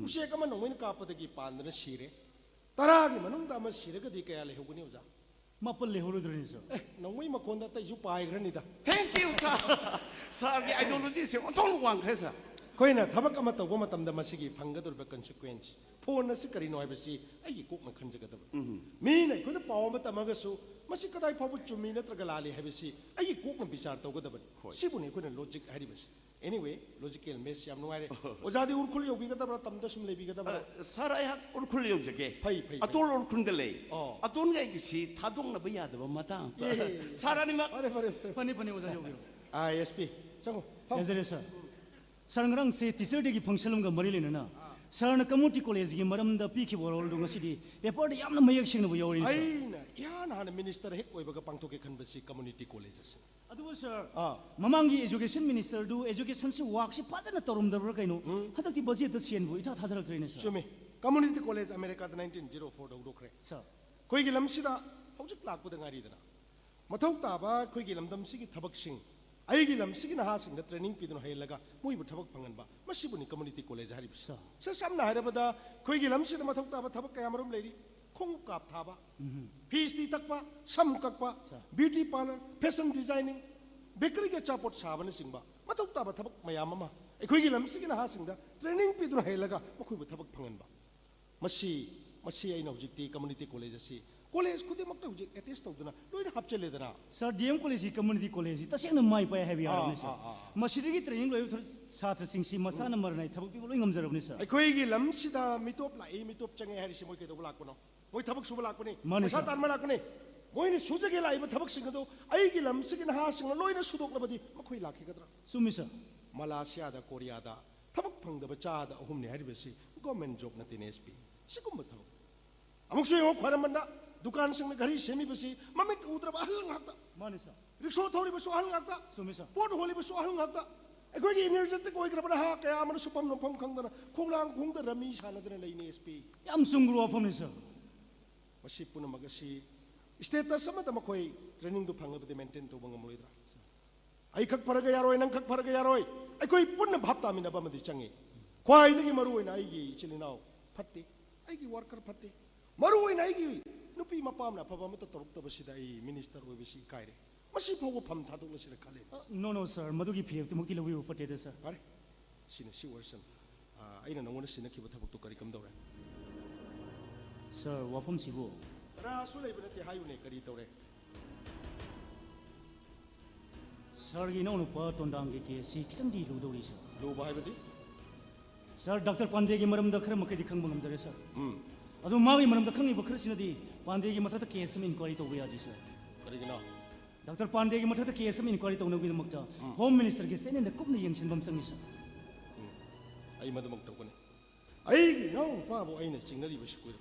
ꯎꯆꯦꯛ ꯑꯃ ꯅꯣꯡꯃꯩꯅ ꯀꯥꯞꯄꯗꯒꯤ ꯄꯥꯟꯗꯅ ꯁꯤꯔꯦ ꯇꯔꯥꯒꯤ ꯃꯅꯨꯡꯗ ꯑꯃ ꯁꯤꯔꯒꯗꯤ ꯀꯌꯥ ꯂꯩꯍꯧꯒꯅꯤ ꯑꯣꯖꯥ ꯃꯥꯄꯜ ꯂꯩꯍꯧꯔꯣꯏꯗ꯭ꯔꯅꯤ ꯁꯥꯔ ꯅꯣꯡꯃꯩ ꯃꯈꯣꯟꯗ ꯑꯇꯩꯁꯨ ꯄꯥꯏꯈ꯭ꯔꯅꯤꯗ ꯊꯦꯡꯛ ꯌꯨ ꯁꯥꯔ ꯁꯥꯔꯒꯤ ꯑꯥꯏꯗꯤꯌꯣꯂꯣꯖꯤꯁꯦ ꯑꯣꯟꯊꯣꯛꯅ ꯋꯥꯡꯈ꯭ꯔꯦ ꯁꯥꯔ ꯑꯩꯈꯣꯏꯅ ꯊꯕꯛ ꯑꯃ ꯇꯧꯕ ꯃꯇꯝꯗ ꯃꯁꯤꯒꯤ ꯐꯪꯒꯗꯧꯔꯤꯕ ꯀꯟꯁꯤꯀ꯭ꯋꯦꯟꯁ ꯐꯣꯟ ꯑꯁꯤ ꯀꯔꯤꯅꯣ ꯍꯥꯏꯕꯁꯤ ꯑꯩꯒꯤ ꯀꯣꯛꯅ ꯈꯟꯖꯒꯗꯕ ꯃꯤꯅ ꯑꯩꯈꯣꯏꯗ ꯄꯥꯎ ꯑꯃ ꯇꯝꯃꯒꯁꯨ ꯃꯁꯤ ꯀꯗꯥꯏ ꯐꯥꯎꯕ ꯆꯨꯝꯃꯤ ꯅꯠꯇ꯭ꯔꯒ ꯂꯥꯜꯂꯤ ꯍꯥꯏꯕꯁꯤ ꯑꯩꯒꯤ ꯀꯣꯛꯅ ꯕꯤꯆꯥꯔ ꯇꯧꯒꯗꯕꯅꯤ ꯁꯤꯕꯨꯅꯤ ꯑꯩꯈꯣꯏꯅ ꯂꯣꯖꯤꯛ ꯍꯥꯏꯔꯤꯕꯁꯤ ꯑꯦꯅꯤꯋꯦ ꯂꯣꯖꯤꯀꯦꯜ ꯃꯦꯁ ꯌꯥꯝ ꯅꯨꯡꯉꯥꯏꯔꯦ ꯑꯣꯖꯥꯗꯤ ꯎꯔꯈꯨꯜ ꯌꯧꯕꯤꯒꯗꯕ꯭ꯔꯥ ꯇꯝꯗ ꯁꯨꯝ ꯂꯩꯕꯤꯒꯗꯕ꯭ꯔꯥ ꯁꯥꯔ ꯑꯩꯍꯥꯛ ꯎꯔꯈꯨꯜ ꯌꯧꯖꯒꯦ ꯐꯩ ꯐꯩ ꯑꯇꯣꯜ ꯎꯔꯈꯨꯜꯗ ꯂꯩ ꯑꯇꯣꯜꯒ ꯑꯩꯒꯤꯁꯤ ꯊꯥꯗꯣꯛꯅꯕ ꯌꯥꯗꯕ ꯃꯇꯥꯡ ꯁꯥꯔ ꯑꯅꯤꯃꯛ ꯐꯔꯦ ꯐꯔꯦ ꯐꯅꯤ ꯐꯅꯤ ꯑꯣꯖꯥ ꯌꯧꯕꯤꯔꯣ ꯑꯦꯁ ꯄꯤ ꯆꯪꯉꯣ ꯌꯥꯖꯔꯦ ꯁꯥꯔ ꯁꯥꯔ ꯉꯔꯥꯡꯁꯦ ꯇꯤꯆꯔ ꯗꯦꯒꯤ ꯐꯪꯁꯟ ꯑꯃꯒ ꯃꯔꯤ ꯂꯩꯅꯅ ꯁꯥꯔꯅ ꯀꯝꯃꯨꯅꯤꯇꯤ ꯀꯣꯂꯦꯖꯒꯤ ꯃꯔꯝꯗ ꯄꯤꯈꯤꯕ ꯋꯥꯔꯣꯜꯗꯨ ꯉꯁꯤꯗꯤ ꯄꯦꯄꯔꯗ ꯌꯥꯝꯅ ꯃꯌꯦꯛ ꯁꯦꯡꯅꯕ ꯌꯥꯎꯔꯤꯅꯤ ꯁꯥꯔ ꯑꯩꯅ ꯏꯍꯥꯟ ꯍꯥꯟꯅ ꯃꯤꯅꯤꯁꯇꯔ ꯍꯦꯛ ꯑꯣꯏꯕꯒ ꯄꯥꯡꯊꯣꯛꯀꯦ ꯈꯟꯕꯁꯤ ꯀꯝꯃꯨꯅꯤꯇꯤ ꯀꯣꯂꯦꯖ ꯑꯁꯤ ꯑꯗꯨꯕꯨ ꯁꯥꯔ ꯃꯃꯥꯡꯒꯤ ꯑꯦꯖꯨꯀꯦꯁꯟ ꯃꯤꯅꯤꯁꯇꯔꯗꯨ ꯑꯦꯖꯨꯀꯦꯁꯟꯁꯤ ꯋꯥꯛꯁꯤ ꯐꯖꯅ ꯇꯧꯔꯝꯗꯕ꯭ꯔꯥ ꯀꯩꯅꯣ ꯍꯟꯗꯛꯇꯤ ꯕꯖꯦꯠꯇ ꯁꯦꯟꯕꯨ ꯏꯊꯥ ꯊꯥꯗꯔꯛꯇ꯭ꯔꯦꯅꯦ ꯁꯥꯔ ꯆꯨꯝꯃꯤ ꯀꯝꯃꯨꯅꯤꯇꯤ ꯀꯣꯂꯦꯖ ꯑꯃꯦꯔꯤꯀꯥꯗ 1904ꯗ ꯍꯧꯗꯣꯛꯈ꯭ꯔꯦ ꯁꯥꯔ ꯑꯩꯈꯣꯏꯒꯤ ꯂꯝꯁꯤꯗ ꯍꯧꯖꯤꯛ ꯂꯥꯛꯄꯗ ꯉꯥꯏꯔꯤꯗꯅ ꯃꯊꯧ ꯇꯥꯕ ꯑꯩꯈꯣꯏꯒꯤ ꯂꯝꯗꯝꯁꯤꯒꯤ ꯊꯕꯛꯁꯤꯡ ꯑꯩꯒꯤ ꯂꯝꯁꯤꯒꯤ ꯅꯍꯥꯁꯤꯡꯗ ꯇ꯭ꯔꯦꯅꯤꯡ ꯄꯤꯗꯨꯅ ꯍꯩꯍꯜꯂꯒ ꯃꯣꯏꯕꯨ ꯊꯕꯛ ꯐꯪꯍꯟꯕ ꯃꯁꯤꯕꯨꯅꯤ ꯀꯝꯃꯨꯅꯤꯇꯤ ꯀꯣꯂꯦꯖ ꯍꯥꯏꯔꯤꯕꯁꯤ ꯁꯝꯅ ꯍꯥꯏꯔꯕꯗ ꯑꯩꯈꯣꯏꯒꯤ ꯂꯝꯁꯤꯗ ꯃꯊꯧ ꯇꯥꯕ ꯊꯕꯛ ꯀꯌꯥ ꯃꯔꯨꯝ ꯂꯩꯔꯤ ꯈꯣꯡꯎꯞ ꯀꯥꯞ ꯊꯥꯕ ꯐꯤꯁꯇꯤ ꯇꯛꯄ ꯁꯝ ꯀꯛꯄ ꯕ꯭ꯌꯨꯇꯤ ꯄꯥꯔꯂꯔ ꯐꯦꯁꯟ ꯗꯤꯖꯥꯏꯅꯤꯡ ꯕꯦꯀꯔꯤꯒꯤ ꯑꯆꯥꯄꯣꯠ ꯁꯥꯕꯅꯆꯤꯡꯕ ꯃꯊꯧ ꯇꯥꯕ ꯊꯕꯛ ꯃꯌꯥꯝ ꯑꯃ ꯑꯩꯈꯣꯏꯒꯤ ꯂꯝꯁꯤꯒꯤ ꯅꯍꯥꯁꯤꯡꯗ ꯇ꯭ꯔꯦꯅꯤꯡ ꯄꯤꯗꯨꯅ ꯍꯩꯍꯜꯂꯒ ꯃꯈꯣꯏꯕꯨ ꯊꯕꯛ ꯐꯪꯍꯟꯕ ꯃꯁꯤ ꯑꯩꯅ ꯍꯧꯖꯤꯛꯇꯤ ꯀꯝꯃꯨꯅꯤꯇꯤ ꯀꯣꯂꯦꯖ ꯑꯁꯤ ꯀꯣꯂꯦꯖ ꯈꯨꯗꯤꯡꯃꯛꯇ ꯍꯧꯖꯤꯛ ꯑꯦꯇꯦꯁ ꯇꯧꯗꯨꯅ ꯂꯣꯏꯅ ꯍꯥꯞꯆꯤꯜꯂꯦꯗꯅ ꯁꯥꯔ ꯗꯤ ꯑꯦꯝ ꯀꯣꯂꯦꯖꯀꯤ ꯀꯝꯃꯨꯅꯤꯇꯤ ꯀꯣꯂꯦꯖꯁꯤ ꯇꯁꯦꯡꯅ ꯃꯥꯏ ꯄꯥꯏ ꯍꯥꯏꯕ ꯌꯥꯔꯕꯅꯤ ꯁꯥꯔ ꯃꯁꯤꯗꯒꯤ ꯇ꯭ꯔꯦꯅꯤꯡ ꯂꯣꯏꯕ ꯁꯥꯇ꯭ꯔꯁꯤꯡꯁꯤ ꯃꯁꯥꯅ ꯃꯔꯅꯥꯏ ꯊꯕꯛ ꯄꯤꯕ ꯂꯣꯏ ꯉꯝꯖꯔꯕꯅꯤ ꯁꯥꯔ ꯑꯩꯈꯣꯏꯒꯤ ꯂꯝꯁꯤꯗ ꯃꯤꯇꯣꯞ ꯂꯥꯛꯏ ꯃꯤꯇꯣꯞ ꯆꯪꯉꯦ ꯍꯥꯏꯔꯤꯁꯤ ꯃꯣꯏ ꯀꯩꯗꯧꯕ ꯂꯥꯛꯄꯅꯣ ꯃꯣꯏ ꯊꯕꯛ ꯁꯨꯕ ꯂꯥꯛꯄꯅꯤ ꯄꯩꯁꯥ ꯇꯥꯟꯕ ꯂꯥꯛꯄꯅꯤ ꯃꯣꯏꯅ ꯁꯨꯖꯒꯦ ꯂꯥꯛꯏꯕ ꯊꯕꯛꯁꯤꯡ ꯑꯗꯨ ꯑꯩꯒꯤ ꯂꯝꯁꯤꯒꯤ ꯅꯍꯥꯁꯤꯡꯅ ꯂꯣꯏꯅ ꯁꯨꯗꯣꯛꯂꯕꯗꯤ ꯃꯈꯣꯏ ꯂꯥꯛꯈꯤꯒꯗ꯭ꯔꯥ ꯆꯨꯝꯃꯤ ꯁꯥꯔ ꯃꯂꯥꯁꯤꯌꯥꯗ ꯀꯣꯔꯤꯌꯥꯗ ꯊꯕꯛ ꯐꯪꯗꯕ ꯆꯥꯗ ꯑꯍꯨꯝꯅꯤ ꯍꯥꯏꯔꯤꯕꯁꯤ ꯒꯣꯔꯃꯦꯟ ꯖꯣꯕ ꯅꯠꯇꯦꯅꯦ ꯑꯦꯁ ꯄꯤ ꯁꯤꯒꯨꯝꯕ ꯊꯕꯛ ꯑꯃꯨꯛꯁꯨ ꯌꯦꯡꯉꯣ ꯈ꯭ꯋꯥꯏꯔꯝꯕꯟꯗ ꯗꯨꯀꯥꯟꯁꯤꯡꯅ ꯘꯔꯤ ꯁꯦꯝꯃꯤꯕꯁꯤ ꯃꯃꯤꯠ ꯎꯗ꯭ꯔꯕ ꯑꯍꯜ ꯉꯥꯛꯇ ꯃꯥꯅꯤ ꯁꯥꯔ ꯔꯤꯛꯁꯣ ꯊꯧꯔꯤꯕꯁꯨ ꯑꯍꯜ ꯉꯥꯛꯇ ꯆꯨꯝꯃꯤ ꯁꯥꯔ ꯄꯣꯠ ꯍꯣꯜꯂꯤꯕꯁꯨ ꯑꯍꯜ ꯉꯥꯛꯇ ꯑꯩꯈꯣꯏꯒꯤ ꯏꯅꯔꯖꯦꯇꯤꯛ ꯑꯣꯏꯈ꯭ꯔꯕ ꯅꯍꯥ ꯀꯌꯥ ꯑꯃꯅ ꯁꯨꯐꯝ ꯅꯣꯝꯐꯝ ꯈꯪꯗꯅ ꯈꯣꯡꯅꯥꯡ ꯈꯣꯡꯗ ꯔꯃꯤ ꯁꯥꯟꯅꯗꯅ ꯂꯩꯅꯤ ꯑꯦꯁ ꯄꯤ ꯌꯥꯝ ꯆꯨꯝꯈ꯭ꯔꯕ ꯋꯥꯐꯝꯅꯤ ꯁꯥꯔ ꯃꯁꯤ ꯄꯨꯝꯅꯃꯛ ꯑꯁꯤ ꯁ꯭ꯇꯦꯇꯁ ꯑꯃꯗ ꯃꯈꯣꯏ ꯇ꯭ꯔꯦꯅꯤꯡꯗꯨ ꯐꯪꯉꯕꯗꯤ ꯃꯦꯟꯇꯦꯟ ꯇꯧꯕ ꯉꯝꯂꯣꯏꯗ꯭ꯔꯥ ꯑꯩ ꯈꯛ ꯐꯔꯒ ꯌꯥꯔꯣꯏ ꯅꯪ ꯈꯛ ꯐꯔꯒ ꯌꯥꯔꯣꯏ ꯑꯩꯈꯣꯏ ꯄꯨꯟꯅ ꯚꯥꯞ ꯇꯥꯃꯤꯟꯅꯕ ꯑꯃꯗꯤ ꯆꯪꯉꯤ ꯈ꯭ꯋꯥꯏꯗꯒꯤ ꯃꯔꯨꯑꯣꯏꯅ ꯑꯩꯒꯤ ꯏꯆꯤꯜ ꯏꯅꯥꯎ ꯐꯠꯇꯦ ꯑꯩꯒꯤ ꯋꯥꯔꯀꯔ ꯐꯠꯇꯦ ꯃꯔꯨꯑꯣꯏꯅ ꯑꯩꯒꯤ ꯅꯨꯄꯤ ꯃꯄꯥꯝꯅ ꯑꯐꯕ ꯑꯃꯠꯇ ꯇꯧꯔꯛꯇꯕꯁꯤꯗ ꯑꯩ ꯃꯤꯅꯤꯁꯇꯔ ꯑꯣꯏꯕꯁꯤ ꯏꯀꯥꯏꯔꯦ ꯃꯁꯤ ꯐꯥꯎꯕ ꯐꯝ ꯊꯥꯗꯣꯛꯂꯁꯤꯔ ꯈꯜꯂꯦ ꯅꯣ ꯁꯥꯔ ꯃꯗꯨꯒꯤ ꯐꯤꯔꯦꯞꯇꯨꯃꯛꯇꯤ ꯂꯧꯕꯤꯕ ꯐꯠꯇꯦꯗ ꯁꯥꯔ ꯐꯔꯦ ꯁꯤ ꯑꯣꯏꯔꯁꯅꯨ ꯑꯩꯅ ꯅꯉꯣꯟꯗ ꯁꯤꯟꯅꯈꯤꯕ ꯊꯕꯛꯇꯨ ꯀꯔꯤ ꯀꯝꯗꯧꯔꯦ ꯁꯥꯔ ꯋꯥꯐꯝꯁꯤꯕꯨ ꯔꯥꯁꯨ ꯂꯩꯕ ꯅꯠꯇꯦ ꯍꯥꯏꯌꯨꯅꯦ ꯀꯔꯤ ꯇꯧꯔꯦ ꯁꯥꯔꯒꯤ ꯏꯅꯥꯎꯅꯨꯄꯥ ꯇꯣꯟꯗꯥꯡꯒꯤ ꯀꯦꯁꯁꯤ ꯈꯤꯇꯪꯗꯤ ꯂꯨꯗꯧꯔꯤ ꯁꯥꯔ ꯂꯨꯕ ꯍꯥꯏꯕꯗꯤ ꯁꯥꯔ ꯗꯥꯛꯇꯔ ꯄꯥꯟꯗꯦꯒꯤ ꯃꯔꯝꯗ ꯈꯔ ꯃꯈꯩꯗꯤ ꯈꯪꯕ ꯉꯝꯖꯔꯦ ꯁꯥꯔ ꯑꯗꯨ ꯃꯥꯒꯤ ꯃꯔꯝꯗ ꯈꯪꯉꯤꯕ ꯈꯔꯁꯤꯅꯗꯤ ꯄꯥꯟꯗꯦꯒꯤ ꯃꯊꯛꯇ ꯀꯦꯁ ꯑꯃ ꯏꯟꯀ꯭ꯋꯥꯏꯔꯤ ꯇꯧꯕ ꯌꯥꯗ꯭ꯔꯤ ꯁꯥꯔ ꯀꯔꯤꯒꯤꯅꯣ Dr. Pandey ki mathata case am inquiry tawna gi makta Home Minister ki senen da kupna yengsin bam sangi sir ai madamok tawkone ai no pa bo ai na singnari ba sikui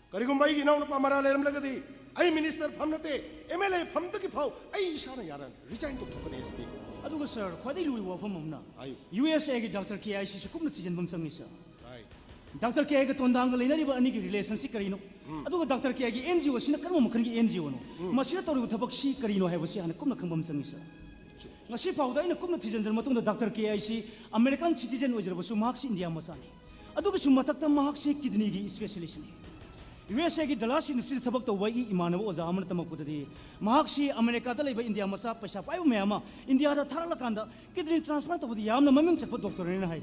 करीगुम भाई की ना उन पामरा लेरम लगा दी आई minister फमनते MLA फमत की फाउ आई इशारा यारन resign तो थोकने SP aduga sir khwadi luri wafam amna USA gi Dr. KIC si kumna tijan bam sangi sir Dr. KI ga tondang ga leina riba ani gi relationship karino aduga Dr. KI gi NGO sina karmo makhan gi NGO no masina tawri thabak si karino hai basi hana kumna khambam sangi sir ngasi fauda ina kumna tijan jar matungda Dr. KI si American citizen ojra basu mahak si India masani aduga su matakta mahak si kidney gi specialist ni USA की Dallas University थबक तो वही इमानव ओजा हमन तमक पुददी महाक सी America दा लेबा India मसा पैसा पाइब मैमा इंडिया दा थारा लकांदा किडनी ट्रांसप्लांट तबदी यामना ममिंग चप डॉक्टर ने हाय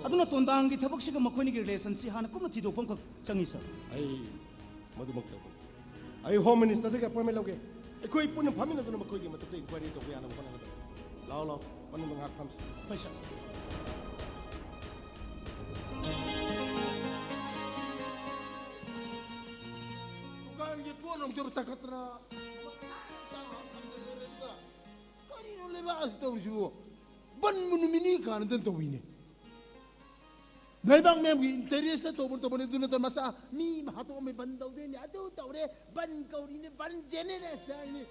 अदुना तोंदांग की थबक सी मखोनी की रिलेशन सी हाना कुम थिदोपम क चंगी सर आई मधुमक तब आई होम मिनिस्टर के अपॉइंटमेंट लोगे कोई पुन फमिन अदुना मखोई की मतलब इंक्वायरी तो याना मखोना लाओ लाओ मन मंगा खम पैसा Nong jor takatra kari no leba as tau ju ban mun mini kan den to wine nai bang mem gi interest to bon to bon dun to masa mi ma to me ban dau de ni adu tau re ban kauri ne ban jenere sa ni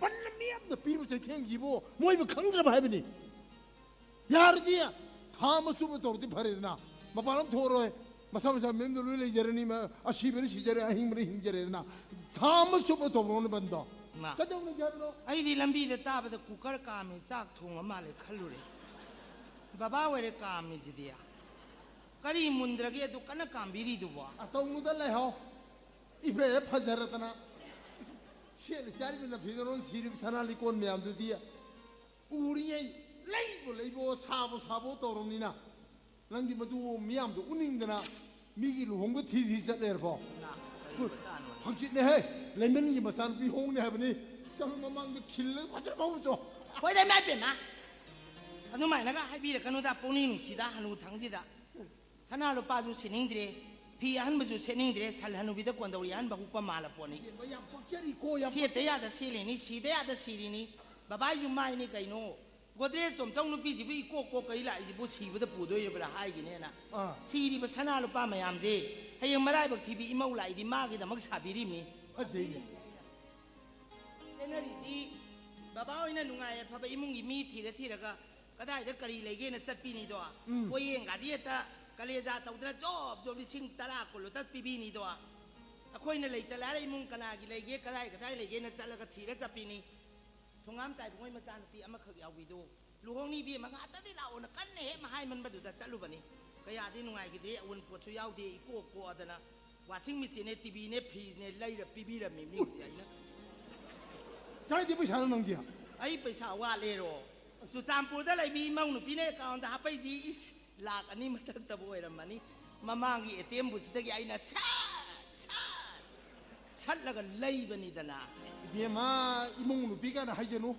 ban mi am the people say thing ji bo moi ba khang ra ba ni yar dia tham su bo to di phare na ma param thoro masa masa mem do le jerani ma ashi beri si jere ahing beri hing jere na tham su bo to ron banda ka dong ne jadro ai di lambi da ta ba da kukar ka mi chak thong ma le khalu re baba we re ka mi ji dia kari mundra ge du kana kam biri du ba atong nu da le ho ibe phajaratana siel sari na phidoron sirib sanali kon me am du dia uri ei leibo sabo to ron ni na nang di madu mi am du uning dana mi gi lu hong go thi chat le bo hang chit ne he lemen gi masan pi hong ne ha bani chang mamang de khil le phajar ba bu jo hoi dai mai pen na anu mai na ga hai bi de kanu da poni nu si da hanu thang ji da sana lo pa ju sining dire phi han ba ju sining dire sal hanu bi da kon da yan ba ku pa ma la poni ya pokchari ko ya si te ya da si le ni si de ya da si ni baba yu mai ni kai no Godres tom chong nu pi ji bi ko kai la ji bu si bu da pu do ye ba hai gi ne na si ri ba sana lo pa mayam je hayang marai bak thi bi imau lai di ma gi da mak sa bi ri mi ajei ne enari ji baba oina nungai pha ba imung gi mi thi ra ga kadai da kari lege na chat pi ni do ko yeng ga ji ta kaleja tau da job li sing tara ko lo tat pi bi ni do akhoi na lei ta la imung kana gi lege kadai lege na chat la ga thi ra chat pi ni thongam tai boi ma chan pi ama khak yaw wi do lu hong ni bi ma ga ta di la on kan ne ma hai man ba du da chat lu ba ni kaya di nungai gi de un po chu yaw de ko adana watching mi ne tv ne phi ne lai ra pi bi ra mi mi ti ai na kai di paisa nang dia ai paisa wa le ro su champur da lai bi mau nu pi ne account da pai ji is lak ani ma tak ta boi ra mani mamang gi atm bu si da gi ai na sat la ga lai ba ni da na bi ma imong nu pi ka na hai je nu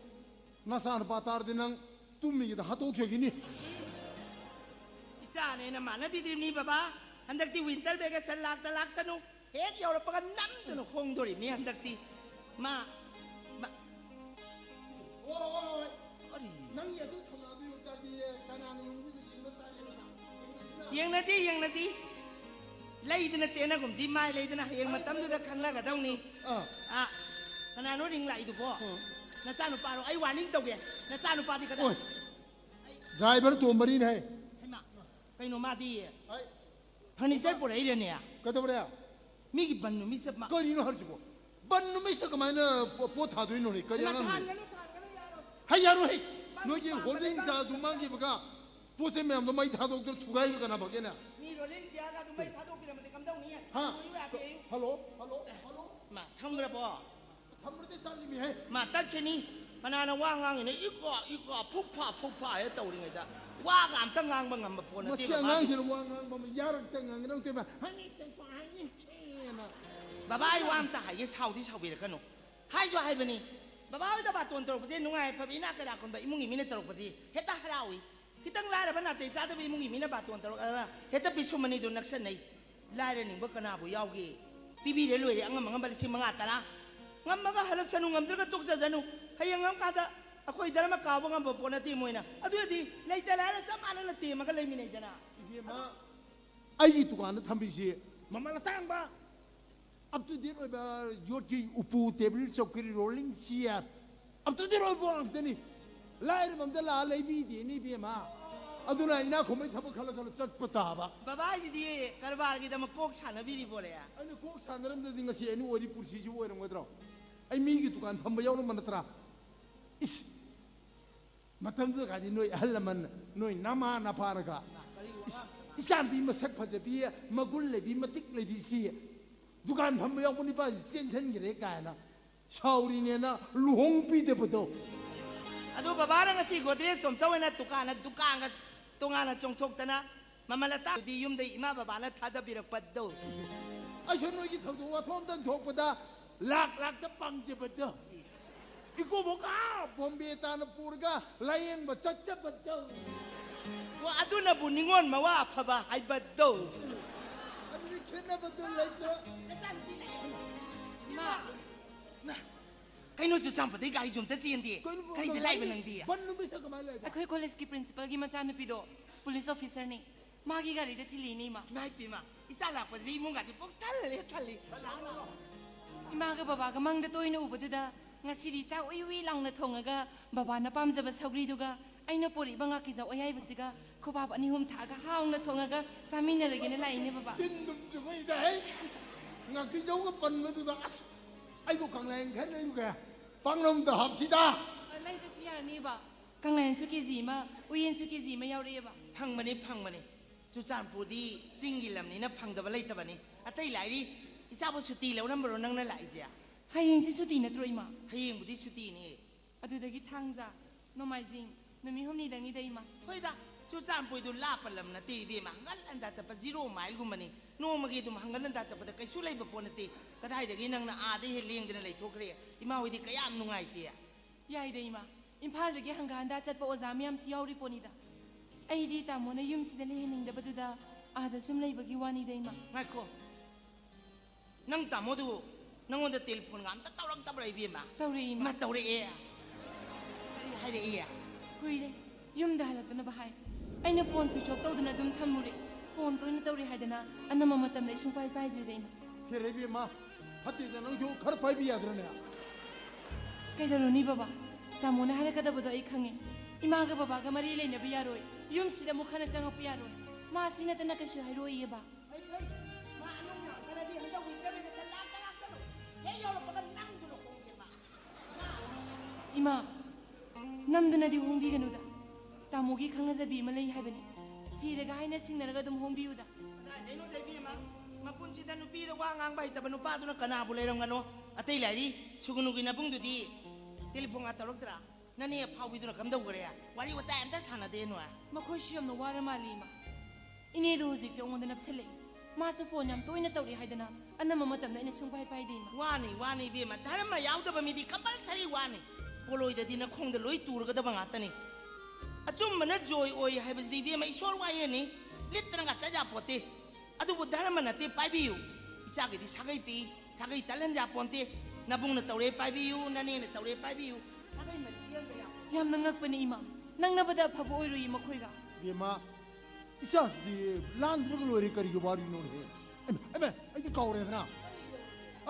na san pa tar de nang tum mi da hatok che gi ni isa ne na ma na bi di ni baba handak ti winter be ga san lak ta lak sanu hek yaw ra pa ga nam tu no khong do ri mi handak ti ma nang ya du thona du ta di kana ni ngi di na ta yang na ji lai dina che na gum ji mai lai dina heng matam du da khang la ga dong ni kana no ring lai du bo na cha nu pa ro ai warning tau ge na cha nu pa di ka da driver to mari ne ma kai no ma di ai furniture por ai ne ya ka to bra mi gi ban nu mi sap ma ko ni no har ji bo ban nu mi sa ka ma na po tha du no ni ka ya na hai ya ro hai no ji holding sa su mang gi ba ka po se me am do mai tha do tu gai ka na ba ge na mi ro len sia ga du mai tha do ki na ma de kam dong ni ha hello ma tham ra bo tham ra de tan ni mi hai ma ta che ni mana na wa ngang ni iko phuk pha ai tau ni ngai da wa ngam ta ngang ba ngam ba po na ti ba ngang ji wa ngang ba ma ya ra ta ngang dong te ba hai ni te fa hai ni che na baba ai wam ta hai ye chau ti chau bi ra ka no hai so hai ba ni baba ai da ba ton tor ba je nungai pha bi na ka da kon ba imungi mi ne tor ba ji heta harawi kitang la ra ba na te cha da bi imungi mi na ba ton tor heta pi su mani do nak san nei la ra ning ba kana bu yaw ge pi bi le loi re angam ngam ba li sing manga tara ngam ma ga halak sanu ngam dra ka tok sa janu hayang ngam kada akoi dharma kawa ngam bo pona ti moina adu di lei ta la cha ma na ti ma ka lei mi nei jana ibema ai tu kan thambi si mama la tang ba up to date ba yot ki upu table chokri rolling chair up to date ba tani lai mam da la lei bi di ni bema aduna ina khomai thaba khala khala chat pata ba baba ji di karbar gi da ma kok sana bi ri bole ya ani kok sandaram da dinga si ani ori pursi ju oiram ngodro ai mi gi tu kan phamba yaw man tra is matam zu ga di noi halaman noi nama na paraga isan bi masak phaje bi magul le bi matik le bi si dukan phamba yaw ni ba sen then gi re ka na shauri ne na luhong pi de pado adu baba ra ngasi godres tom chawena dukan ga tungana chongthok tana mamalata di yum dei ima baba na thada birak paddo asho noi gi thodo wa thom dan thok pada lak lak ta pang je pado iko boka bombe ta na purga layeng ba chacha pado wa aduna buningon mawa phaba ai baddo ani khena pado laita ma kaino ju sam padai gari jum ta chin di kari de lai banang di ban nu bisa kamai lai akhoi college ki principal gi macha nupi do police officer ni magi gari de thili ni ma nai pi ma isa la pa di mung ga ji pok tal le thali ima ga baba ga mang da toina ubadu da ngasi di cha oi wi lang na thonga ga baba na pam jaba saugri du ga aina pori banga ki da oyai basiga khoba ani hum tha ga haung na thonga ga samina re ge ne lai ne baba tin dum ju mai dai nga ki jau ga pan ma du da as ai bo kang lang khan nei ga pang nom da hap si da lai da su yar ni ba kang lai su ki ji ma uyen su ki ji ma yaw re ba phang mani chu chan pu di jing gi lam ni na phang da ba lai ta ba ni atai lai ri isa bo suti le nam ro nang na lai ja hayeng si suti na tro ima hayeng bu di suti ni adu da gi thangja no mai jing no mi hom ni da ni dai ma hoi da chu chan pu du la pa lam na ti bi ma ngal an da cha pa 0 mile gu mani no ma gi du ma ngal an da cha pa da kai su lai ba pon ti ka dai da gi nang na a de he leng de na lai thok re ima hoi di ka yam nu ngai ti yai dai ma imphal da gi hangan da chat pa oza miyam si yaw ri poni da ai di ta mo na yum si da le ning da ba du da a da sum lai ba gi wani dai ma ngai ko nang ta mo du nang on da telephone ngam ta tawram ta bai bi ma tawri ma tawre e hai re e hui re yum da halat na ba hai aina phone switch off tawduna dum thamure phone to ina tawri haidana anama matam dai sum pai pai dri dai ma ke re bi ma hati da nang jo khar pai bi yadra ne kai da ni baba ta mo na hare ka da bodo ai khange ima ga baba ga mari le ne bi yaroi yum si da mukhana changa pi yaroi ma si na ta na ka shu hai roi ye ba ima namduna di hongbi ganu da tamogi khangna jabi ma lei haibani thiraga haina singnaraga dum hongbi uda dai no dai bi ma ma pun si da nu pi da wa ngang bai ta ba nu pa du na kana bu le rong ngano atai lai ri sugunu gi na bung du di telephone a tarok tra nani phau bi du na kam dau gare ya wari wa ta am ta sana de no ma khoi shi am no wara mali ma ine do zik te ongonda napsele ma su phone yam toina tawri haidana anama matam na ina sung pai pai de ma wani bi ma dharma yaw da ba mi di kapal sari wani poloi da di na khong da loi tur ga da ba ngata ni achum mana joy oi hai bas di bi ma isor wa ye ni litna ga chaja pote adu bu dharma na te pai bi yu isa ga di sagai talan ja ponte na bung na tawre pai bi yu na ne na tawre pai bi yu sagai ma siang ga yam na ngak pani ima nang na bada phago oi rui ma khoi ga bi ma isa di land ru lo ri kari ga bari no ne eme ai di kaure na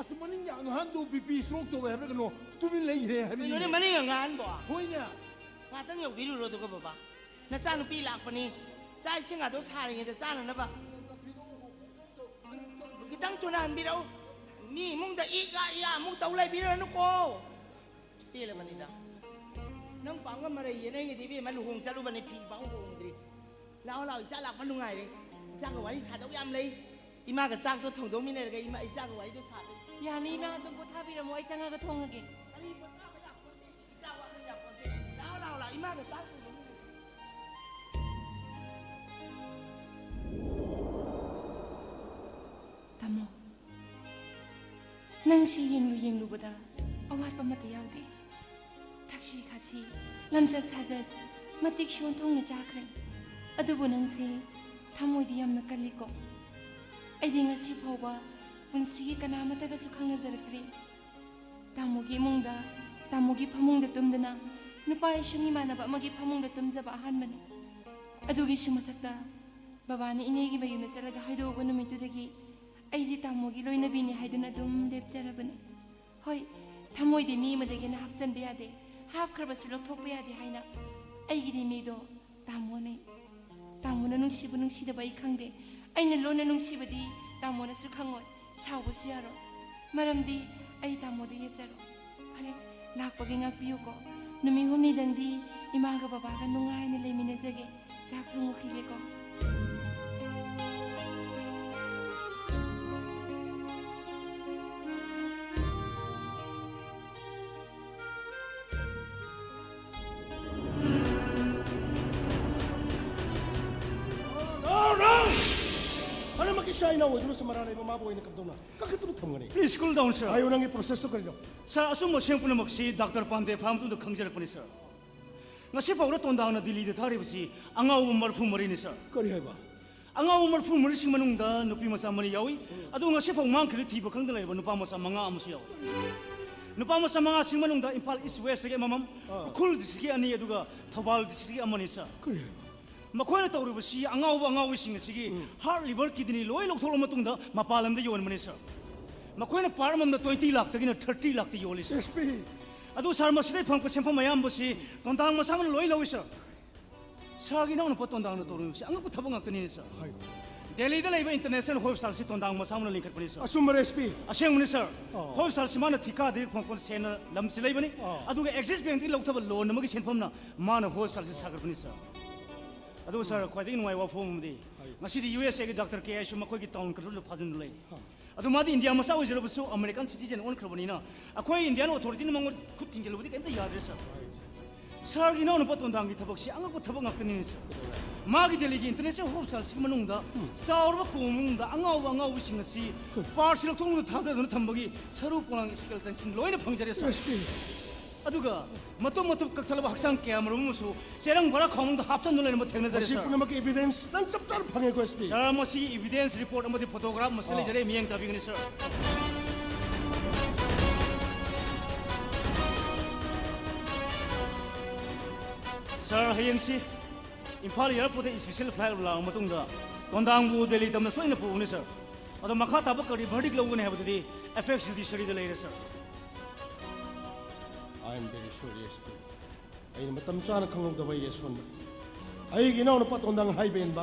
asmanin ya no handu pp stroke to ba ga no tu bin lei re ha bi no ne mani ga ngan bo hoi nya ma tang yo biru ro to ga ba na sa nu pi la pani sai singa do sa ri de sa na ba kitang tunan bi đâu mi mung da i ga ya mung tau lai bi no ko pi la mani da nang pang ga mare ye ne di bi ma lu hong cha lu ba ne pi ba hong di lao lao cha la ma nu ngai de cha ga wai sa dau yam lei ima ga chak to thong do mi ne ga ima i cha ga wai do sa ya ni ma dum ko tha bi ra mo ai changa ga thong ge lao lao ima ga chak tamo nang si yenglu bada awat pa mate yaude takshi khasi lamchat sajat matik shon thong na chakre adubu nang se thamoi di yam na kaliko ai dinga si phoba punsi gi kana mata ga sukhang na zarakre tamo gi mungda तामोगी फमुंग तुमदना नुपा इशुंग इमानबा अमगी फमुंग तुमजबा अहानबने अदुगिसु मथक्ता बाबाने इनेगी मयुना चलगा हाइदोबा नुमितुदगी अइदि तामोगी लोइनबीने हाइदुना दुम लेपचरबने होय थमोइदि मी मदगिना हापसनबे यादे हापखरबसु लौथोकबे यादे हाइना अइगिदि मीदो तामोने तामोना नुंसिबु नुंसिदबा इ खंगदे अइना लोना नुंसिबदि तामोनासु खंगोय सावबसु यारो मरमदि अइ तामोदे येचरो फरे लाकपगे ngakpiyuko numi humni dangdi imaga babaga nungaina leminajage chak thungukhigeko China would do some Marana Mabo in the Kaduna. Kakatu. Please cool down, sir. I only process to go. Sir, assume a simple moxie, Dr. Pande, Pam to the Kanjar Police. Nasipa Roton down a deleted Tarivasi, Anga Umar Fumarini, sir. Koriaba. Anga Umar Fumarisi Manunda, Nupima Samani Yawi, I don't a ship of monkey, Tibo Kandale, Nupama Samanga Amusio. Nupama Samanga Simanunda, Impal East West again, Mamam, Kul Disia Niaduga, Tabal Disia Amanisa. Makoy tauri basi angaw wishing sige har liver kidney loy lok tholo matungda mapalam de yon manisa makoy na parmam na 20 lakh tagina 30 lakh de yolis SP adu sar maside phang pasem pham mayam basi tondang masam loy loy sir sagi na pa tondang na toru si angak thabang akni sir Delhi de laiba international hospital si tondang masam na linkat panisa asumar SP aseng minister hospital si mana thika de phang kon sen lam si laibani adu ga exist bank lok thab loan na magi sen pham na mana hospital si sagar panisa Adu sir, quite in my form day. Masi the USA Dr. K. Shumakoki town control of Hazan Lay. Adu Madi India Masa was so American citizen on Carbonina. A quay Indian authority among cooking and the yard. Sir, you know, Potondang Taboxi, Ango Tabang Magi Deligi International Hostel Simanunda, Saur Kumunda, Anga wishing a sea, partial to the Taga and Tambagi, Sarupuang skeleton, Loina Punjaris. Aduga, Matu Katalabaksan Camerusu, Serang Barakong, the Hapsan and evidence, then chapter Pangago. Sir, must see evidence report about the photograph, Masalajare, Miang Tabing, sir. Sir, Hayansi, in Pali Airport is special flight of Matunda, Tondangu, Delhi, the Maswina Pune, sir. Or the Makata Bakari, vertical when have today affects the study the later, sir. I am very sure, yes. I am a Tamchana Kong the way, yes, one. I get on a pot on the high bend,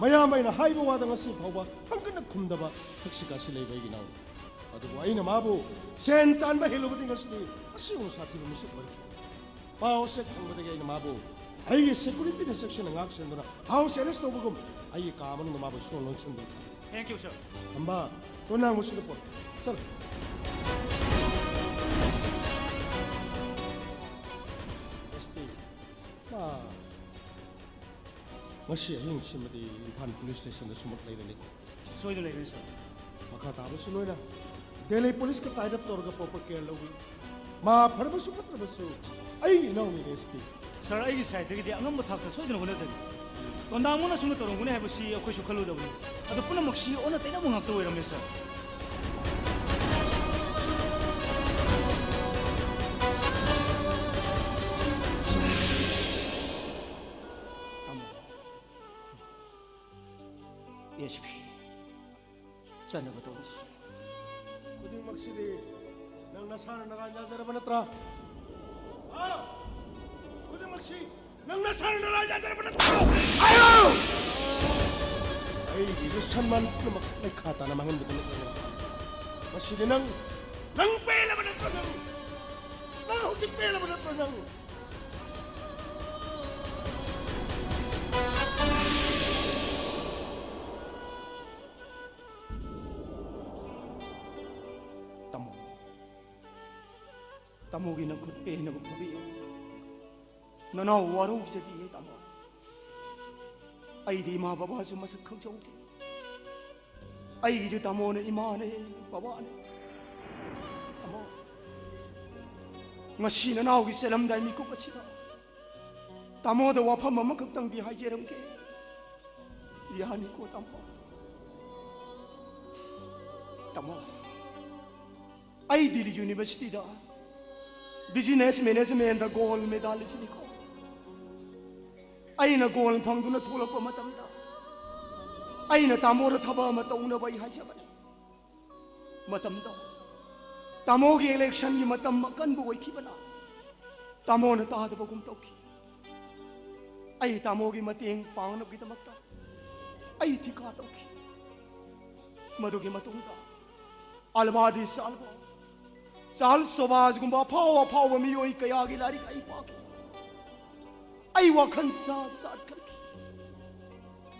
Mayama in a high water and a soup over, I'm going to come the Mexica Sile Bay now. Otherwise, in a Mabu, send down by Hill over the sleep, assume Sati Musup. Power set over the game Mabu. I is security in the section and action. House arrest over them. I come on the Mabu so long. Thank you, sir. Amba, don't know what's the point. Sir. Masih yang cuma di Pan Police Station the Sumat lain ni. So itu lain sir. Maka tahu semua na. Delhi Police ke taidap torga proper care lagi. Ma, pada basu patra basu. Ay, now ni SP. Sir, ay saya tadi dia angam mutak so itu nak guna tadi. Tondang mana semua torong guna habis si aku suka lu dah ni. Ada pun nak si ona tidak mengak tu orang sir. SP. Sana betul. Kuding maksudi nang nasana naranja zara banatra. Ah, kuding maksud nang nasana naranja zara banatra. Ayo! Ay, itu sanman na makakata na mangin betul betul. Maksudi nang pela banatra nang hujik pela banatra nang. Tamugi na kutpe na magpabi. Nanaw waro jadi tamo. Ay di mababa sumasak kau Ay di tamo na imane baba ne. Tamo. Ngasi na naw giselam dai mi ko pachida. Tamo da wapam mama kaktang bi hajeram ke. Yani ko tamo. Tamo. Ay di university da. Business management the gold medallist निको अइना gold फंगदुना थोलप मतमदा अइना Tamor थबा म तौना बई हाजबने मतमदा तामोगी election की मतम कनबु ओइखिबना तामोन तादबगुम तौखि अइ तामोगी मतेंग पांगनबगिदमक्ता अइ थिका तौखि मधुगी मतुंगदा अलबादी सालबो साल सोबाज गुंबा फाव मियोई कयागी लारी आई पाकी आई वखन चाट खलकी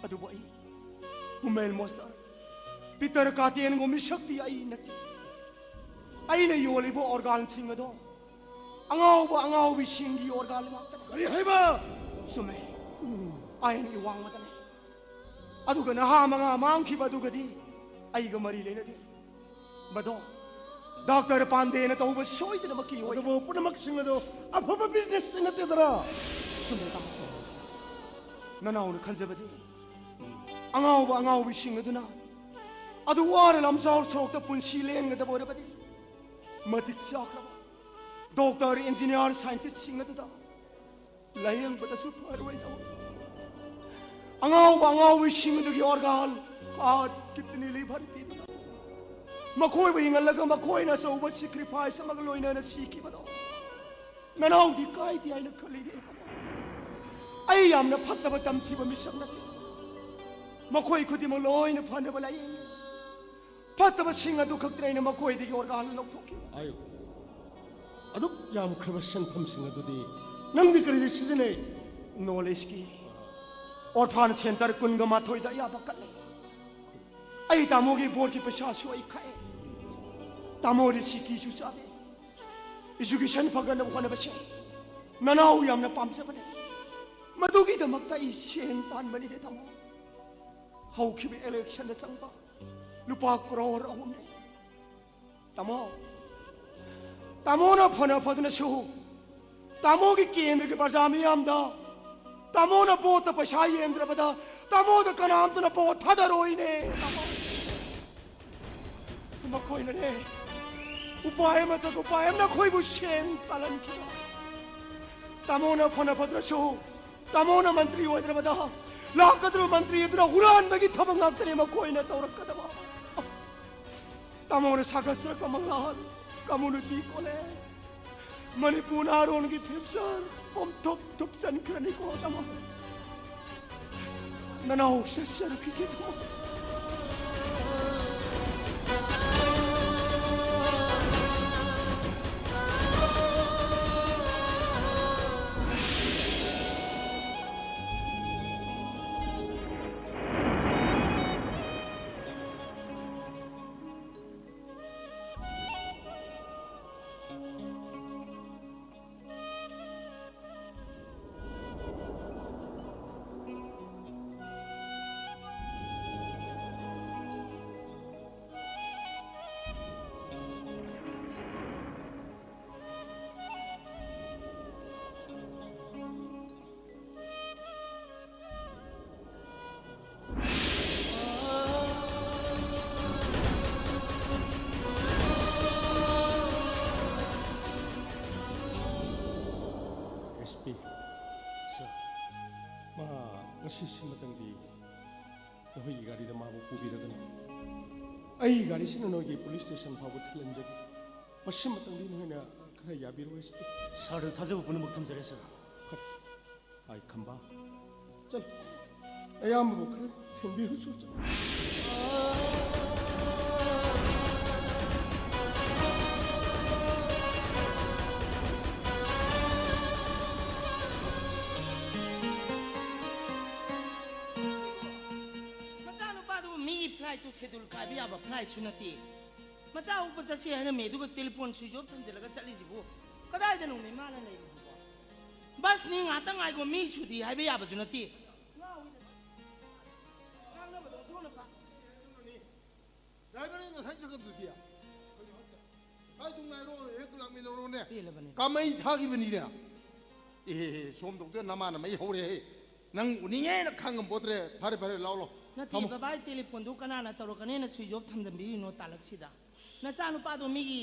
अदुबो आई हुमेल मोस्टर पितर कातेन गो मिशक्ति आई नति आई ने योलिबो ऑर्गन सिंग दो अंगाव बि सिंगी ऑर्गन माक्ता करी हाइबा सुमे आई ने वांग मतने अदुगा नहा मंगा मांगखि बदुगदी आई ग मरी लेने दे बदो डॉक्टर पांडे ने तो वो सोई न मकी होय वो पुनमक सिंग दो अफब बिजनेस सिंग ते दरा सुमे ता ननाव ने खंजबदी अंगाव बि सिंग दुना अदु वार लमसाव छोक त पुंसी लेंग द बोरबदी मतिक चाखरब डॉक्टर इंजीनियर साइंटिस्ट सिंग दुदा लायंग बतसु फरवई दो अंगाव बि सिंग दुगी ऑर्गन आ कितनी लीवर पी मखोय बहिंगलग मखोय न सौब सैक्रिफाइस मग लोइना न सीकी बदो ननाव दी काय दी आइना खली दे आई यामना फत्तब तमथिब मिसम नते मखोय खुदी म लोइना फनब लाई फत्तब सिंग अदु खक्त्रैना मखोय दी ऑर्गन लौथोकी आयो अदु याम खरब संफम सिंग अदुदी नंगदी करिदि सिजने नॉलेज की ऑर्फान सेंटर कुनग माथोय दा या बकले आई तामोगी बोर्ड की पैसा सोई खाए तामोरी सिकी सुसादे एजुकेशन फगन होने बसे ननाउ यामना पामसबने मदुगी दमक्ता ई सेन तान बनी दे तामो हौखिबे इलेक्शन द संबा लुपा करोड़ अहुने तामो न फना फदन सु तामोगी केंद्र के प्रजामी आमदा तामो न बोत पैसा येंद्र बदा तामो द कनाम तो न बोत थदरोइने तामो मखोय ने उपाय न खोई बुशेन तलन की तामो न फना फद्रसु तामो न मंत्री होद्र बदा लाकद्र मंत्री इद्र हुरान बगी थबंग अक्तरे मखोय न तौरकदबा तामो न सागस्त्र कमंगलाल कम्युनिटी कोले मणिपुर आरोन की फिप्सर हम थुप सनक्रनी को तामो ननाउ ससर की के गाड़ी से नोगी पुलिस स्टेशन फाव थलंजगी मसिम मतंगी नोना खरा याबिरो एसपी सर थाजब पुन मुक्तम जरे सर आई खंबा चल अयाम बखर थिंबिरु सु फ्लाइट शेड्यूल काबी अब फ्लाइट सुनती मचा उप चसी है मेदुग टेलीफोन स्विच ऑफ थंजलगा चलीजिबो कदाय दनु ने माला नै बस नि ngaतंग आइगो मी सुदी हाइबे याब जुनती ड्राइवर ने संजक दुदिया आई तुम नाइरो एक लाख में रो ने कमई थागी बनी रे ए सोम डॉक्टर नमा न मई होरे नंग उनिगे न खंगम बोतरे फारे फारे लाओ नती बाबाई टेलीफोन दु कना न तरो कने न स्विच ऑफ थमदम बिरी नो तालक सिदा नचा नुपा दो मिगी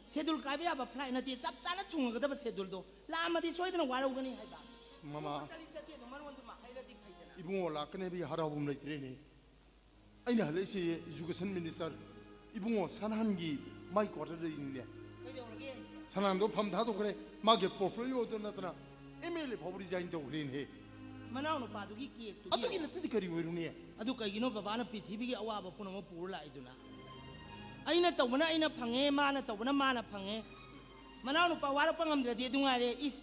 เซดูลกลายไปแบบพลายนาทีจับจ้าแล้วทุ่งก็ได้เซดูลดูลามาที่ช่วยตัววารุกันนี่ให้บ้างมามาอีบุ้งว่ากันเนี่ยพี่ฮาราบุมเลยทีนี้ไอ้เนี่ยเลยสิยูกสันมินิสเตอร์อีบุ้งว่าสันหันกีไม่กอดเลยเนี่ยสันหันดูพัมท้าตัวกันมาเก็บโปรไฟล์ตัวนั้นตัวน่ะเอเมลพาวเวอร์ดีไซน์ตัวกรีนเฮมันเอาหนูปาดูกี่เคสอะตุกินนั่นที่คดีเวรุเนี่ยอะตุกินโนบบ้านพิธีบิกเอาว่าบุพนมาปูร์ละอีดูนะไอ้เนี่ยตัวมันไอ้เนี่ยพังเงมาเนี่ยตัวมันมาเนี่ยพังเงมันเอาหนูปาวาร์ปังงามเดียดดูไงเลยอิส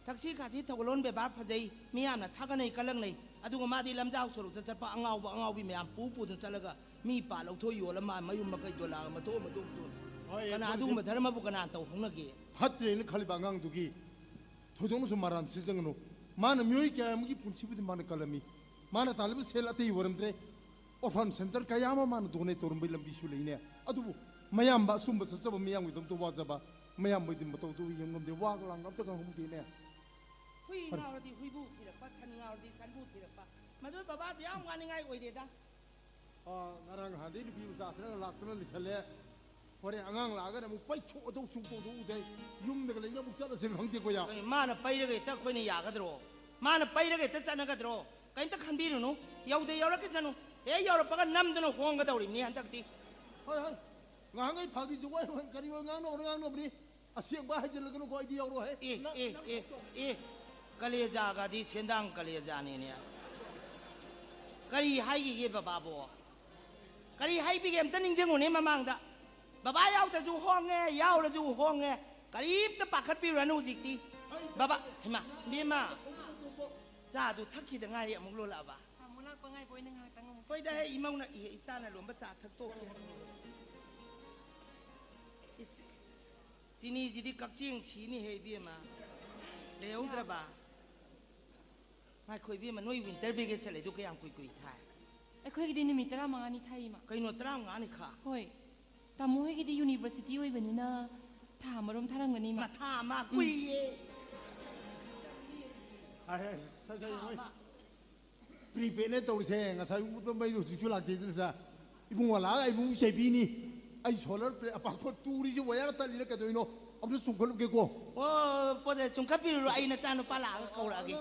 แท็กซี่ข้าที่ถกล้นไปบ้านพะเจมีอันน่ะทักกันในกันเรื่องนี้อะดูมาดีลำเจ้าสรุปจะปะอังเอาวิมีอันปูถึงจะแล้วก็มีป่าเราทั่วอยู่แล้วมาอยู่มาไปตัวลางมาทั่วกันอะดูมาเธอมาบุกกันอันตัวของนักเกี่ยฮัตเรนขัลิบังงังตุกี้ทุกอย่างสมารานสิจังโนมานะมิวอีกอย่างมุกี้ปุ่นชิบิดมานะกัลมีมานะตาลิบเซลอาตีวรมเตร์ออฟันเซ็นเตอร์กายามานะตัวเนี่ยตัวรำบิลำบิสุเลยเนี่ยอะดูไม่ยามบ้าซุ่มบ้าสัจบไม่ยามวิตมตัววาซาบ้าไม่ยามไม่ดิมบ้าตัวตัวยังงมเดียวว่ากลางกับตัวกันหุ่มทีเนี่ยหุยเงาดีหุยบูทีละป้าฉันเงาดีฉันบูทีละป้ามาด้วยบ้าเบี้ยงวันยังไงโอ้ยเด็ดอ่ะงานหาดีพี่ภาษาเสนอหลักตัวนั้นลิชเล่พอเนี่ยอ่างหลักกันมุกไปโชว์ตัวชุ่มตัวดูได้ยุ่งเด็กเลยเนี่ยมุกจะได้เสียงของเด็กก็ยังมาน่ะไปเลยแต่คนนี้อยากกันรอมาน่ะไปเลยแต่ฉันกันรอกันแต่ขันบีนุยาวเดียวแล้วก็ฉันยาวแล้วปะกันน้ำตัวห่วงกันตัวริมนี่ฮันตักตีเฮ้ยงานไอ้พากิจวัตรกันนี่งานโน่นี่อาเซียนบ้าให้เจริญกันก็ไอเดียเอาด้วยกะเลยจาก็ดีเส้นดังกะเลยจานี่กะลีให้กี่บ้าบัวกะลีให้พี่เกมตั้งนิ่งเชิงหัวนี้มามั่งดะบ้ายาวแต่จู่ห้องไงยาวแต่จู่ห้องไงกะลีจะปักขัดปีรันูจิกตีบ้าเห็นไหมดีมาจ้าดูทักคิดยังไงเนี่ยมึงรู้ละบ้าไปได้อีมังน่ะอีซ่าน่ะหลวงพ่อจ่าทักโตที่นี่จีดีกักเชียงชีนี่เฮดีมาเลี้ยวตระบ้าไม่คุยพี่มันนุ่ยวินเตอร์เบเกสเลยดูแค่ยังคุยไทยไอ้คุยกันดีนี่มีตระมังอันนี้ไทยมาคุยโนตระมังอันนี้ค่ะเฮ้ยแต่มวยกันดียูนิเวอร์ซิตี้ไว้แบบนี้นะถามมารวมท่ารังกันนี่มาถามมาคุยไอ้ใช่ปรีเป็นตัวเสียงใช่ไม่ดูชุดหลักที่นั่นซะอีบุ้งว่าละไอ้บุ้งเชฟีนี่ไอ้โซลาร์ปากพอตูริจิวายาตัดลิลกันตัวนี้เนาะเอาไปส่งคนลูกเก๋โอ้พอจะส่งขับปีรู้ไอ้น่ะจานุปลาเขาละกี่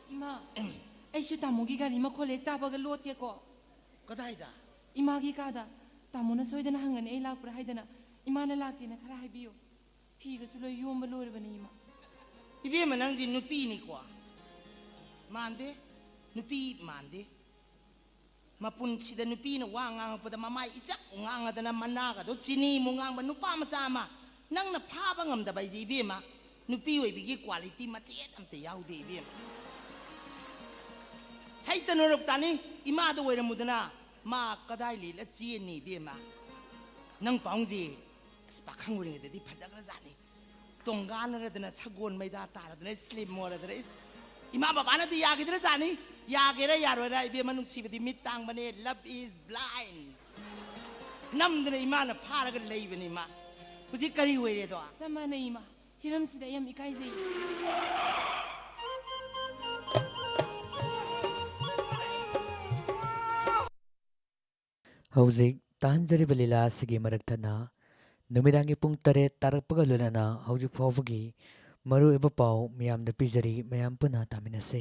อีมาไอ้ชุดตามุกิกันอีมาคนเล็กตาปากลวดเกี่ยก็ได้ด่าอีมากี่กันด่าตามุน่ะสวยเดินห่างกันไอ้ลากไปให้เดินน่ะอีมาเนี่ยลากตีนะคราให้บิวพี่ก็สุดเลยยอมมาลุยแบบนี้มาอีเบี้ยมันนั่งจินนุปีนี่กว่ามันเด้นุปีมันเด้มาปุ่นสิเดนุปีน่ะว่างงเปิดมาไม่อีจักงางแต่นั้นมันน่ากันตัวจีนี่มงงมันนุป้ามาจามานั่งน่ะผ้าบังงแต่ใบจีเบี้ยมานุปีไว้บิกิควอลิตี้มาเจ็ดอันแต่ยาวดีเบี้ยใช่ตนรกตานี่อีมาตัวเวรมุดนะมาก็ได้ลีและจีนี่เบี้ยมานั่งปองจีสปาขังวิ่งเด็ดที่พัชกระจานี่ตรงการนั่นเด็ดนะสักคนไม่ได้ตาเด็ดสลิมมัวเด็ดอีมาบ้านนั่นที่ยากินระจานี่ยากินระยาด้วยไอ้เบี้ยมันนุ่งชีวิตมิตรตังมันเนี่ย love is blind น้ำเด็ดอีมาน่ะพาแล้วก็เลยเป็นอีมาผู้ที่กรีเวรตัวจะมาในอีมาฮิรัมสิได้ยังอีกไอ้สิฮาวซิกตานจริบลีลาสิกิมรักธนานุมิดังกิพุงตระตารักปะกลุลนาฮาวซิกฟอฟกีมารูเอปเปามียามเดปิจรีมียามปุนาตามินาเซ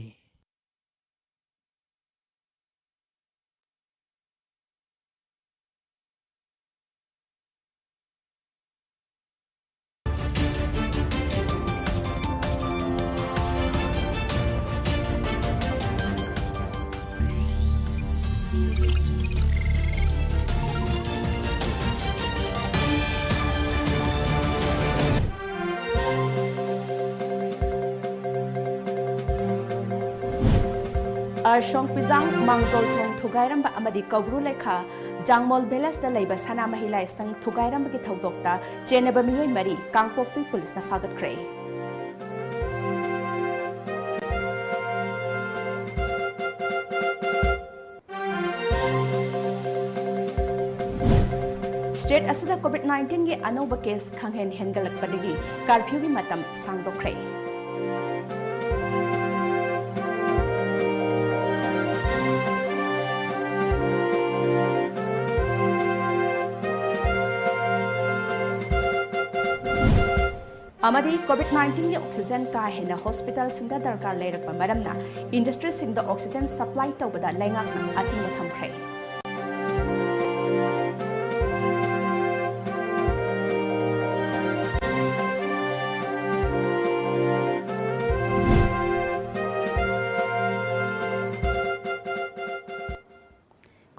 Arshong Pizang Mangjol Thong Thugairam ba amadi Kogru Lekha Jangmol Belas da leiba Sana Mahilai Sang Thugairam gi thodokta Chenaba Miyoi Mari Kangpokpi Police na fagat kre State asida COVID-19 gi anoba case khanghen hengalak padagi curfew gi matam sangdokre amadi COVID-19 gi oxygen ka hena hospital singda darkar leirakpa maramna industry singda oxygen supply tawbada laingak na ating thamkhrai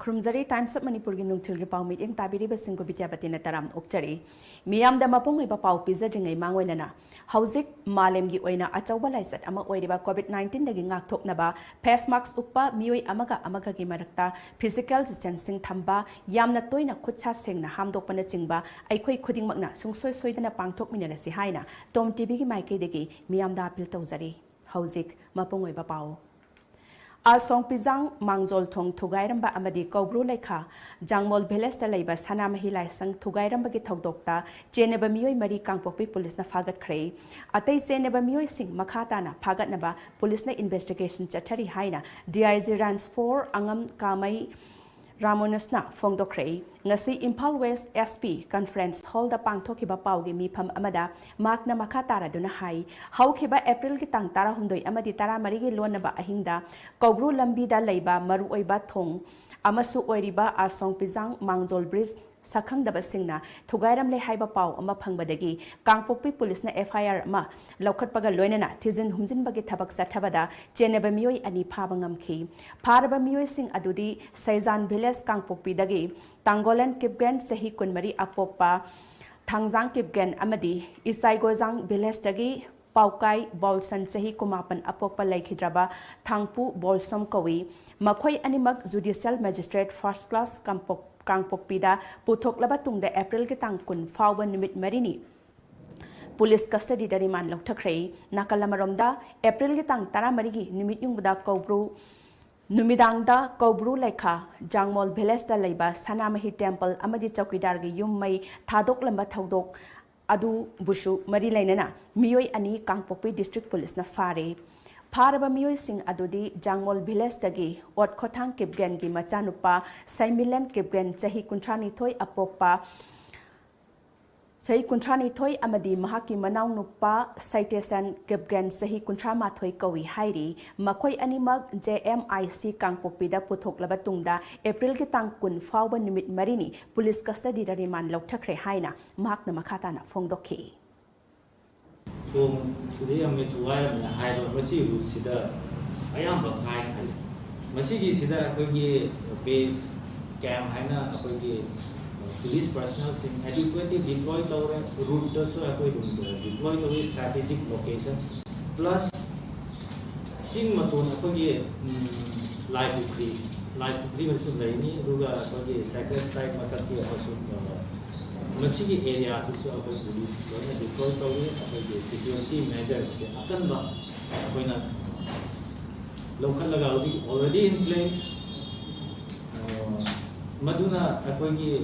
Krumzari Times of Manipur gi nungthil gi pawmit eng tabiri ba singko bityapati na taram okchari miyam da mapung iba paw pizadringai mangwena na hauzik malem gi oina achawba laisat ama oiriba COVID-19 dagi ngak thoknaba face mask uppa miyoi amaga gi marakta physical distancing thamba yamna toina khutsa sengna hamdokpana chingba aikhoi khudingmakna sungsoi soidana pangthok minana si haina Tom TV gi maike degi miyam da appeal tawzari hauzik mapung oiba paw Asong Pizang Mangjol Thong Thugairamba Amadi Kobru Lekha Jangmol Village ta leiba Sana Mahilai Sang Thugairamba gi thogdokta Cheneba Miyoi Mari Kangpokpi Police na Fagat Khrei Atai Cheneba Miyoi Sing Makhata na Fagat naba Police na investigation chathari haina DIG Range 4 Angam Kamai Ramonasna Fongdokhrei ngasi Imphal West SP Conference Hall da pangthokiba pawgi mifam amada makna makhatara duna hai haukiba April ki tang tara hundoi amadi tara mari gi lonaba ahingda Kobru lambi da leiba maru oiba thong amasu oiriba Asong Pizang Mangjol Bridge sakhangdaba singna thugairam le haiba paw ama phangbadagi Kangpokpi Police na FIR ma lokhatpaga loinana thizin humjinbagi thabak sathabada Cheneba miyoi ani phaba ngamkhi pharaba miyoi sing adudi Saijan Village Kangpokpi dagi Tangolan Kipgen Sahi Kunmari Apokpa Thangjang Kipgen amadi Isai Gojang Village dagi Paukai Bolson Sahi Kumapan Apokpa Laikhidraba Thangpu Bolsom Kawi Makhoi animak Judicial Magistrate First Class Kangpokpida puthok laba tungda April ki tang kun fawba numit marini Police custody da remand lokthakhrei nakalamaromda April ki tang tara marigi numit yungbuda Kobru numidangda Kobru Lekha Jangmol Village da leiba Sanamahi Temple amadi Chowkidar gi yummai thadok lamba thodok adu bushu mari lainana miyoi ani Kangpokpi District Police na fare Pharaba miyoi sing adudi Jangmol Village dagi Ot Khothang Kipgen gi machanupa Saimilen Kipgen chahi kuntrani thoi apokpa chahi kuntrani thoi amadi mahaki manau nupa Citation Kipgen chahi kuntrama thoi kawi hairi makhoi animak JMIC Kangpokpi da puthok laba tungda April ki tang kun fawba numit marini police custody da remand lokthakre haina mahakna makhata na phongdokhi today I'm going to wire me hide on Masi Sida. I am a high Masigi Sida Akogi base cam Hina Akogi police personnel adequately deployed our route so deployed our strategic locations plus Chin Matun Akogi live Ukri was Laini, Ruga Akogi sacred site Makaki also. Masigi area also our police deployed our security measures akanba akoina local lagauji already in place maduna akoigi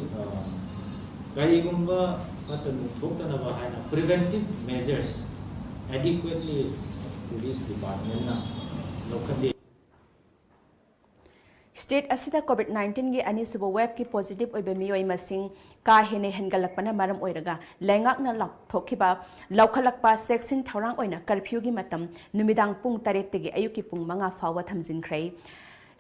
karigumba patanu thoktanaba haina preventive measures adequately police department na local State asida COVID-19 gi ani suba web ki positive oibe miyoi masing ka hene hengalakpana maram oiraga lengak na lak thokhiba laukhalakpa section thorang oina curfew gi matam numidang pung 8 tegi ayuki pung 5 fawa thamjin khrei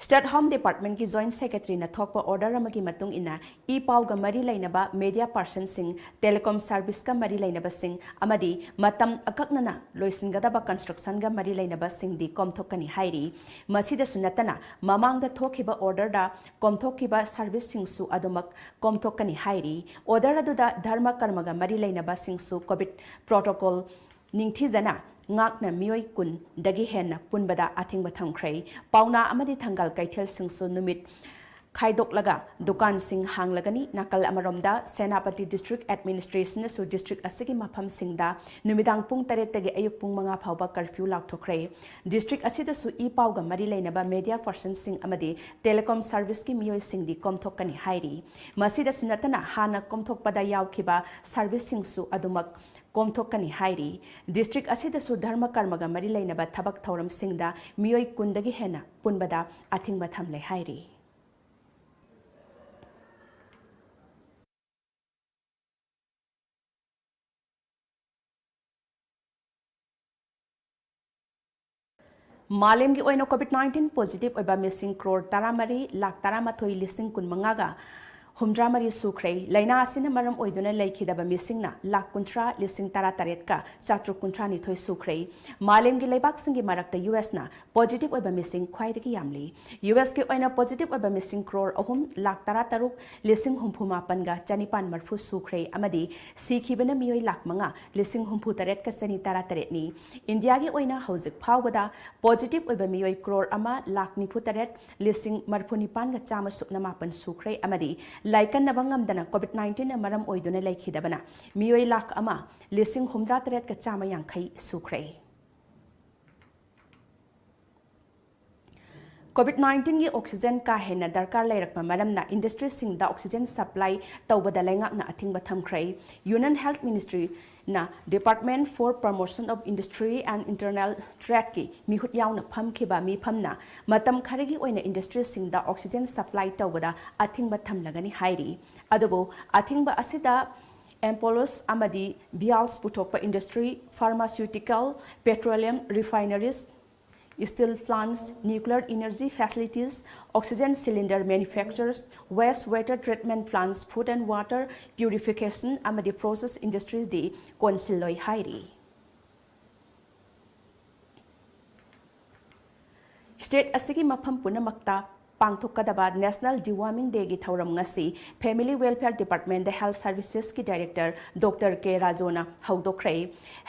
State Home Department ki Joint Secretary na thokpa order amagi matung ina e-paw ga mari lainaba media person sing telecom service ka mari lainaba sing amadi matam akaknana loisingadaba construction ga mari lainaba sing di komthokani hairi masida sunatana mamang da thokhiba order da komthokiba service sing su adumak komthokani hairi order aduda dharma karma ga mari lainaba sing su covid protocol ningthijana ngakna miyoi kun dagi henna punbada athingba thamkhrei pauna amadi thangal kaithel singsu numit khaidok laga dukan sing hanglagani nakal amaromda Senapati District Administration su district asigi mapham singda numidang pung 8 tagi ayuk pung 5 phawba curfew lakthokhrei district asida su e-paw ga mari lainaba media person sing amadi telecom service ki miyoi singdi komthokani hairi masida sunatana hana komthokpada yaukhiba service sing su adumak komthokani hairi district asida su dharma karmaga mari lainaba thabak thoram singda miyoi kundagi hena punbada athingba thamle hairi मालेम की ओइनो कोविड-19 positive ओइबा missing crore 13,13,13,000 हुमद्रामरी सुख्रे लाइना असिना मरम ओइदुना लेखिदबा मिसिंगना लाख कुंथ्रा लिसिंग तरा तरेट का चात्रु कुंथ्रा निथोय सुख्रे मालेम की लेबाक सिंगी मरक्ता US ना positive ओइबा missing ख्वाइदगी Yamali US के ओइना पॉजिटिव ओइबा मिसिंग क्रोर अहुम लाख तरा तरुक लिसिंग हुमफु मापनगा चनिपान मरफु सुख्रे अमदी सीखिबना मियोय लाख मंगा लिसिंग हुमफु तरेट का चनि तरा तरेटनी इंडिया की ओइना हौजिक फावबदा पॉजिटिव ओइबा मियोय क्रोर अमा लाख निफु तरेट लिसिंग मरफु निपान गा चामा सुकना मापन सुख्रे अमदी लाइकन नबंगमदना कोविड-19 मरम ओइदुना लेखिदबना मियोय लाख अमा लिसिंग हुमद्रा तरेट का चामा यांखै सुख्रे कोविड-19 की ऑक्सीजन का हेना दरकार लेरकपा मरमना इंडस्ट्री सिंगदा ऑक्सीजन सप्लाई तौबदा लेंगाकना अथिंगबा थमख्रै यूनियन हेल्थ मिनिस्ट्री ना department for promotion of industry and internal trade की मिहुत यावना फमखिबा मिफमना मतम खरगी ओइना इंडस्ट्री सिंगदा ऑक्सीजन सप्लाई तौबदा अथिंगबा थमलगनी हाइरी अदुबो अथिंगबा असिदा एम्पोलोस अमदी बियाल्स पुथोकपा industry pharmaceutical petroleum refineries steel plants, nuclear energy facilities, oxygen cylinder manufacturers, wastewater treatment plants, food and water purification, amadi process industries di konsiloi hairi. State asigi mafam punamakta पांगथोकदबा national deworming day की थौरम ngasi family welfare department the health services की director doctor K राजोना हौदोख्रे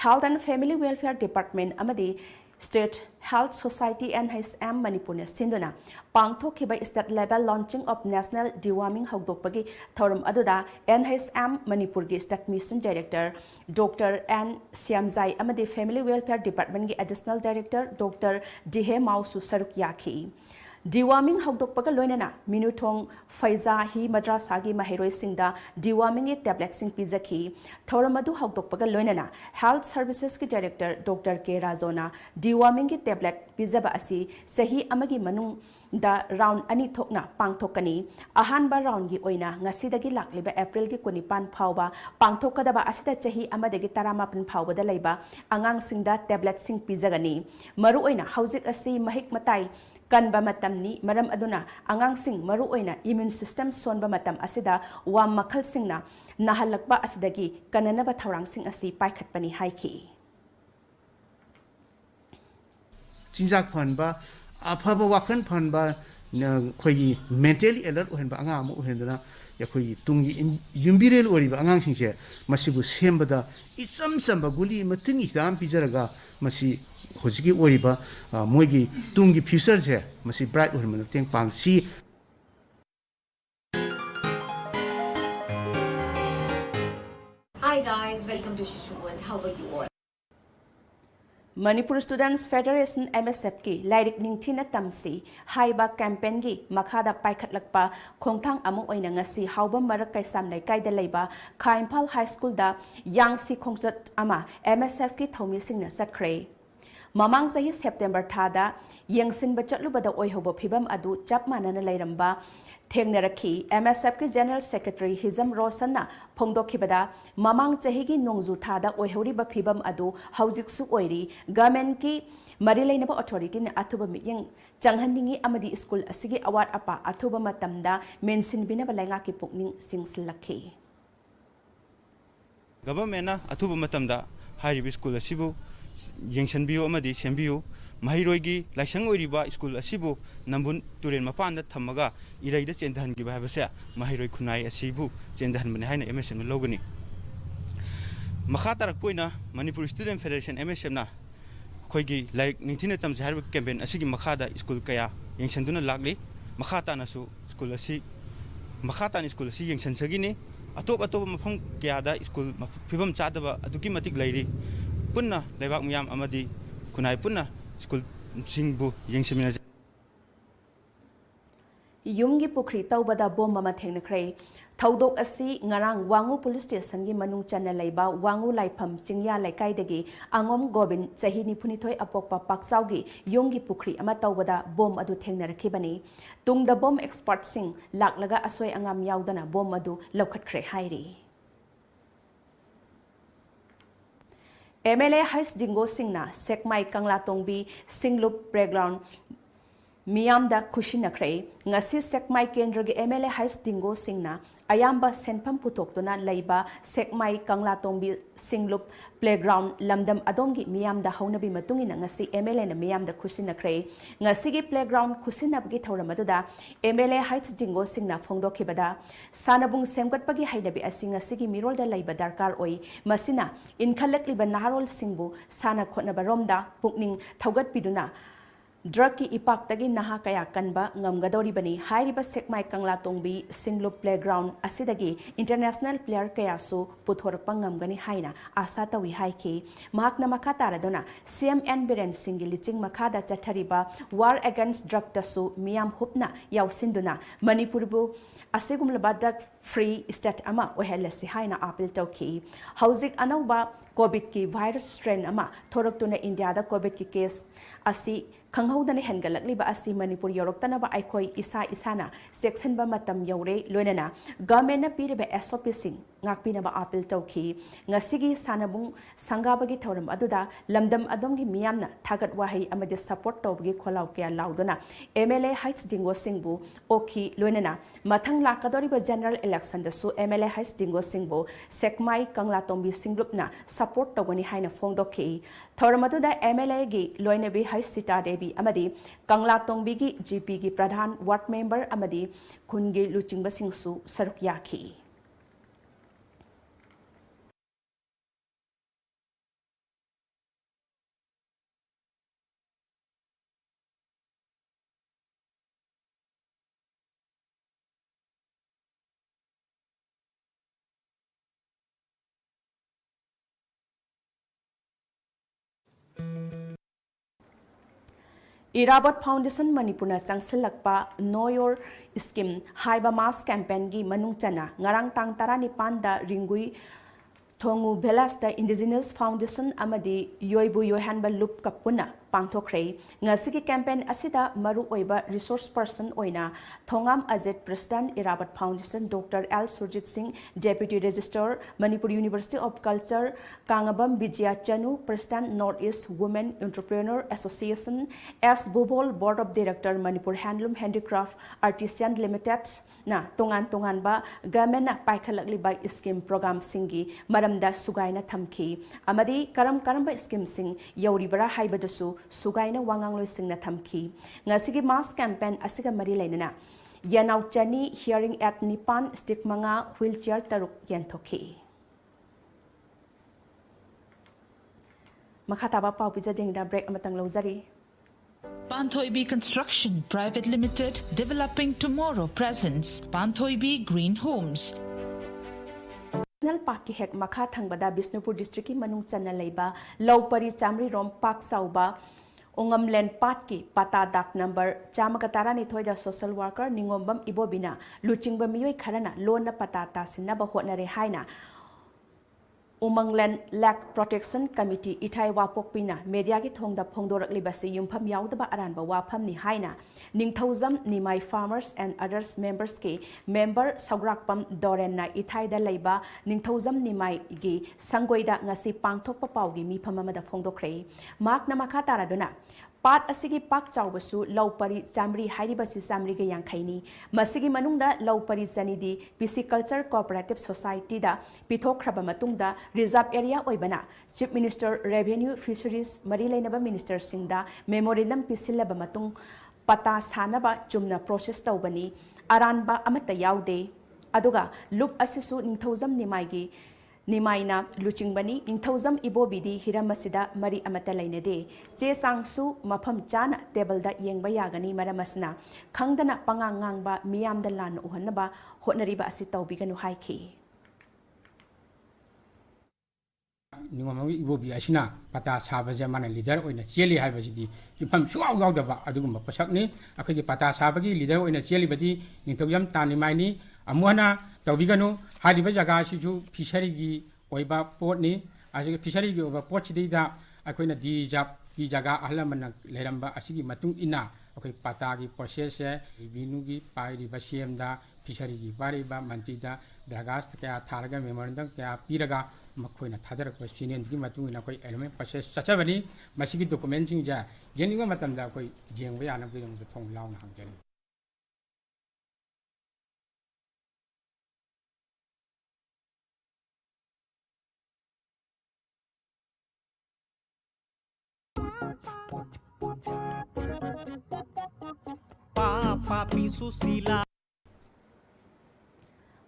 health and family welfare department अमदी state health society NHM Manipur सिंधुना पांगथोखिबा state level launching of national deworming हौदोकपगी थौरम अदुदा NHM मणिपुर की state mission director doctor N Shyamjai अमदी फैमिली वेलफेयर डिपार्टमेंट की एडिशनल डायरेक्टर डॉक्टर डिहे माउसु सरुक याखी डिवार्मिंग हौदोकपगा लोइनना मिनुथोंग फैजा ही मद्रासा की महिरोय सिंगदा डिवार्मिंग के टैबलेट सिंग पिजखी थौरम अदु हौदोकपगा लोइनना हेल्थ सर्विसेज की डायरेक्टर डॉक्टर के राजोना डिवार्मिंग के टैबलेट पिजबा असि सही अमगी मनुंग दा राउंड अनि थोकना पांगथोकनी अहानबा राउंड की ओइना ngasiदगी लाक्लिबा अप्रैल की 25 फावबा पांगथोकदबा असिदा चही अमदगी 19 फावबदा लैबा अंगांग सिंगदा टैबलेट सिंग पिजगनी मरु ओइना हौजिक असि महिक मताई कनबा मतमनी मरम अदुना अंगांग सिंग मरु ओइना इम्यून सिस्टम सोनबा मतम असिदा वाम मखल सिंगना नहलकबा असिदगी कननबा थौरांग सिंग असि पाइखटपनी हाइखी चिंजाक फनबा अफबा वाखन फनबा खोई मेंटली अलर्ट ओहनबा अंगा अमु ओहनदना यखोई तुंगी युम्बिरेल ओरिबा अंगांग सिंगसे मसिबु सेमबदा इचम चंबा गुली मतिंग हिदाम पिजरगा मसी होजिकी ओरिबा मोइगी तुंगी फ्यूचर से मसी ब्राइट ओहनमन तेंग पांगसी Hi guys, welcome to Shishu World. How are you all? Manipur students federation MSF की लाइरिक निंगथिना तमसी हाइबा कैंपेन की मखादा पाइखटलकपा खोंगथांग अमु ओइना ngasi हाउबम मरक कैसाम लेकाइदा लेबा खा इम्फाल हाई स्कूल दा यांगसी खोंगचत अमा MSF की थौमी सिंगना चटख्रे ममांग सही सेप्टेम्बर थादा यंगसिनबा चटलुबदा ओइहोबो फिबम अदु चप मानना लैरंबा थेंगनरखी MSF की जनरल सेक्रेटरी हिजम रोशनना फोंदोखिबदा ममांग चही की नोंजु थादा ओइहोरिबा फिबम अदु हौजिकसु ओइरी गवर्नमेंट की मरी लेनबा अथॉरिटी ने अथुबा मियंग चंगहनिंगी अमदी स्कूल असिगी अवार्ड अपा अथुबा मतमदा मेंसिनबिनबा लैंगा की पुकनिंग सिंगसलखी गवर्नमेंट अथुबा मतमदा हाइरिबि स्कूल असिबु यंगसनबियो अमदी सेंबियो महिरोगी लाइसंग ओइरिबा स्कूल असिबु नंबुन तुरेन मपान थमगा इरैदा चेंदहनगी बाबसे महिरोय खुनाई असिबु चेंदहनबने हाइना MSF न लोगनी मखा तरकपोइना मणिपुर स्टूडेंट फेडरेशन MSF ना खोइगी लाइक निंथिना तमसे हाइब कैंपेन असिगी मखादा स्कूल कया यंगसनदुना लागली मखातानासु स्कूल असी मखातान स्कूल असी यंगसनसगिनी अतोप अतोप मफम कयादा स्कूल फिबम चादबा अदुकी मतिक लैरी पुन्ना लेबाक मियाम अमदी खुनाई पुन्ना स्कूल सिंगबु यंगसमिना युमगी पुखरी तौबदा बोम अमा थेंगनख्रे थौदोक असि ngarang wangu police station gi manung chana leiba wangu laifam chingya laikai angom gobin chahi niphunithoi apokpa pakchau gi yumgi pukhri ama tawbada bom adu thengnarakibani tungda bom expert sing laklaga asoi angam yaudana bom adu lokhatkhre hairi MLA Hais Dingo Singna Sekmai Kangla Tongbi Singlup Playground Miyamda Kushinakre Ngasi Sekmai Kendragi MLA Hais Dingo Singna Ayamba Senpam Putoktuna Laiba Sekmai Kangla Tongbi Singlup Playground Lamdam Adongi Miyamda Honabi Matungina Ngasi MLA na Miyamda Kusinakre Ngasigi Playground Kusinabgi Tauramaduda MLA Hais Dingo Singna Fongdo Kibada Sanabung Semgat Pagi Haidabi Asinga Sigi Mirol da Laiba Darkar Oi Masina Inkalek Liba Naharol Singbu Sana Kotna Baromda Pukning Taugat Piduna Drug ki ipak tagi naha kaya kanba ngamgadori bani hairiba Sekmai Kangla Tongbi Singlup Playground asidagi international player kaya su puthorakpa ngamgani haina asa tawi haiki mahakna makataradona CMN Biren Singi liching makada chathariba war against drug tasu miyam hupna yausinduna Manipurbu asigumlaba drug free state ama ohelasi haina appeal tawki hauzik anauba COVID ki virus strain ama thoraktuna India da COVID ki case asi Kanghaudani hengalakliba asi Manipur yoroktanaba aikoi isa isana section ba matam yore loinana government na piriba SOP sing ngakpinaba appeal tawki ngasigi sanabung sangabagi thoram aduda lamdam adongi miyamna thagat wahi amade support tawbagi kholaw kya laudona MLA Hais Dingo Singbu oki loinana mathang lakadoriba general election da su MLA Hais Dingo Singbu Sekmai Kangla Tongbi Singlupna support tawani haina phongdoki thoram aduda MLA gi loinabi Hais Sita Devi amadi Kangla Tongbi gi GP gi pradhan ward member amadi khungi luchingba singsu saruk yaki Irabot Foundation Manipurna Changsilakpa Know Your Scheme Haiba Mass Campaign gi manung chana ngarang tang 19 da Ringui Thongu Belasta Indigenous Foundation amadi Yoibu Yohanba Lup Kapuna Pangthokre ngasigi campaign asida maru oiba resource person oina Thongam Azet President Irabot Foundation Dr. L. Surjit Singh Deputy Registrar Manipur University of Culture Kangabam Bijaya Chanu President Northeast Women Entrepreneur Association S. Bubol Board of Director Manipur Handloom Handicraft Artisan Limited na tongan ba government na paikhalakli by scheme program singi maramda sugaina thamki amadi karamba scheme sing yauribara haibadasu sugaina wangangloi singna thamki ngasigi mass campaign asiga mari lainana yanau chani hearing at nipan stick manga wheelchair taruk yenthoki makhataba pau pijadingda break amatang lozari Panthoibi Construction Private Limited developing tomorrow presents Panthoibi Green Homes. National Park ki hek makha thangbada Bisnupur district ki manung channa leiba Laupari Chamri Rom Park Sauba Ongamlen Pat ki pata dak number chamakatara ni thoida social worker ningombam ibobina luchingba miyoi kharana loan na pata ta sinaba hotnare haina Umangland Lack Protection Committee Ithai Wapokpina Media ki thongda phongdorak libasi yumpham yaudaba aranba wapham ni haina Ningthauzam Nimai Farmers and others members ke member Sagrakpam Doren na Ithai da leiba Ningthauzam Nimai gi Sangoida ngasi pangthokpa pawgi mipham amada phongdokre mak na makha taraduna Pat asigi pak chawbasu Laupari Chamri hairibasi Chamri ga yangkhaini masigi manungda Laupari Janidi Pisciculture Cooperative Society da pithokhraba matungda reserve area oibana Chief Minister Revenue Fisheries Mari Lainaba Minister Singda memorandum pisilaba matung pata sanaba chumna process tawbani aranba amata yaude aduga loop asisu ningthauzam nimaigi Nimaina Luchingbani Ningthauzam Ibobidi Hiramasida Mari Amata Lainade che sangsu mafam chana table da yengba yagani maramasna khangdana pangangangba miyam da lan uhanaba hotnariba asi tawbiganu haiki Ningomawi Ibobi Asina pata saba jamana leader oina cheli haibajidi yumpham suaw yaudaba adugumba pasakni akhigi pata sabagi leader oina cheli badi Ningthauzam tanimaini amuhana tawbiganu hariba jaga siju fishery gi oiba port ni asigi fishery gi oiba port sidida akoina di jab ki jaga ahlamana leramba asigi matung ina अखोई पातागी process है रिवेन्यूगी पाइरिबा सीएमदा फिशरीगी Paribas मंत्रीदा dargahs क्या थारगा memorandum क्या पीरगा मखोइना थादरक सिनेंदगी मतुंगिना अखोई element process चचबनी मसिगी document सिंग जा येनिंग मतमदा अखोई जेंगबा यानबगी दंग थोंग लाउना हांगजनी Papi Susila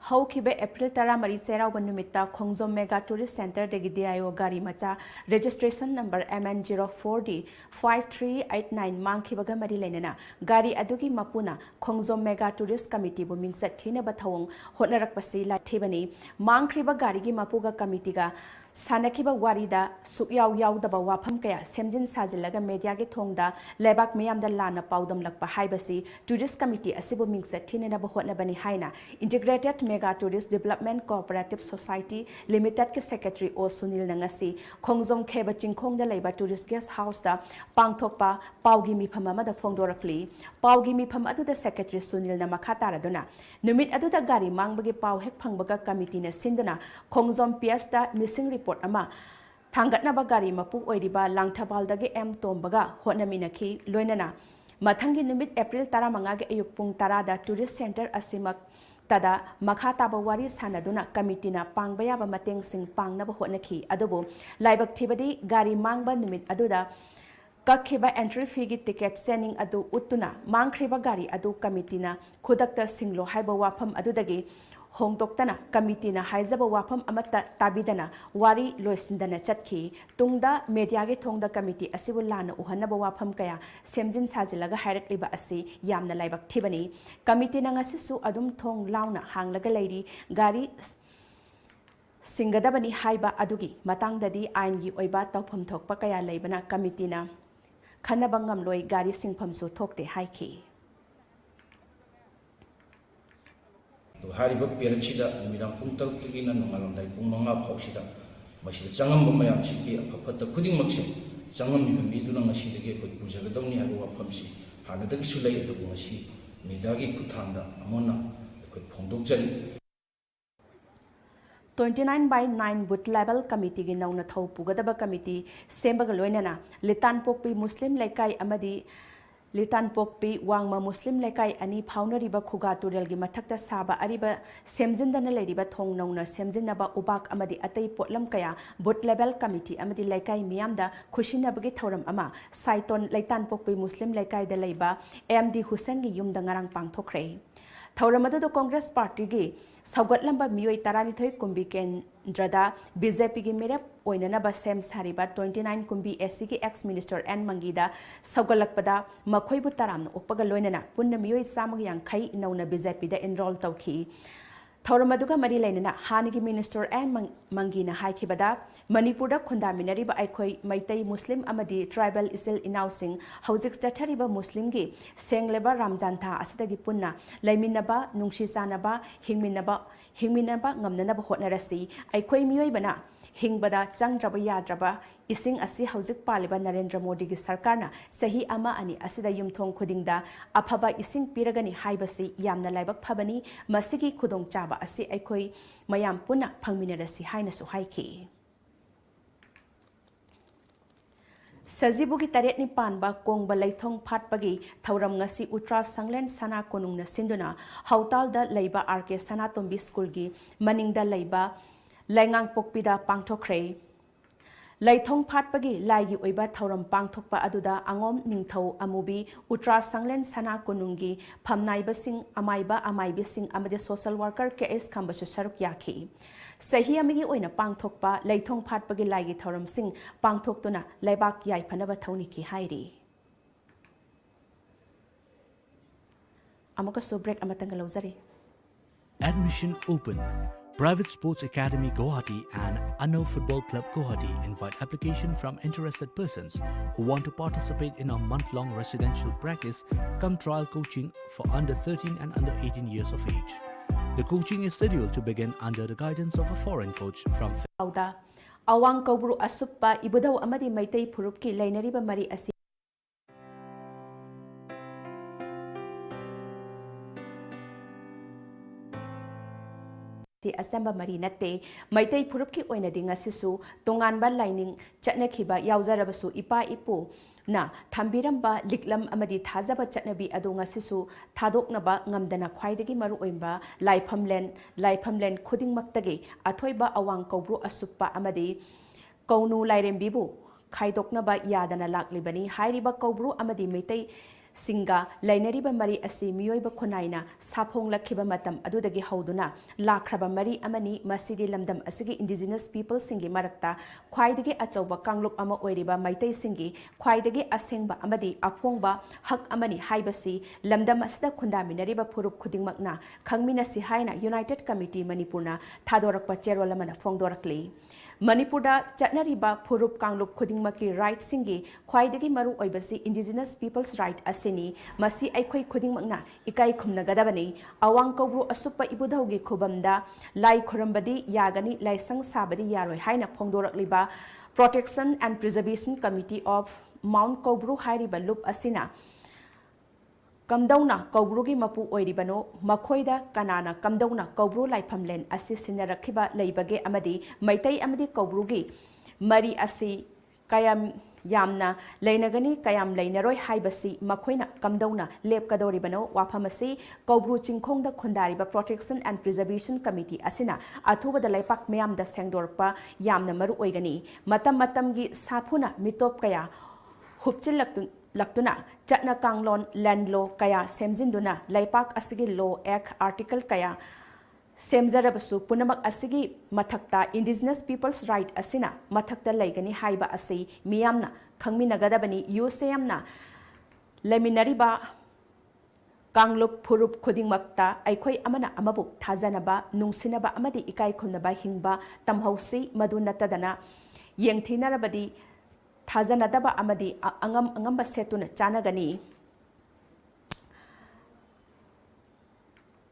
हौखिबे अप्रैल 13 Cheraw नुमित्ता खोंजोम mega tourist centre देगी DIO गाड़ी मचा रजिस्ट्रेशन नंबर MN04D 5389 मांगखिबगा मरी लेना गाड़ी अदुगी मपुना खोंजोम मेगा टूरिस्ट कमिटी बु मिंगसत थिनबा थवंग होनरकपसि लाथेबनी मांगखिबा गाड़ी की मपुगा कमिटीगा सानखिबा वारीदा सुकयाव यावदबा वाफम कया सेमजिन साजिलगा मीडिया के थोंगदा लेबाक मियामदा लाना पाउदम लकपा हाइबसी टूरिस्ट कमिटी असिबु मिंगसत थिनबा होनबनी हाइना integrated mega tourist development cooperative society limited के सेक्रेटरी ओ सुनील नंगसी खोंगजोम खेबा चिंखोंगदा लेबा टूरिस्ट गेस्ट हाउस दा पांगथोकपा पाउगी मिफम अमदा फोंदोरकली पाउगी मिफम अदुदा सेक्रेटरी सुनील न मखा तारदुना नुमित अदुदा गाड़ी मांगबगे पाउ हेक फंगबगा कमिटी न सिंदुना खोंगजोम पीएस दा मिसिंग रिपोर्ट अमा थांगतनाबा गाड़ी मपु ओइरिबा लांगथबालदगे एम तोंबगा होनमिनखी लोइनना मथंगी नुमित अप्रैल 15 के अयुक पुंग 10 दा टूरिस्ट सेंटर असिमक तदा मखा ताबा वारी सानदुना कमिटीना पांगबा याबा मतेंग सिंग पांगनबा होनखी अदुबो लाइबक थिबदी गाड़ी मांगबा नुमित अदुदा कखिबा एंट्री फी की टिकेट सेनिंग अदु उतुना मांगख्रिबा गाड़ी अदु कमिटीना खुदकता सिंगलो हाइबा वाफम अदुदगी होंगतोक्तना कमिटीना हाइजबा वाफम अमता ताबिदना वारी लोइसिंदना चटखी तुंगदा मीडिया के थोंगदा कमिटी असिबु लाना उहनबा वाफम कया सेमजिन साजिलगा हाइरक्लिबा असि यामना लाइबक थिबनी कमिटीना ngasisu adum thong launa hanglaga leiri gari सिंगदबनी हाइबा अदुगी मतंगददी आइनगी ओइबा तौफम थोकपा कया लेबना कमिटीना खनबंगम लोई गाड़ी सिंफमसु थोकते हाइखी हारिबा पेरेंटसिदा निमिदां पुंग तरुकगिना नोंगालमदाई पुंग मंगा फाउसिदा मसिदा चंगम मयाम सिकी अफफत खुदिंग मक्से चंगम मिदुना ngasiदगे कोइ पुजगदौनी हाबा वाफमसि हानदगी सुलै अदुबु ngasi मीडियागी खुथांदा अमोना कोइ फोंदोकजरी 29/9 बूथ लेवल कमिटी की नौना थौ पुगदब कमिटी सेंबग लोइनना लितान पोकपी मुस्लिम लेकाई अमदी लितान पोकपी वांगमा मुस्लिम लेकाई अनि फाउनरिबा खुगा तुरेल की मथक्ता साबा अरिबा सेमजिंदना लेरिबा थोंग नौना सेमजिनबा उबाक अमदी अतई पोटलम कया बूथ लेवल कमिटी अमदी लेकाई मियामदा खुशिनबगी थौरम अमा साइटोन लितान पोकपी मुस्लिम लेकाई दा लेबा एमडी हुसैन की युमदा ngarang पांगथोखरे थौरम अदुदो कांग्रेस पार्टी की सौगतलंबा मियोई 12 कुंबी केंद्रदा बीजेपी की मेरप ओइननबा सेम सारिबा 29 कुंबी एससी की एक्स मिनिस्टर एन मंगीदा सौगलकपदा मखोइबु तरामन ओपगा लोइनना पुन्न मियोई 150 नौना बीजेपी दा एनरोल तौखी थौरम अदुगा मरी लेनना हानिगी मिनिस्टर एन मंगीना हाइखिबदा मणिपुरदा खुंदामिनरिबा आइखोइ मैतै मुस्लिम अमदी ट्राइबल इसिल इनाउसिंग हौजिक चथरिबा मुस्लिम की सेंगलेबा रमजान था असदगी पुन्ना लैमिनबा नुंगशी चानबा हिंगमिनबा ngamnanaba hotnarasi आइखोइ मियोइबना हिंगबदा चंगद्रबा याद्रबा इसिंग असि हौजिक पालिबा नरेंद्र मोदी की सरकारना सही अमा अनि असिदा युमथोंग खुदिंगदा अफबा इसिंग पिरगनी हाइबसी यामना लाइबक फबनी मसिगी खुदोंग चाबा असि आइखोइ मयाम पुना फंगमिनरसी हाइनसु हाइखी सजीबुगी 3 पानबा कोंगबा लैथोंग फाटपगी थौरम ngasi उट्रा संगलेन सना कोनुंगना सिंदुना हौतालदा लैबा आरके सनातोंबी स्कूल की मनिंगदा लैबा लैंगांग पोकपीदा पांगथोखरे लैथोंग फाटपगी लाइगी ओइबा थौरम पांगथोकपा अदुदा अंगोम निंगथौ अमुबी उट्रा संगलेन सना कोनुंगी फमनाइबसिंग अमाइबा अमाइबिसिंग अमदे सोशल वर्कर के एस खंबसु सरुक याखी सही अमिगी ओइना पांगथोकपा लैथोंग फाटपगी लाइगी थौरम सिंग पांगथोकतुना लैबाक याइफनबा थौनिकी हाइरी अमुका सुब्रेक अमतंग लौजरी Admission open. Private Sports Academy Guwahati and Anno Football Club Guwahati invite application from interested persons who want to participate in a month-long residential practice come trial coaching for under 13 and under 18 years of age. The coaching is scheduled to begin under the guidance of a foreign coach from Awang Kobru Asuppa Ibudau Amadi Maitei Purupki Lainariba Mari Asi अचंबा मरी नते मैतई फुरुप की ओइनदि ngasisu tonganba lining chatnakhiba yaujarabasu ipa ipu na thambiramba liklam amadi thajaba chatnabi adu ngasisu thadoknaba ngamdana khwaidagi maru oimba laifamlen khudingmaktagi athoiba awang kobru asuppa amadi kaunu lairembibu khaidoknaba yadana laklibani hairiba kobru amadi meitai singa lainariba mari asi miyoiba khonaina saphong lakhiba matam adudagi hauduna lakraba mari amani masidi lamdam asigi indigenous people singi marakta khwaidagi achauba kanglop ama oiriba maitai singi khwaidagi asengba amadi aphongba hak amani haibasi lamdam asida khundaminariba phurup khudingmakna khangmina si haina united committee manipurna thadorakpa cherolamana phongdorakli Manipurda chatnariba phurup kanglop khudingmaki right singi khwaidagi maru oibasi indigenous people's right asini masi aikhoi khudingmakna ikai khumnagadabani awang kobru asuppa ibudhaugi khubamda lai khurambadi yagani laisang sabadi yaroi haina phongdorakliba protection and preservation committee of Mount Kobru hairiba loop asina Kamdauna Kobrugi Mapu Oiribano, Makoida Kanana, Kamdauna Kobru Laifamlen, Assi Sinarakiba Laibage Amadi, Maitai Amadi Kobrugi, Mari Assi Kayam Yamna, Lainagani Kayam Lainaroi Haibasi, Makoina, Kamdauna, Lep Kadoribano, Wapamasi, Kobru Chinkong the Kundariba Protection and Preservation Committee, Asina, Atuba the Laipak Mayam the Sangdorpa, Yamna Maru Oigani, Matamgi Sapuna, Mitop Kaya, Hupchil Laktuna, Chatna Kanglon, Land Law, Kaya, Semzinduna, Laipak Asigi Law Act, Article Kaya, Semzarabasu, Punamak Asigi, Matakta, Indigenous People's Right Asina, Matakta Laigani Haiba Asi, Miyamna, Kangmina Gadabani, Yuseamna, Leminariba, Kanglup Purup Kuding Makta, Aikoi Amana Amabu, Tazanaba, Nungsinaba Amadi Ikai Kunaba Hingba, Tamhausi, Madunatadana, Yengtinarabadi, Thazanadaba amadi angamba setuna chanagani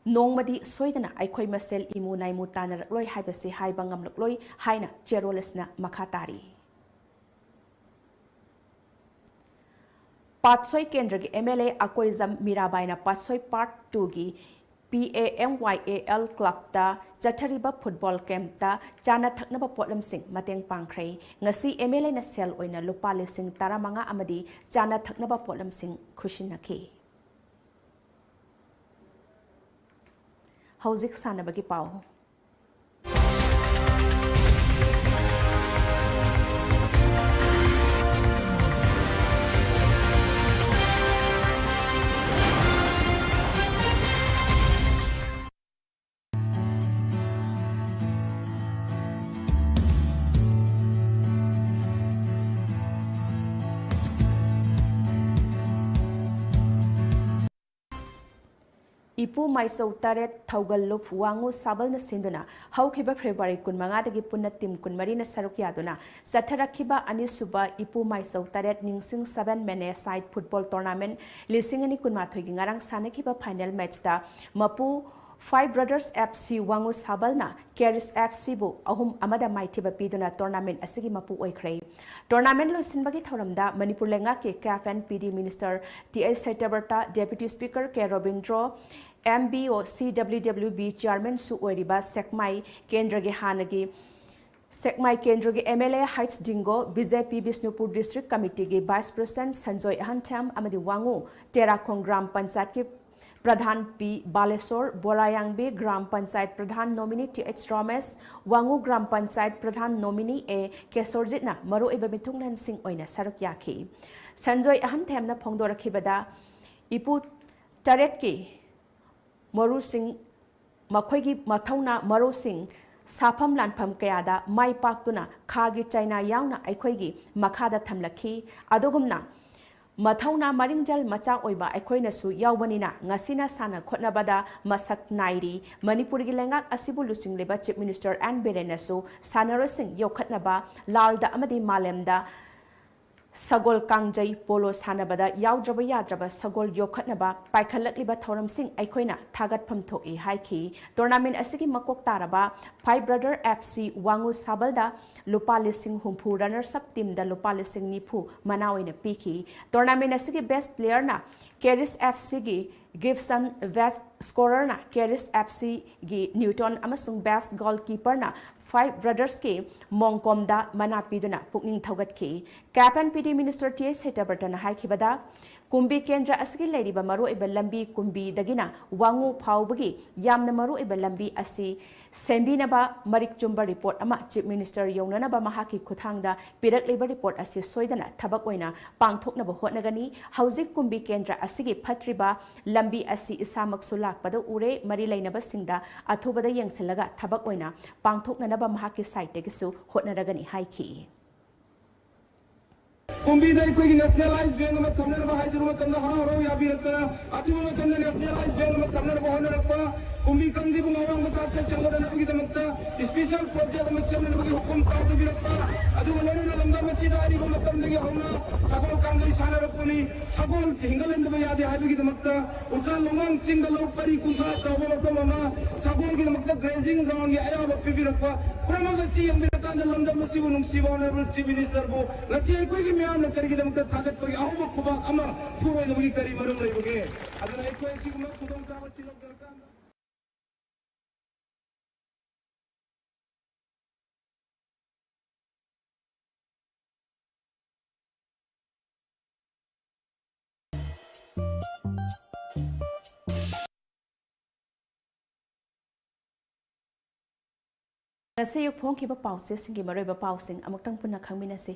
Nongmadi soidana aikhoi masel imu naimu tanarak haibasi haiba ngamlakloi haina cherolesna makhatari Patsoi Kendragi MLA Akoizam Mirabaina Patsoi Part 2 gi PAMYAL Club ta Chathariba Football Camp ta Chana Thaknaba Potlam Sing Mateng Pangkhrei ngasi MLA na sel oina lupa lising taramanga amadi Chana Thaknaba Potlam Sing Khushinaki Hauzik Sanabagi Pau Ipu Maisau Taret Taugalup Wangu Sabal na Sinduna, Haukiba February Kunmangadi Punatim Kunmarina Sarukiaduna, Satarakiba Anisuba, Ipu Maisau Taret Ningsing 7 Mene Side Football Tournament, Lisingani Kunmatogi Ngarang Sanakiba Final Match da, Mapu 5 Brothers FC Wangu Sabalna, Keris FC Bu, Ahum Amada Maitiba Piduna Tournament Asigi Mapu Oikrei. Tournament Lusinbagi Thoramda, Manipur Lenga K KFN PD Minister T.S. Setaberta, Deputy Speaker K Robindro, MBO CWWB Chairman Su Oiriba Sekmai Kendragi Hanagi Sekmai Kendragi MLA Heights Dingo BJP Bisnupur District Committee ge Vice President Sanjoy Hantam Amadi Wangu Terakong Gram Panchayat ke Pradhan P Balesor Borayangbe Gram Panchayat Pradhan Nominee TH Ramesh Wangu Gram Panchayat Pradhan Nominee A Kesorjitna Maru Eba Mithunglan Singh Oina Saruk Yaki Sanjoy Hantam na Phongdorakhibada Ipu Taret ke Maru Singh Makhoigi Mathauna Maru Singh Sapam Lanpam Kayada Mai Paktuna Khagi China Yauna Aikhoigi Makhada Thamlakhi Adogumna Mathauna Maringjal Macha Oiba Aikhoina Su Yaubanina Ngasina Sana Khotnabada Masak Nairi Manipurgi Lengak Asibu Lusing Leba Chief Minister Anne Berenasu Sanaro Singh Yokhatnaba Lalda Amadi Malemda Sagol Kangjai Polo Sanabada Yaudraba Yadraba Sagol Yokhatnaba Paikhalakliba Thoramsing Aikoina Tagat Pamthoki Haiki Tournament Asiki Makok Taraba Five Brother FC Wangu Sabalda Lupa Listing Humpu Runners Up Team da Lupa Listing Nipu Manawina Piki Tournament Asiki Best Player na Keris FC gi Gibson Best Scorer na Keris FC gi Newton amasung Best Goalkeeper na Five Brothers ke Mongkomda Manapiduna Pukning Thogat ki Capan PD Minister T.S. Hetaberton Haikibada Kumbi Kendra Asiki Lady Bamaru Ibalambi Kumbi Dagina Wangu Paubagi Yamna Maru Ibalambi Asi Sembinaba Marik Jumba Report Ama Chief Minister Yonanaba Mahaki Kuthangda Pirak Labor Report Asi Soidana Tabakoina Pangthokna Bahotnagani Hauzik Kumbi Kendra Asigi Patriba Lambi Asi Isamak Sulak Pada Ure Mari Lainaba Singda Atubada Yangsilaga Tabakoina Pangthokna Mahaki site Tegisu Hotnaragani Haiki. Kumbida ikoi nationalized bank में थमने रहा है जरूरत तमना हरा हरा या भी रहता है अति में थमने nationalized bank में थमने रहा होने रखा कुंभी कंजी बुंगावा में ताकत संगठन की तमकता स्पेशल प्रोजेक्ट में से हमने बगी हुकुम ताकत भी रखा अति में लोने लंदा में सीधा आरी को मतलब लगे हमना सगोल कांगरी साना रखोनी सगोल हिंगल इंद में याद है भी की तमकता उनका लोंगांग सिंगल लोग परी कुंसा ताबो मतलब मना सगोल की तमकता ग्रेजिंग ग्राउंड या आया वक्त भी रखा प्रमागसी हम बिरकांड लंदा में सीवो नुंसी ऑनरेबल चीफ मिनिस्टर को नसी कोई की म्याम न करेगी तमकता ताकत पगी आहु खुबा अमा पूरे नबगी करी मरुम रही बगे अदना एक कोई चीज में खुदम चावत चिलोक दरकार Nasi yuk phong kiba pause singi maroy ba pausing amuktang punna khangminasi.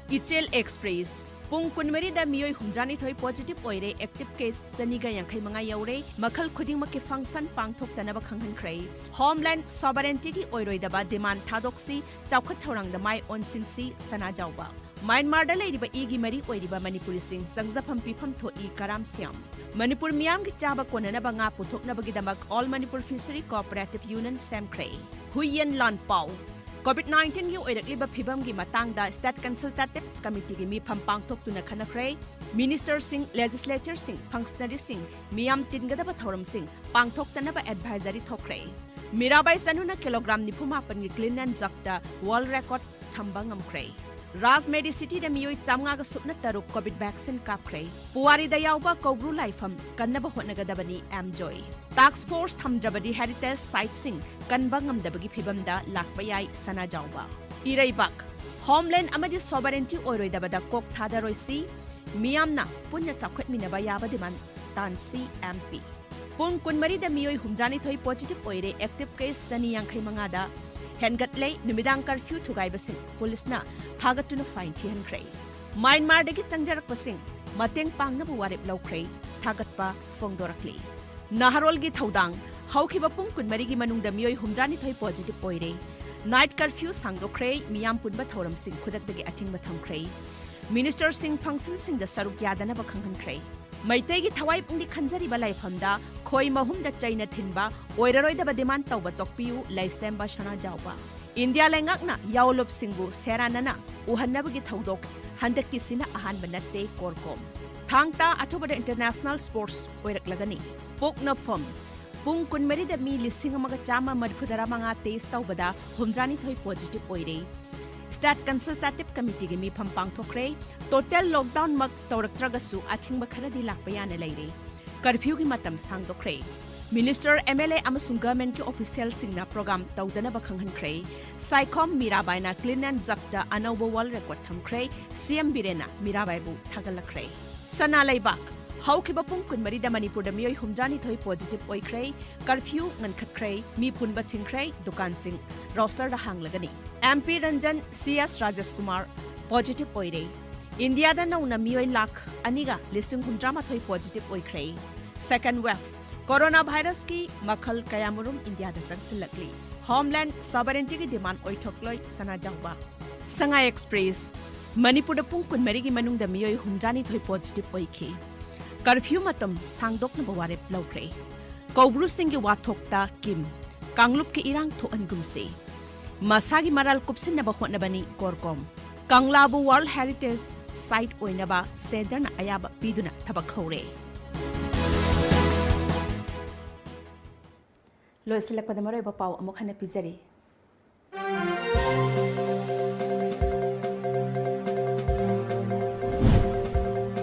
Ichel Express Pung Kunmeri da Miyoi Humdrani Thoi positive oire active case Saniga Yankai Manga Yaure Makal Kuding Maki function Pangthok Tanaba Khanghan Kray Homeland Sovereignty Ki Oiroi Daba Demand Thadoksi Chaukat Thorang da Mai Onsinsi Sana Jauba Myanmar da Lady ba Igi Mari Oiriba Manipuri Sing Sangzapam Pipam Tho I Karam Siam Manipur Miam Ki Chaba Konanaba Nga Puthok Nabagidamak All Manipur Fishery Cooperative Union Sam Kray Huyen Lan Pau COVID-19 की ओइरकलिबा फिबम की मतंगदा state consultative committee की मिफम पांगथोक्तुना खनख्रे minister सिंह legislature सिंह functionary सिंह मियाम तिनगदबा थौरम सिंह पांगथोक्तनबा एडवाइजरी थोक्रे मिराबाई सनुना किलोग्राम निफुमापन की क्लीन एंड जक्ता वर्ल्ड रिकॉर्ड थंबा ngamkhre राजमेडी सिटी दा मियोई चामगा का सुपना तरुक कोविड वैक्सीन कापख्रे पुवारी दा यावबा कोग्रु लाइफम कन्नबा होटनगदबनी एम जॉय टास्क फोर्स थमद्रबदी हेरिटेज साइट सिंह कन्बा ngamdabagi फिबमदा लाकबा याई सना जावबा इरैबाक होमलैंड अमदि सोवरेंटी ओइरोइदबदा कोक थादारोइसी मियामना पुन्य चाखटमिनबा याबा दिमान तानसी एमपी पुन कुनमरी दा मियोई हुमद्रानी थोई पॉजिटिव ओइरे एक्टिव केस सनी यांखै मंगादा हेनगटले निमिदांग कर्फ्यू थुगाइबसिंग पुलिसना फागतुना फाइन थिहनख्रे म्यांमार दगी चंगजरकपसिंग मतेंग पांगनबु वारेप लौख्रे थागतपा फोंगदोरकली नाहरोल की थौदांग हौखिबा पुंग कुनमरी की मनुंगदा मियोई हुमद्रानी थोई पॉजिटिव ओइरे नाइट कर्फ्यू सांगदोख्रे मियाम पुनबा थौरम सिंह खुदकदगी अथिंगबा थमख्रे मिनिस्टर सिंह फंक्शन सिंह दा सरुक यादनबा खंगहनख्रे मैतै की थवाई पुंगदी खंजरिबा लाइफमदा खोई महुमदा चैना थिनबा ओइररोइदबा डिमांड तौबा तोकपियु लाइसेंबा सना जावबा इंडिया लेंगकना यावलोप सिंगबु सेरानना उहन्नबगी थौदोक हंदककी सिना अहानबा नत्ते कोरकोम थांगता अथोबदा इंटरनेशनल स्पोर्ट्स ओइरकलगनी पोकनफम पुंग कुनमरीदा मी लिसिंग अमगा चामा मरफुदरा मंगा टेस्ट तौबदा हुमद्रानी थोई पॉजिटिव ओइरे स्टेट कंसल्टेटिव कमिटी की मिफम पांगथोख्रे टोटल लॉकडाउन मक तौरक्त्रगसु अथिंगबा खरदी लाकपा याना लैरे कर्फ्यू की मतम सांगदोख्रे मिनिस्टर एमएलए अमसुंग गवर्नमेंट की ऑफिशियल सिंगना प्रोग्राम तौदनबा खंगहनख्रे साइखोम मीराबाइना क्लीन एंड जक्ता अनौबो वर्ल्ड रिकॉर्ड थमख्रे सीएम बिरेना मीराबाइबु थागलख्रे सना लैबाक हौखिबा पुंग कुनमरीदा मणिपुरदा मियोई हुमद्रानी थोई पॉजिटिव ओइख्रे कर्फ्यू ngनखत्ख्रे मी पुनबा थिंख्रे दुकान सिंह रोस्टर दा हांगलगनी MP Ranjan CS Rajesh Kumar positive ओइरे इंडिया दा नौना मियोई लाख अनिगा लिसिंग हुमद्रामा थोई पॉजिटिव ओइख्रे सेकंड वेव कोरोना वायरस की मखल कयामुरुम इंडिया दा संगसिलकली होमलैंड सॉवरेंटी की डिमांड ओइथोक्लोय सना जावबा संगाई एक्सप्रेस मणिपुर दा पुंग कुनमरी की मनुंग दा मियोई हुमद्रानी थोई पॉजिटिव ओइखे कर्फ्यू मतम सांगदोकनबा वारेप लौख्रे कौब्रु सिंह की वाथोक्ता किम कांगलुप के इरांग थोअनगुमसे masagi maral kupsinaba hotnabani korkom Kanglabu World Heritage Site oinaba Center na ayaba piduna thabak hore loisilakpada maroiba pau amuk hana pizari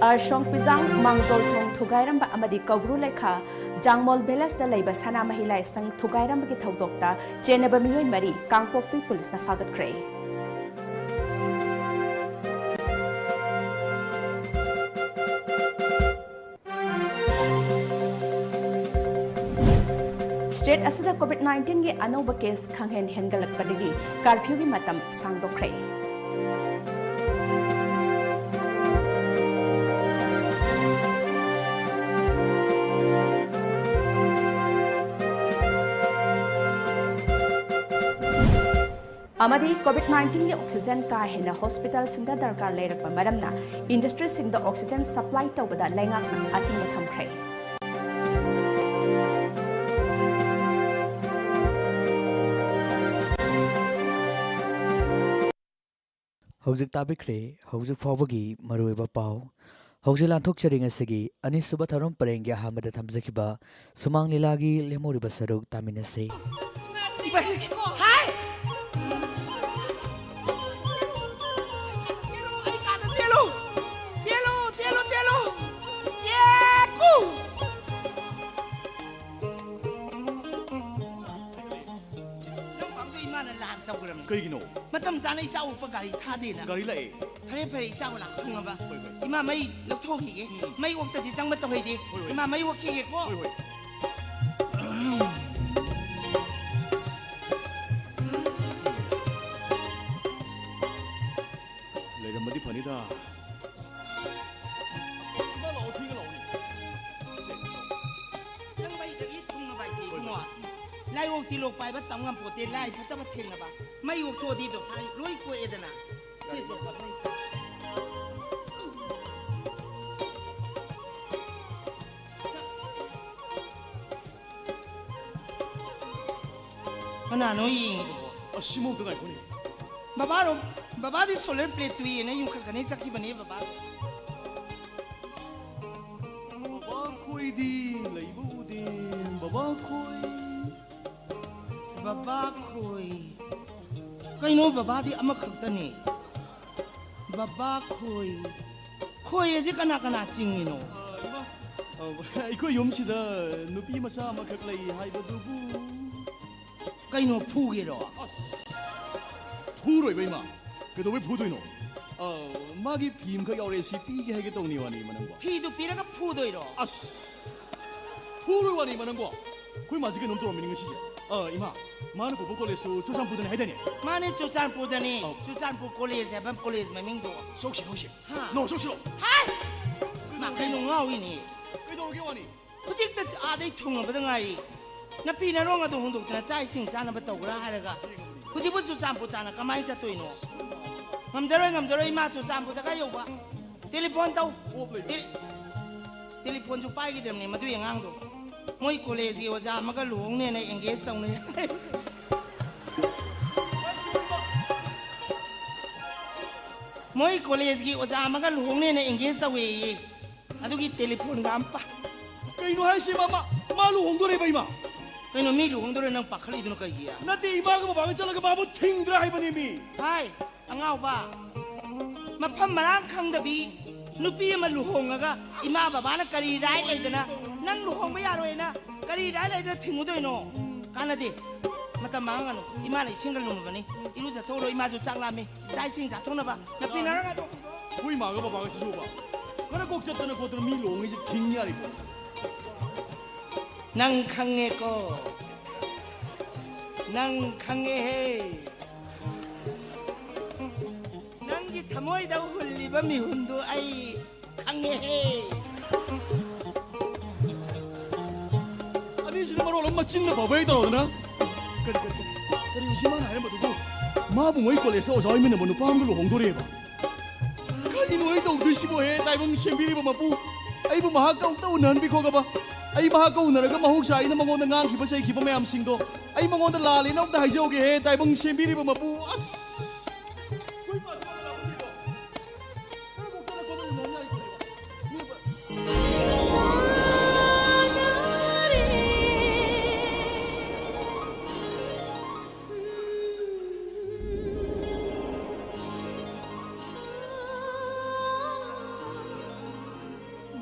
Arshong Pizang Mangjol Thong Thugairamba amadi Kaugru Lekha Jangmol Belas da leiba sana mahilai sang Thugairamba ki thaudokta chenaba miyoi mari Kangpokpi police na fagatkhre State asida COVID-19 gi anoba case khanghen hengalakpadagi curfew gi matam sangdokkhre Amadi COVID-19 ge oxygen ka hena hospital singda darkar leirakpa maramna industry singda oxygen supply tawbada laingak athing thamkhre Hojik tabikre hojik fawagi maruiba pau hojik lanthok charing asigi anisuba tharom parengya hamada thamjakhiba sumang lilagi lemoriba saruk taminase Hai Cielo Yeku Kaigino matam zana isa upa gari thade na gari lae phare isa wala thungaba ima mai lokthokhi ge mai wakta di jangba to hoide ima mai wakhi ge ko leiramadi phanida lai wong ti lok pai ba tam ngam pote lai phata ba theng na ba mai wok tho di do sai loi ko edana se ana no yi asimo to gai kone baba di solar plate tu yi na yung khakane chakki bane baba khoi di leibu di baba khoi Baba khoi kaino baba di ama khaktani baba khoi ji kana chingino aiko yomsida nupi masa ama khaklai haibadubu kaino phugero phuroi baima kedobe phudoino magi phim kha yaure si pi ge hage tongni wani manangwa phi du piraga phudoiro as phuroi wani manangwa koi maji ke nom to mining si ima mana ko college chusan pudan haidani mane chusan pudani chusanpur college habam college maming do soksi no soksi hai ma kaino ngawi ni kedo ge wani hujik ta adai thunga bada ngai na pi na ronga do hondok na sai sing chana ba tawra haraga hujik bu chusanpur tana kamai cha toino ngamjaroi ma chusanpur ta ka yoba telephone tau telephone ju pai gi dem ni madu yangang do moi college gi oja maga luong ne na engage tau ne moi college gi oja maga luong ne na engage tau we adugi telephone ga ampa kaino hai si mama malu hongdore baima kaino mi luong dore nang pakhali dunu kai gi ya nati ima ga baba chalaga babu thingdra hai bani mi hai angau ba mafam marang khang da bi nupi ma luhongaga ima baba na kari rai leidana nang luhong ba yaroi na kari rai leidana thingu doino kanade mata mangano ima na singal lum bani iru ja thoro ima ju changla me chai sing ja thona ba na pinara ga do hui ma ga baba ga sisu ba kana kok chatana ko mi long is thing yari bo nang khange ko nang khange he nangi thamoi da hulli ba mi hundu ai khange he ani sila maro lam machin na babai da rodna kari usima na hai madugo ma bu moi college so joi min manu pam lu hongdore ba kai noi do du sibo he dai bang sembiri ba mapu ꯑꯩꯕꯨ ꯃꯍꯥꯛꯀ ꯑꯃꯨꯛꯇ ꯎꯅꯍꯟꯕꯤꯈꯣꯒꯕ ꯑꯩ ꯃꯍꯥꯛꯀ ꯎꯅꯔꯒ ꯃꯍꯧꯁꯥ ꯑꯩꯅ ꯃꯉꯣꯟꯗ ꯉꯥꯡꯈꯤꯕ ꯆꯩꯈꯤꯕ ꯃꯌꯥꯝꯁꯤꯡꯗꯣ ꯑꯩ ꯃꯉꯣꯟꯗ ꯂꯥꯜꯂꯦꯅ ꯑꯃꯨꯛꯇ ꯍꯥꯏꯖꯧꯒꯦꯍꯦ ꯇꯥꯏꯕꯪ ꯁꯦꯝꯕꯤꯔꯤꯕ ꯃꯄꯨ ꯑꯁ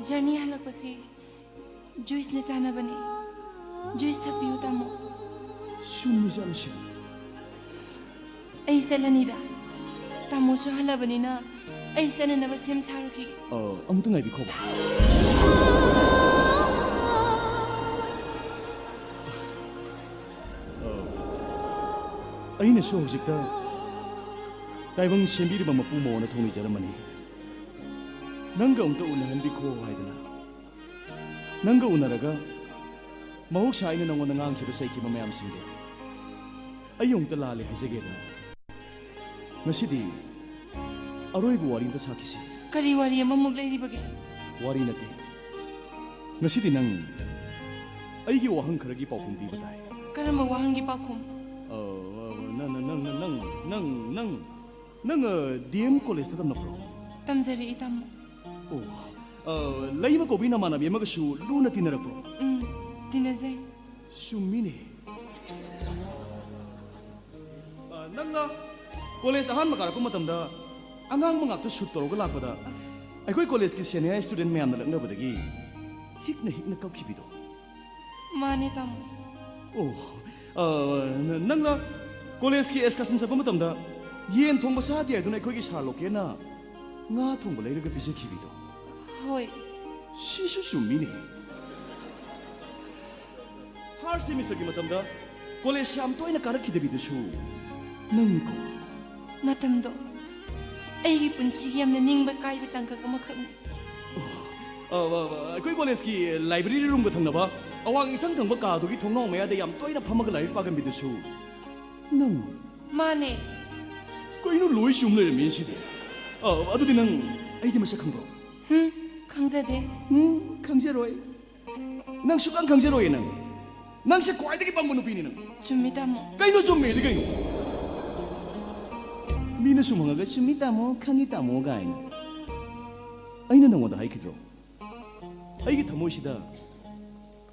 जर्नी हल्लकपछि जुइसले चाहनबने जुइस थपियो तामो सुन्नुजामसि ऐ सेलनिदा तामोसु हल्लबनिना ऐ सेननब सेम सारुकी अमुत ngaibikhobा ꯑꯩꯅꯁꯨ ꯍꯧꯖꯤꯛꯇ ꯇꯥꯏꯕꯪ ꯁꯦꯝꯕꯤꯔꯤꯕ ꯃꯄꯨ ꯃꯉꯣꯟꯗ ꯊꯧꯅꯤꯖꯔꯝꯃꯅꯤ ꯅꯪꯒ ꯑꯃꯨꯛꯇ ꯎꯅꯍꯟꯕꯤꯈꯣ ꯍꯥꯏꯗꯅ ꯅꯪꯒ ꯎꯅꯔꯒ ꯃꯍꯧꯁꯥ ꯑꯩꯅ ꯅꯪꯉꯣꯟꯗ ꯉꯥꯡꯈꯤꯕ ꯆꯩꯈꯤꯕ ꯃꯌꯥꯝꯁꯤꯡꯗꯣ ꯑꯩ ꯑꯃꯨꯛꯇ ꯂꯥꯜꯂꯦ ꯍꯥꯏꯖꯒꯦꯗꯅ ꯉꯁꯤꯗꯤ ꯑꯔꯣꯏꯕ ꯋꯥꯔꯤ ꯑꯃꯇ ꯁꯥꯈꯤꯁꯤ ꯀꯔꯤ ꯋꯥꯔꯤ ꯑꯃꯃꯨꯛ ꯂꯩꯔꯤꯕꯒꯦ ꯋꯥꯔꯤ ꯅꯠꯇꯦ ꯉꯁꯤꯗꯤ ꯅꯪ ꯑꯩꯒꯤ ꯋꯥꯍꯪ ꯈꯔꯒꯤ ꯄꯥꯎꯈꯨꯝ ꯄꯤꯕ ꯇꯥꯏ ꯀꯔꯝꯕ ꯋꯥꯍꯪꯒꯤ ꯄꯥꯎꯈꯨꯝ ꯅꯪ DM ꯀꯣꯂꯦꯖꯇ ꯇꯝꯅꯕ꯭ꯔꯣ ꯇꯝꯖꯔꯤ ꯇꯥꯃꯣ ꯂꯩꯃ ꯀꯧꯕꯤ ꯅꯃꯥꯟꯅꯕꯤ ꯑꯃꯒꯁꯨ ꯂꯨꯅ ꯇꯤꯟꯅꯔꯛꯄ꯭ꯔꯣ ꯇꯤꯟꯅꯖꯩ ꯆꯨꯝꯃꯤꯅꯦ ꯅꯪꯅ ꯀꯣꯂꯦꯖ ꯑꯍꯥꯟꯕ ꯀꯥꯔꯛꯄ ꯃꯇꯝꯗ ꯑꯉꯥꯡ ꯉꯥꯛꯇ ꯁꯨꯠ ꯇꯧꯔꯒ ꯂꯥꯛꯄꯗ ꯑꯩꯈꯣꯏ ꯀꯣꯂꯦꯖꯀꯤ ꯁꯦꯅꯤꯌꯔ ꯁ꯭ꯇꯨꯗꯦꯟ ꯃꯌꯥꯝꯅ ꯂꯛꯅꯕꯗꯒꯤ ꯍꯤꯛꯅ ꯀꯞꯈꯤꯕꯤꯗꯣ ꯃꯥꯅꯦ ꯇꯥꯃꯣ ꯅꯪꯅ ꯀꯣꯂꯦꯖꯀꯤ ꯑꯦꯛꯁꯀꯔꯁꯟ ꯆꯠꯄ ꯃꯇꯝꯗ ꯌꯦꯟ ꯊꯣꯡꯕ ꯆꯥꯗꯦ ꯍꯥꯏꯗꯨꯅ ꯑꯩꯈꯣꯏꯒꯤ ꯁꯥꯔ ꯂꯣꯀꯦꯜꯅ ꯉꯥ ꯊꯣꯡꯕ ꯂꯩꯔꯒ ꯄꯤꯖꯈꯤꯕꯤꯗꯣ ꯍꯣꯏ 시수 좀 미네. 하얼 세미스터기 마탐다 콜레지 ꯌꯥꯝ ꯇꯣꯏꯅ ꯀꯥꯔꯛꯈꯤꯗꯕꯤꯗꯁꯨ ꯅꯪꯀꯣ ꯃꯇꯝꯗꯣ ꯑꯩꯒꯤ ꯄꯨꯟꯁꯤꯒꯤ ꯌꯥꯝꯅ ꯅꯤꯡꯕ ꯀꯥꯏꯕ ꯇꯥꯡꯀꯛ ꯑꯃꯈꯛꯅꯤ ꯑꯩꯈꯣꯏ ꯀꯣꯂꯦꯖꯀꯤ ꯂꯥꯏꯕ꯭ꯔꯦꯔꯤ ꯔꯨꯝꯒ ꯊꯪꯅꯕ ꯑꯋꯥꯡ ꯏꯊꯪ ꯊꯪꯕ ꯀꯥꯗꯨꯒꯤ ꯊꯣꯡꯅꯥꯎ ꯃꯌꯥꯗ ꯌꯥꯝ ꯇꯣꯏꯅ ꯐꯝꯃꯒ ꯂꯥꯏꯔꯤꯛ ꯄꯥꯒꯟꯕꯤꯗꯁꯨ ꯅꯪ ꯃꯥꯅꯦ ꯀꯩꯅꯣ ꯂꯣꯏ ꯆꯨꯝ ꯂꯩꯔꯝꯃꯤ ꯁꯤꯗꯤ ꯑꯗꯨꯗꯤ ꯅꯪ ꯑꯩꯗꯤ ꯃꯁꯛ ꯈꯪꯕ꯭ꯔꯣ ꯈꯪꯖꯗꯦ ꯈꯪꯖꯔꯣꯏ ꯅꯪ ꯁꯨꯛꯈꯪ ꯈꯪꯖꯔꯣꯏ ꯅꯪꯁꯦ ꯈ꯭ꯋꯥꯏꯗꯒꯤ ꯄꯪꯕ ꯅꯨꯄꯤꯅꯤ ꯅꯪ ꯆꯨꯝꯃꯤ ꯇꯥꯃꯣ ꯀꯩꯅꯣ ꯆꯨꯝꯃꯦꯗꯤ ꯀꯩꯅꯣ ꯃꯤꯅ ꯁꯨꯝ ꯍꯪꯉꯒ ꯆꯨꯝꯃꯤ ꯇꯥꯃꯣ ꯈꯪꯉꯤ ꯇꯥꯃꯣ ꯒꯥꯏꯅ ꯑꯩꯅ ꯅꯪꯉꯣꯟꯗ ꯍꯥꯏꯈꯤꯗ꯭ꯔꯣ ꯑꯩꯒꯤ ꯊꯃꯣꯏꯁꯤꯗ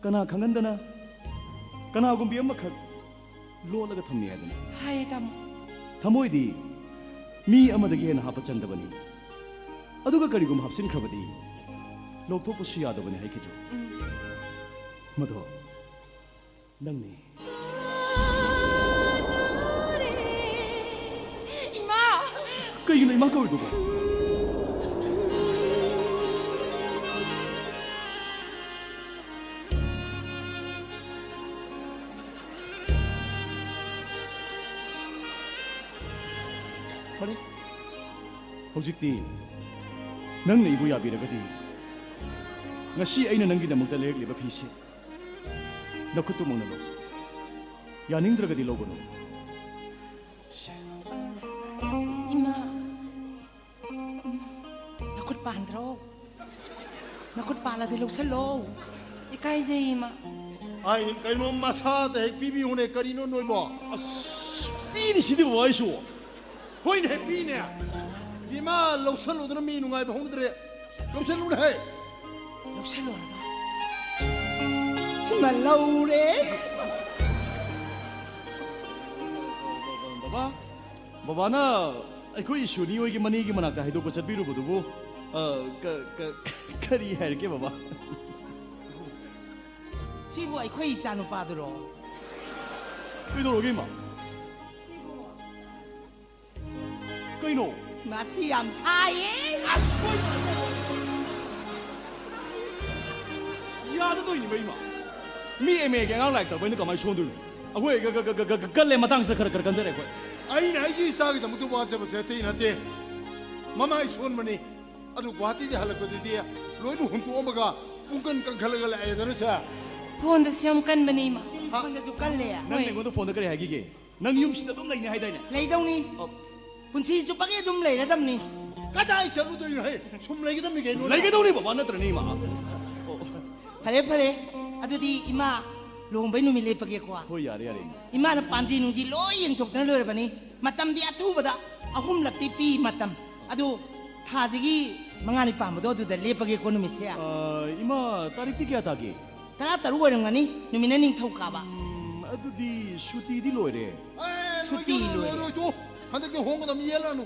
ꯀꯅꯥ ꯈꯪꯍꯟꯗꯅ ꯀꯅꯥꯒꯨꯝꯕꯤ ꯑꯃꯈꯛ ꯂꯣꯠꯂꯒ ꯊꯝꯃꯤ ꯍꯥꯏꯗꯅ ꯍꯥꯏꯌꯦ ꯇꯥꯃꯣ ꯊꯃꯣꯏꯗꯤ ꯃꯤ ꯑꯃꯗꯒꯤ ꯍꯦꯟꯅ ꯍꯥꯞꯄ ꯆꯟꯗꯕꯅꯤ ꯑꯗꯨꯒ ꯀꯔꯤꯒꯨꯝꯕ ꯍꯥꯞꯆꯤꯟꯈ꯭ꯔꯕꯗꯤ ꯂꯧꯊꯣꯛꯄꯁꯨ ꯌꯥꯗꯕꯅꯤ ꯍꯥꯏꯈꯤꯗ꯭ꯔꯣ ꯃꯗꯣ ꯅꯪꯅꯤ 이마! 그이기는 이마 거울 두고 그래? ꯍꯧꯖꯤꯛꯇꯤ ꯅꯪꯅ 이부 야비ꯔꯒꯗꯤ ngasi ꯑꯩꯅ ꯅꯪꯒꯤꯗꯃꯛꯇ ꯂꯩꯔꯛꯂꯤꯕ ꯐꯤꯁꯦ ꯅꯈꯨꯠꯇꯨ ꯃꯪꯅꯂꯣ ꯌꯥꯅꯤꯡꯗ꯭ꯔꯒꯗꯤ ꯂꯧꯒꯅꯨ 이마 나콧 반드로 나콧 발라들 록살로 이까이제 이마 아이 그놈 마사다 핵비비 오네 거리노 노이보 삐니 시디 와이쇼 호인 핵비네 이마 록살로드는 미누가이 홍들에 록살로드 해 록살로 말라우레 바바나 ꯑꯩꯈꯣꯏ ꯏꯁꯨꯅꯤ ꯍꯣꯏꯒꯤ ꯃꯅꯤꯒꯤ ꯃꯅꯥꯛꯇ ꯍꯥꯏꯗꯣꯛꯄ ꯆꯠꯄꯤꯔꯨꯕꯗꯨꯕꯨ ꯀꯔꯤ ꯍꯥꯏꯔꯛꯀꯦ ꯕꯕꯥ 시부 ꯑꯩꯈꯣꯏ 이자누빠들어 ꯀꯩꯗꯧꯔꯒꯦ ꯏꯃꯥ ꯀꯩꯅꯣ 맛이 얌 타예 아스코이 야दोꯏꯅꯤ ꯕꯩꯃ ꯃꯤ ꯑꯦꯝꯑꯦꯒꯤ ꯑꯉꯥꯡ ꯂꯥꯏꯔꯤꯛ ꯇꯧꯕꯩꯅ ꯀꯃꯥꯏꯅ ꯁꯣꯟꯗꯣꯏꯅꯣ ꯑꯩꯈꯣꯏ ꯀꯜꯂꯦ ꯃꯇꯥꯡꯁꯤꯗ ꯈꯔ ꯀꯟꯖꯔꯦ ꯑꯩꯈꯣꯏ ꯑꯩꯅ ꯑꯩꯒꯤ ꯏꯆꯥꯒꯤꯗꯃꯛꯇ ꯋꯥꯖꯕꯁꯦ ꯑꯇꯩ ꯅꯠꯇꯦ ꯃꯃꯥꯏ ꯁꯣꯟꯕꯅꯤ ꯑꯗꯨ ꯒꯨꯋꯥꯍꯥꯇꯤꯗ ꯍꯜꯂꯛꯄꯗꯗꯤ ꯂꯣꯏꯅ ꯍꯨꯟꯇꯣꯛꯑꯝꯃꯒ ꯄꯨꯡꯀꯟ ꯀꯟꯈꯠꯂꯒ ꯂꯥꯛꯑꯦꯗꯅ ꯁꯥꯔ ꯐꯣꯟꯗꯁꯨ ꯌꯥꯝ ꯀꯟꯕꯅꯤ ꯏꯃꯥ ꯐꯣꯟꯗꯁꯨ ꯀꯜꯂꯦ ꯅꯪ ꯑꯩꯉꯣꯟꯗ ꯐꯣꯟꯗ ꯀꯔꯤ ꯍꯥꯏꯈꯤꯒꯦ ꯅꯪ ꯌꯨꯝꯁꯤꯗ ꯑꯗꯨꯝ ꯂꯩꯅꯤ ꯍꯥꯏꯗꯥꯏꯅꯦ ꯂꯩꯗꯧꯅꯤ ꯄꯨꯟꯁꯤ ꯆꯨꯞꯄꯒꯤ ꯑꯗꯨꯝ ꯂꯩꯔꯗꯝꯅꯤ कदाई चलुदोइन है सुम लेगदम गेनो लेगदौनी बाबा नत्रनी मा फरे फरे अदुदी इमा लोंबै नुमि लेपगे को हो यारे यारे इमा न पांजी नुजी लोय यंगथोक्तन लोरबनी मतम दि अथुबदा अहुम लक्ति पी मतम अदु थाजिगी मंगानी पामदो अदुदा लेपगे को नुमि से इमा तारीख क्या तागे तरा तरु ओरंगनी नुमि न निंग थौकाबा अदुदी सुती दि लोरे सुती लोरे तो हंदक के होंग दम येलानु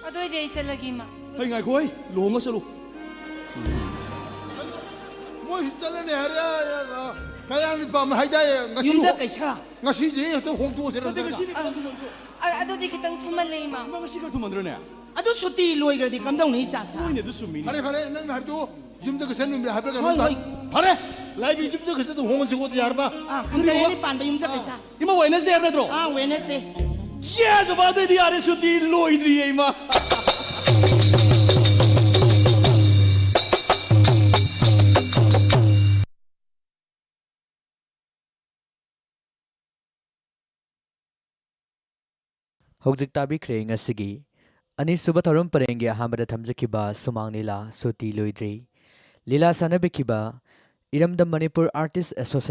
अदोय दे चलगी मा हई ngai khoi longa salu moi चलने हरे कयानि पाम हाइदा ngasi युमजा कैसा ngasi जे तो होंग तो से अदोदी खितंग थुमले मा ngasi ka thumandrone अदु सुती लोय गदि कमदौ नि चाचा लोइने दु सुमिनी फरे फरे नंग हाबदो जुमजा के सन में हाबला होय होय फरे लाइबी जुमजा के सन होंग सिगो यार बा कुंदरेनी पानबा युमजा कैसा इमा वेनसडे है नत्रो वेनसडे yes बात दि यारे सुती लोइद्री इमा हौजिक ताबिख्रे ngasi अनिसुबा थरुम परेंगे अहमद थमजकिबा सुमांग लीला सुती लोइद्री लीला सानबिकिबा इरमदम मणिपुर आर्टिस्ट एसोसिएशन